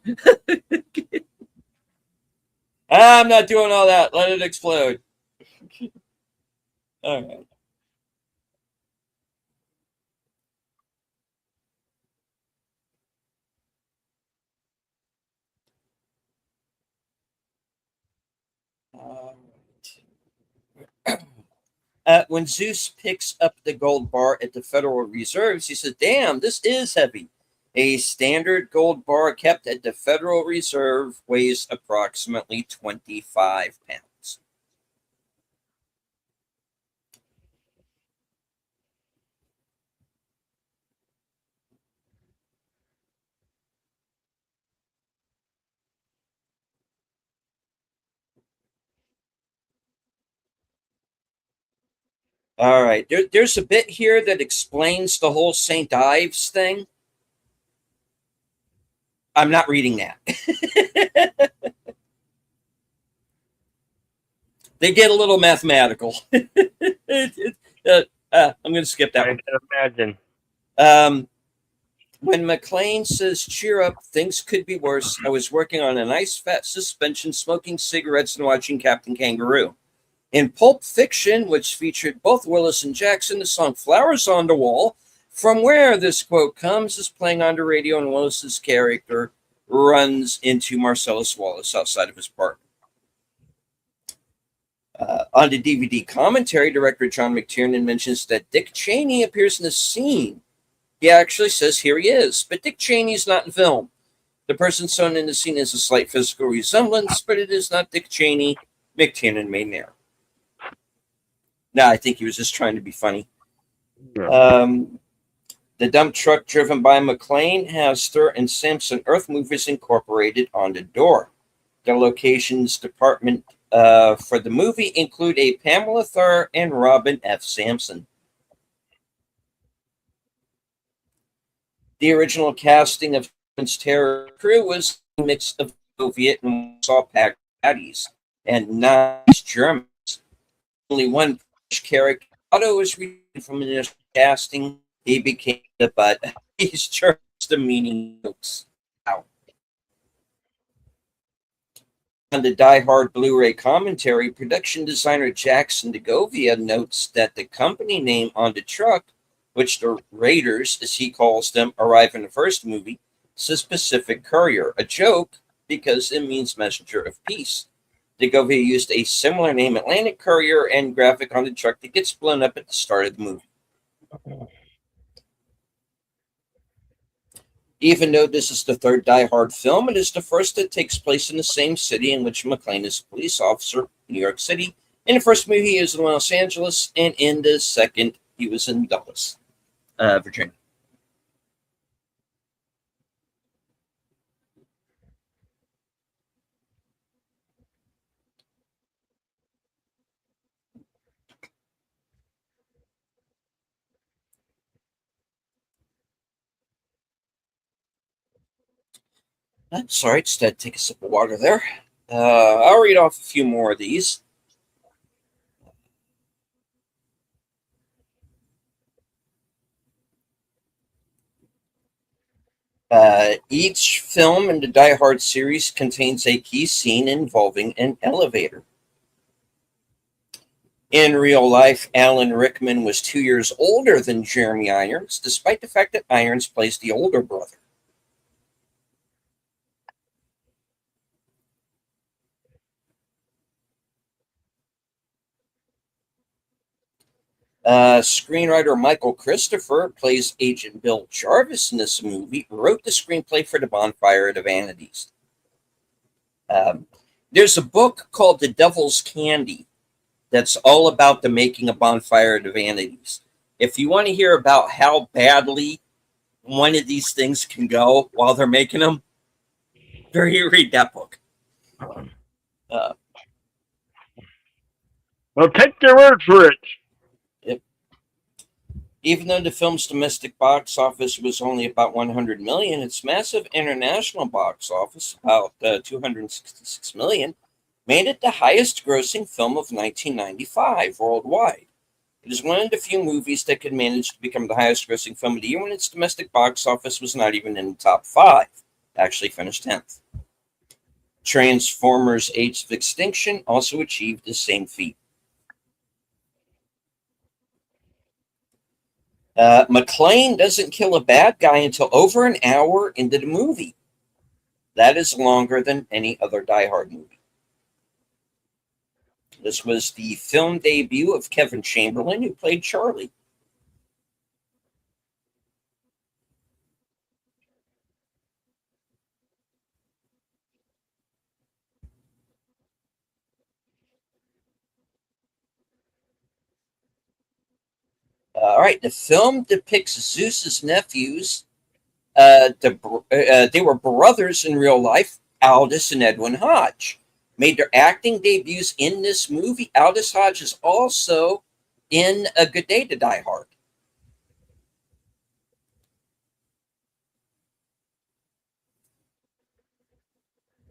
I'm not doing all that. Let it explode. All right. When Zeus picks up the gold bar at the Federal Reserves, he says, "Damn, this is heavy." A standard gold bar kept at the Federal Reserve weighs approximately 25 pounds. All right. There's a bit here that explains the whole St. Ives thing. I'm not reading that. They get a little mathematical. I'm going to skip that I one. can imagine. When McLean says, "Cheer up, things could be worse. I was working on a nice fat suspension, smoking cigarettes and watching Captain Kangaroo." In Pulp Fiction, which featured both Willis and Jackson, the song "Flowers on the Wall," from where this quote comes, is playing on the radio, and Willis's character runs into Marcellus Wallace outside of his apartment. On the DVD commentary, director John McTiernan mentions that Dick Cheney appears in the scene. He actually says here he is, but Dick Cheney's not in film. The person shown in the scene has a slight physical resemblance, but it is not Dick Cheney. McTiernan made an error. No, I think he was just trying to be funny. The dump truck driven by McLean has Sturt and Sampson Earth Movers Incorporated on the door. The locations department for the movie include a Pamela Thur and Robin F. Sampson. The original casting of Prince Terror crew was a mix of Soviet and Warsaw Pact baddies and nice Germans. Only one British character, Otto, was retained from initial casting. He became the butt. He's Germans the meaning jokes. Wow. On the Die Hard Blu-ray commentary, production designer Jackson DeGovia notes that the company name on the truck, which the Raiders, as he calls them, arrive in the first movie, says Pacific Courier, a joke because it means messenger of peace. DeGovia used a similar name, Atlantic Courier, and graphic on the truck that gets blown up at the start of the movie. Even though this is the third Die Hard film, it is the first that takes place in the same city in which McClane is a police officer, New York City. In the first movie, he was in Los Angeles, and in the second, he was in Dulles, Virginia. Sorry, just had to take a sip of water there. I'll read off a few more of these. Each film in the Die Hard series contains a key scene involving an elevator. In real life, Alan Rickman was 2 years older than Jeremy Irons, despite the fact that Irons plays the older brother. Screenwriter Michael Christopher plays Agent Bill Jarvis in this movie, wrote the screenplay for The Bonfire of the Vanities. Um, there's a book called The Devil's Candy that's all about the making of Bonfire of the Vanities. If you want to hear about how badly one of these things can go while they're making them, read that book. Uh, Well, take their word for it. yep. Even though the film's domestic box office was only about 100 million, its massive international box office, about 266 million, made it the highest grossing film of 1995 worldwide. It is one of the few movies that could manage to become the highest grossing film of the year when its domestic box office was not even in the top 5. Actually finished 10th. Transformers Age of Extinction also achieved the same feat. McClane doesn't kill a bad guy until over an hour into the movie. That is longer than any other Die Hard movie. This was the film debut of Kevin Chamberlain, who played Charlie. All right, the film depicts Zeus's nephews. They were brothers in real life, Aldous and Edwin Hodge. Made their acting debuts in this movie. Aldous Hodge is also in A Good Day to Die Hard.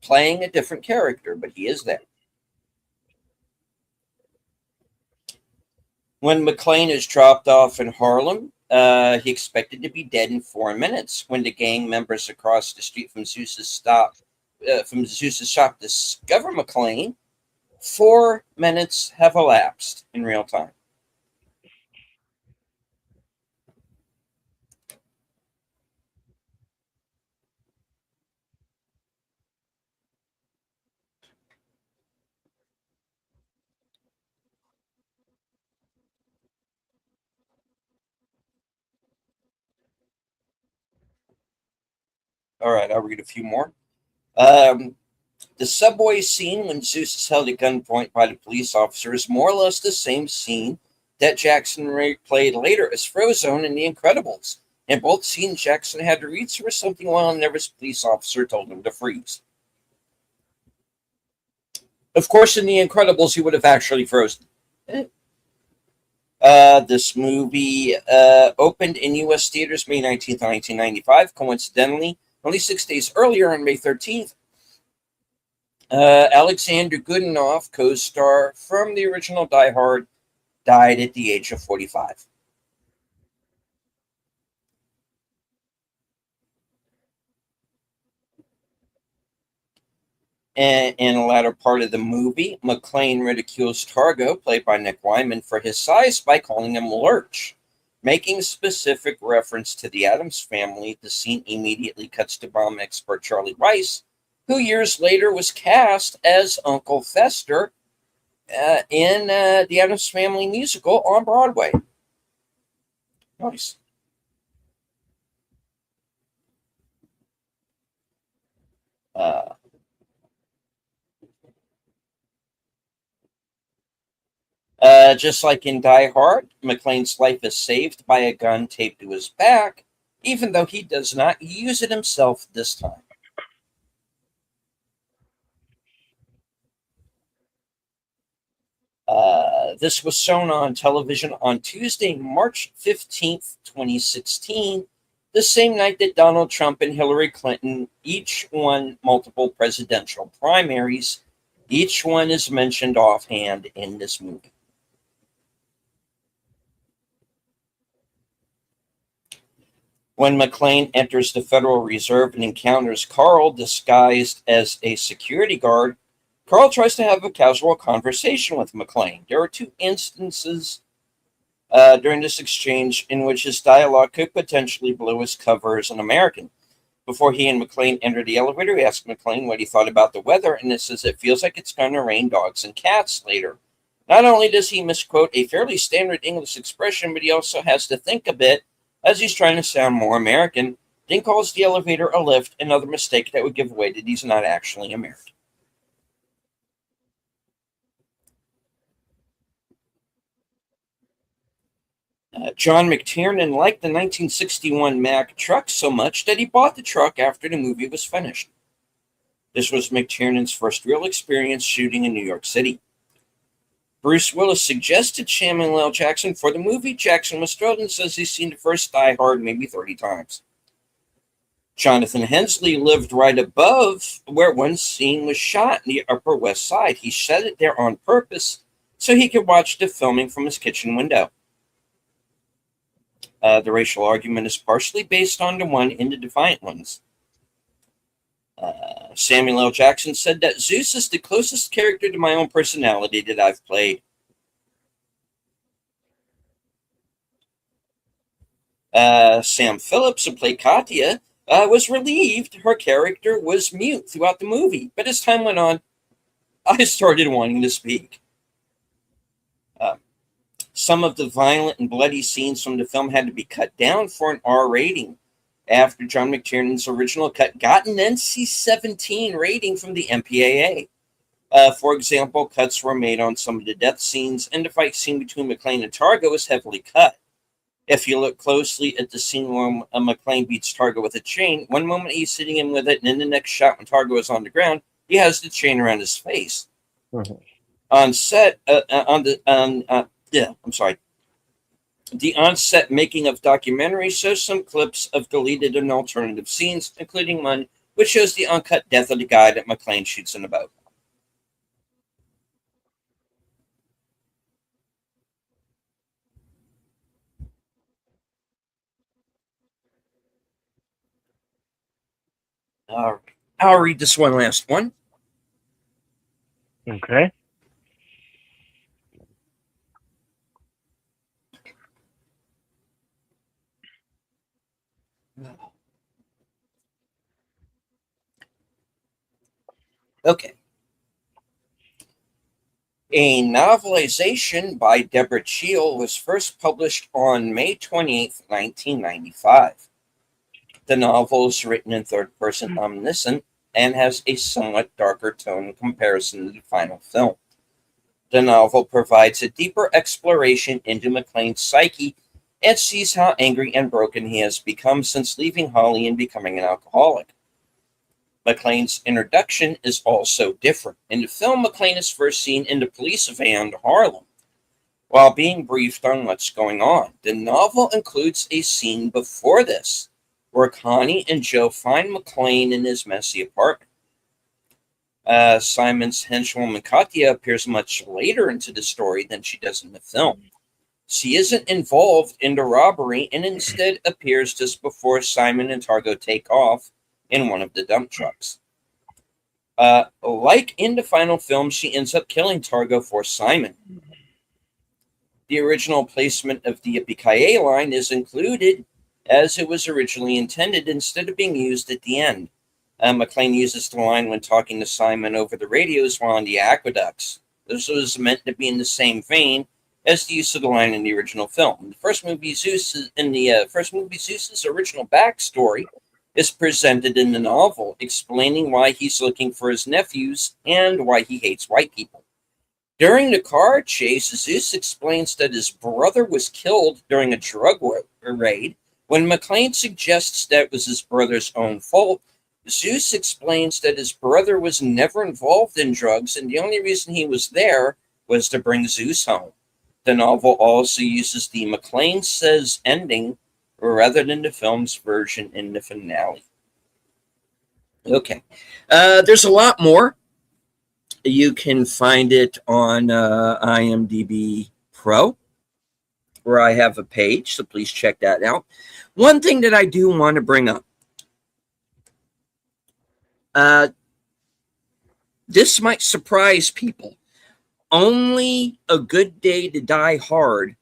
Playing a different character, but he is there. When McClane is dropped off in Harlem, he expected to be dead in 4 minutes. When the gang members across the street from Zeus's shop discover McClane, 4 minutes have elapsed in real time. All right, I'll read a few more. The subway scene when Zeus is held at gunpoint by the police officer is more or less the same scene that Jackson played later as Frozone in The Incredibles. In both scenes, Jackson had to reach for something while a nervous police officer told him to freeze. Of course, in The Incredibles, he would have actually frozen. This movie opened in U.S. theaters May 19th, 1995. Coincidentally, only 6 days earlier, on May 13th, Alexander Goodenough, co-star from the original Die Hard, died at the age of 45. And in the latter part of the movie, McClane ridicules Targo, played by Nick Wyman, for his size by calling him Lurch. Making specific reference to the Addams Family, the scene immediately cuts to bomb expert Charlie Rice, who years later was cast as Uncle Fester in the Addams Family musical on Broadway. Nice. Just like in Die Hard, McClane's life is saved by a gun taped to his back, even though he does not use it himself this time. This was shown on television on Tuesday, March 15th, 2016, the same night that Donald Trump and Hillary Clinton each won multiple presidential primaries. Each one is mentioned offhand in this movie. When McClane enters the Federal Reserve and encounters Carl disguised as a security guard, Carl tries to have a casual conversation with McClane. There are two instances during this exchange in which his dialogue could potentially blow his cover as an American. Before he and McClane enter the elevator, he asks McClane what he thought about the weather, and it says it feels like it's going to rain dogs and cats later. Not only does he misquote a fairly standard English expression, but he also has to think a bit as he's trying to sound more American, then calls the elevator a lift, another mistake that would give away that he's not actually American. John McTiernan liked the 1961 Mack truck so much that he bought the truck after the movie was finished. This was McTiernan's first real experience shooting in New York City. Bruce Willis suggested Samuel L. Jackson for the movie. Jackson was thrilled and says he's seen the first Die Hard maybe 30 times. Jonathan Hensley lived right above where one scene was shot in the Upper West Side. He set it there on purpose so he could watch the filming from his kitchen window. The racial argument is partially based on the one in the Defiant Ones. Samuel L. Jackson said that Zeus is the closest character to my own personality that I've played. Sam Phillips, who played Katya, was relieved her character was mute throughout the movie, but as time went on, I started wanting to speak. Some of the violent and bloody scenes from the film had to be cut down for an R rating after John McTiernan's original cut got an NC-17 rating from the MPAA. For example, cuts were made on some of the death scenes, and the fight scene between McClane and Targo was heavily cut. If you look closely at the scene where McClane beats Targo with a chain, one moment he's hitting him with it, and in the next shot when Targo is on the ground, he has the chain around his face. Mm-hmm. On set, the on-set making of documentary shows some clips of deleted and alternative scenes, including one which shows the uncut death of the guy that McClane shoots in the boat. I'll read this one last one. Okay. Okay. A novelization by Deborah Cheel was first published on May 28, 1995. The novel is written in third-person omniscient and has a somewhat darker tone in comparison to the final film. The novel provides a deeper exploration into McClane's psyche and sees how angry and broken he has become since leaving Holly and becoming an alcoholic. McClane's introduction is also different. In the film, McClane is first seen in the police van to Harlem while being briefed on what's going on. The novel includes a scene before this, where Connie and Joe find McClane in his messy apartment. Simon's henchwoman Katya appears much later into the story than she does in the film. She isn't involved in the robbery and instead appears just before Simon and Targo take off in one of the dump trucks. Like in the final film, she ends up killing Targo for Simon. The original placement of the Yippee-ki-yay line is included as it was originally intended instead of being used at the end. McClane uses the line when talking to Simon over the radios while on the aqueducts. This was meant to be in the same vein as the use of the line in the original film. In the first movie, Zeus's original backstory is presented in the novel, explaining why he's looking for his nephews and why he hates white people. During the car chase, Zeus explains that his brother was killed during a drug raid. When McClane suggests that was his brother's own fault, Zeus explains that his brother was never involved in drugs and the only reason he was there was to bring Zeus home. The novel also uses the McClane says ending rather than the film's version in the finale. Okay. There's a lot more. You can find it on IMDb Pro, where I have a page, so please check that out. One thing that I do want to bring up. The this might surprise people. Only A Good Day to Die Hard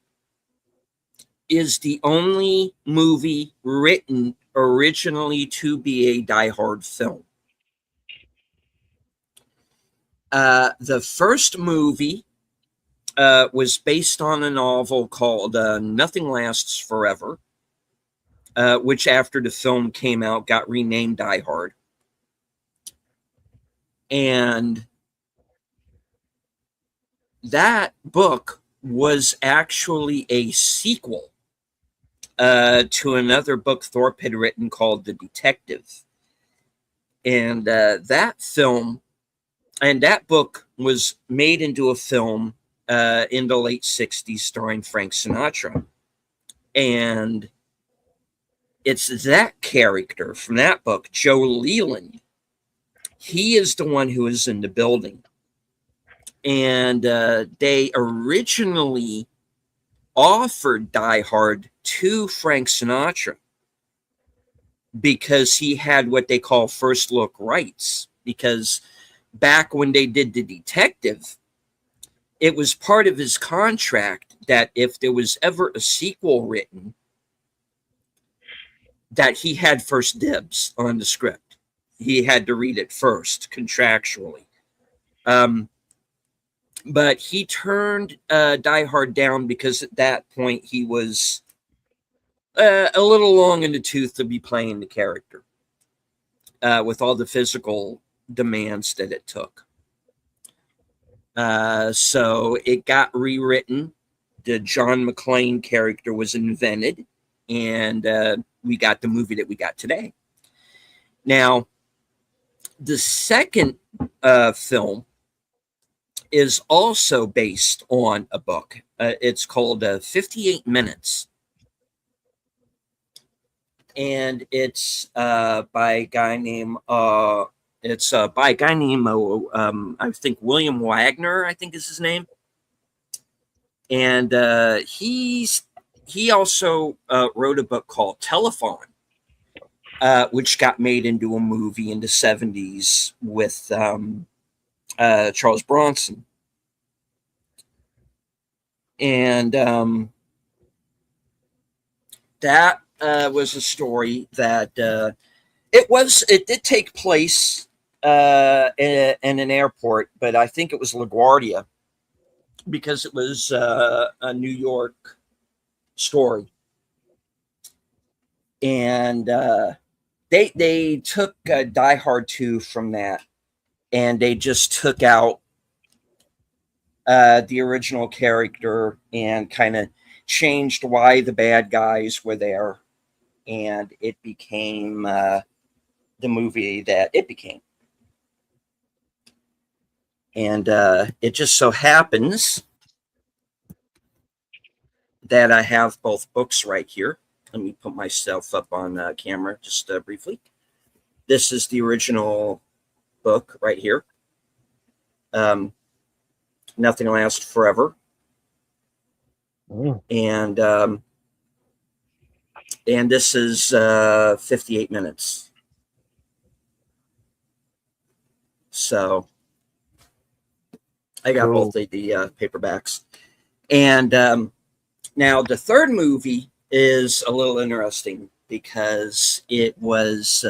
is the only movie written originally to be a Die Hard film. The first movie was based on a novel called Nothing Lasts Forever, which after the film came out got renamed Die Hard. And that book was actually a sequel to another book Thorpe had written called The Detective. And that film and that book was made into a film in the late 60s starring Frank Sinatra. And it's that character from that book, Joe Leland. He is the one who is in the building. And they originally offered Die Hard to Frank Sinatra because he had what they call first look rights. Because back when they did The Detective, it was part of his contract that if there was ever a sequel written, that he had first dibs on the script. He had to read it first, contractually. But he turned Die Hard down because at that point he was a little long in the tooth to be playing the character with all the physical demands that it took. So it got rewritten. The John McClane character was invented, and we got the movie that we got today. Now, the second film is also based on a book. It's called 58 Minutes. And it's by a guy named I think William Wagner, I think is his name. And he also wrote a book called Telephone, which got made into a movie in the 70s with Charles Bronson. And that was a story that it did take place in an airport, but I think it was LaGuardia because it was a New York story. And they took Die Hard 2 from that, and they just took out the original character and kind of changed why the bad guys were there, and it became the movie that it became. And it just so happens that I have both books right here. Let me put myself up on camera just briefly. This is the original book right here. Nothing Lasts Forever. And this is 58 Minutes. So I got both the paperbacks. And now the third movie is a little interesting because it was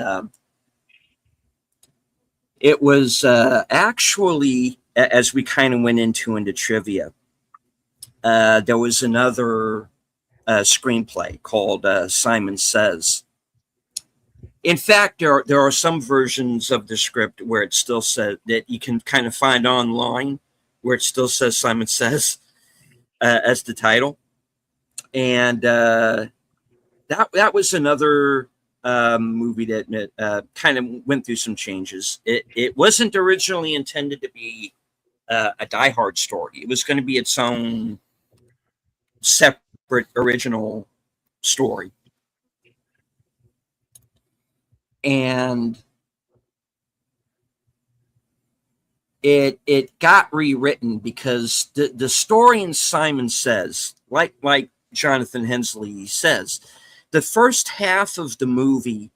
actually, as we kind of went into trivia, there was another screenplay called Simon Says. In fact, there are some versions of the script where it still says that you can kind of find online where it still says Simon Says as the title. And that was another movie that kind of went through some changes. It wasn't originally intended to be a Die Hard story. It was going to be its own separate original story. And it got rewritten because the story in Simon Says, like Jonathan Hensley says, the first half of the movie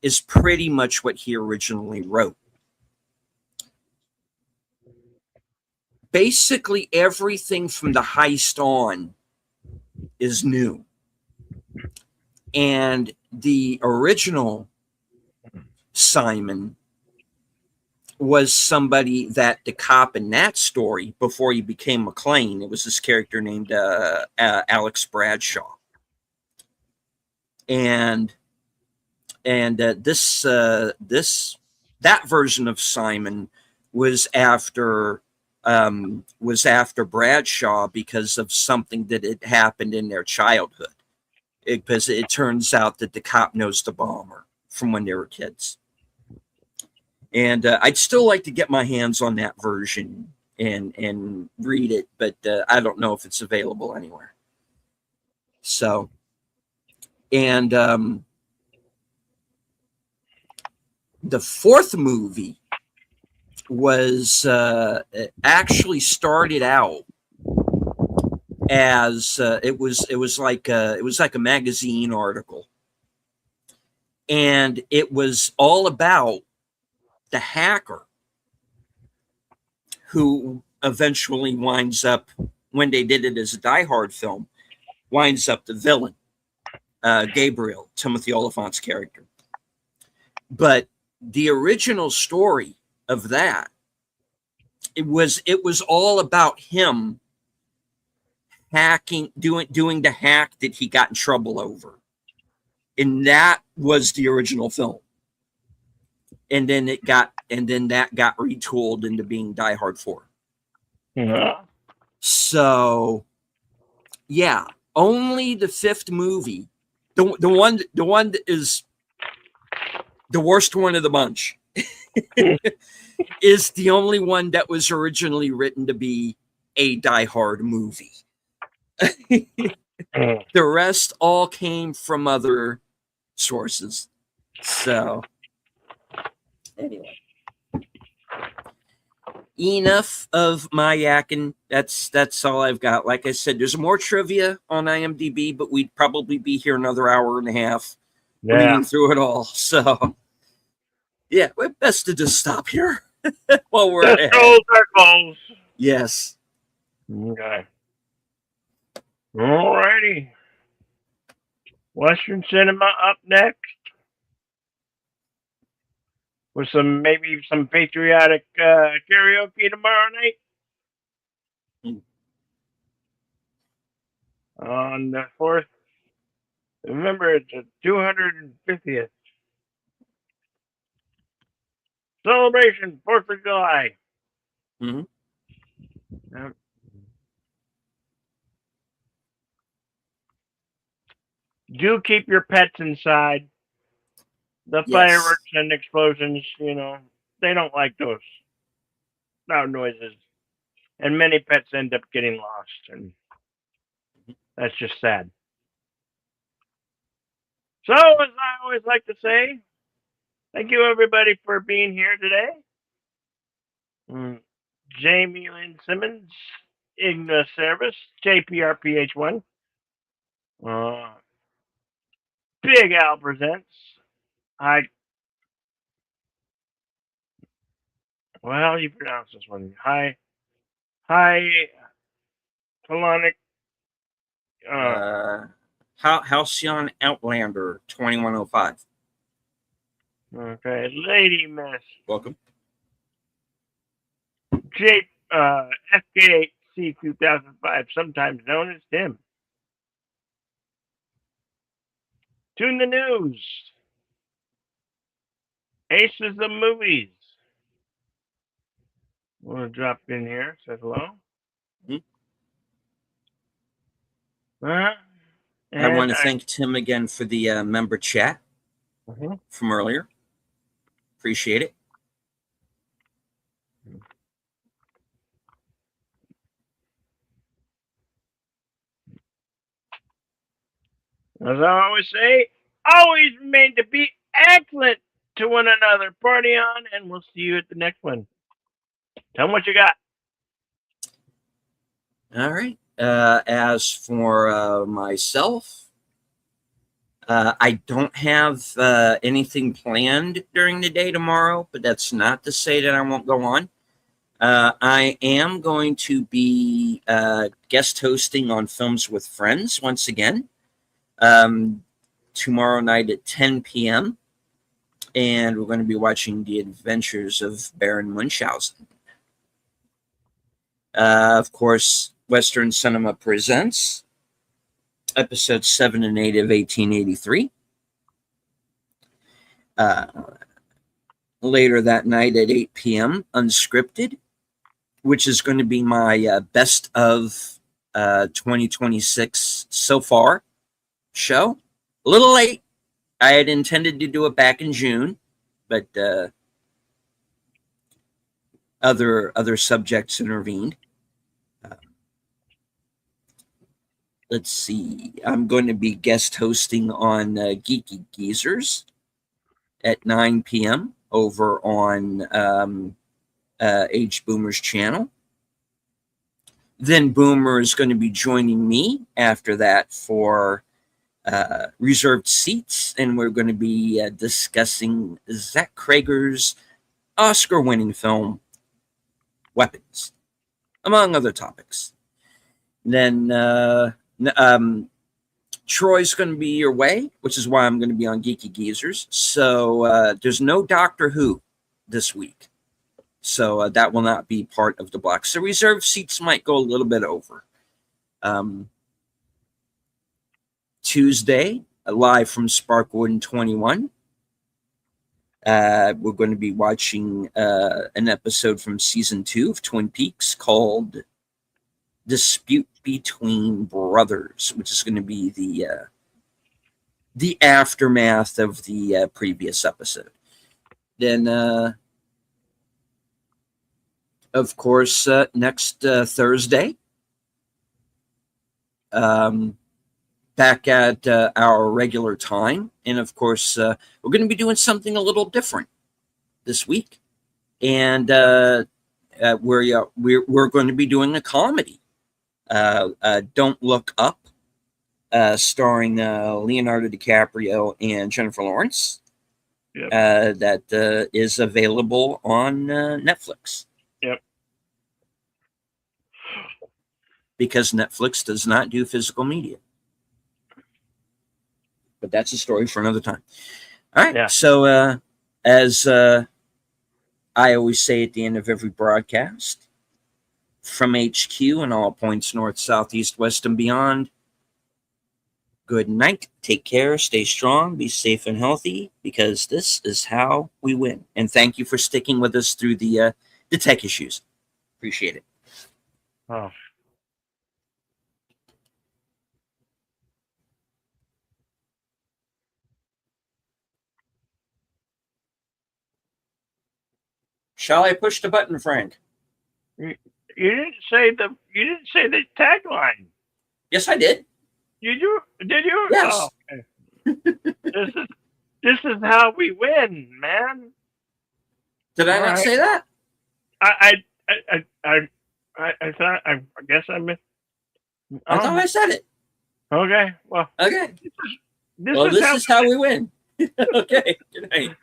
is pretty much what he originally wrote. basically everything from the heist on is new. And the original Simon was somebody that the cop in that story, before he became McClane, it was this character named Alex Bradshaw. And this that version of Simon was after Bradshaw because of something that had happened in their childhood. Because it turns out that the cop knows the bomber from when they were kids. And I'd still like to get my hands on that version and read it, but I don't know if it's available anywhere. So, and the fourth movie was actually started out as it was like a magazine article, and it was all about the hacker who eventually winds up, when they did it as a Die Hard film, winds up the villain, Gabriel, Timothy Oliphant's character. But the original story of that, it was all about him hacking, doing the hack that he got in trouble over. And that was the original film. And then that got retooled into being Die Hard 4. Yeah. So yeah, only the fifth movie, the one that is the worst one of the bunch, is the only one that was originally written to be a Die Hard movie. The rest all came from other sources. So anyway, enough of my yakking. That's all I've got. Like I said, there's more trivia on IMDb, but we'd probably be here another hour and a half reading through it all. So yeah, we're best to just stop here while we're ahead. Circles. Yes. Okay. Alrighty. Western cinema up next, with maybe some patriotic karaoke tomorrow night. On the 4th. Remember, it's the 250th celebration, 4th of July. Mm-hmm. Yep. Do keep your pets inside. The fireworks and explosions, they don't like those loud noises. And many pets end up getting lost, and that's just sad. So, as I always like to say, thank you everybody for being here today. Jamie Lynn Simmons, Igna Service, JPRPH1. Big Al presents. How do you pronounce this one? Colonic. Halcyon Outlander 2105. Okay, Lady Miss. Welcome. FK8C 2005, sometimes known as Tim. Tune the News. Aces of Movies. We'll drop in here. Says hello. Mm-hmm. I want to thank Tim again for the member chat from earlier. Appreciate it. As I always say, always remain to be excellent to one another. Party on, and we'll see you at the next one. Tell them what you got. All right. As for myself, I don't have anything planned during the day tomorrow, but that's not to say that I won't go on. I am going to be guest hosting on Films with Friends once again tomorrow night at 10 p.m. And we're going to be watching The Adventures of Baron Munchausen. Of course, Western Cinema Presents episodes 7 and 8 of 1883. Later that night at 8 p.m., Unscripted, which is going to be my best of 2026 so far show. A little late. I had intended to do it back in June, but other subjects intervened. Let's see. I'm going to be guest hosting on Geeky Geezers at 9 p.m. over on Age Boomer's channel. Then Boomer is going to be joining me after that for reserved seats, and we're going to be discussing Zach Krager's Oscar-winning film, Weapons, among other topics. Then Troy's going to be your way, which is why I'm going to be on Geeky Geezers. So there's no Doctor Who this week. So that will not be part of the block. So reserved seats might go a little bit over. Tuesday, live from Sparkwood 21. We're going to be watching an episode from season 2 of Twin Peaks called Dispute Between Brothers, which is going to be the aftermath of the previous episode. Then, of course, next Thursday, back at our regular time. And of course, we're going to be doing something a little different this week. And we're going to be doing a comedy. Don't Look Up, starring Leonardo DiCaprio and Jennifer Lawrence. Yep. That is available on Netflix. Yep. Because Netflix does not do physical media. But that's a story for another time. All right. Yeah. So, as I always say at the end of every broadcast, from HQ and all points north, south, east, west, and beyond, good night. Take care. Stay strong. Be safe and healthy, because this is how we win. And thank you for sticking with us through the tech issues. Appreciate it. Oh. Shall I push the button, Frank? You didn't say the tagline. Yes, I did. Did you? Yes. Oh, okay. This is how we win, man. Did I not say that? I thought. I guess I missed. I thought I said it. Okay. Well. Okay. This is how we win. Okay. Good night.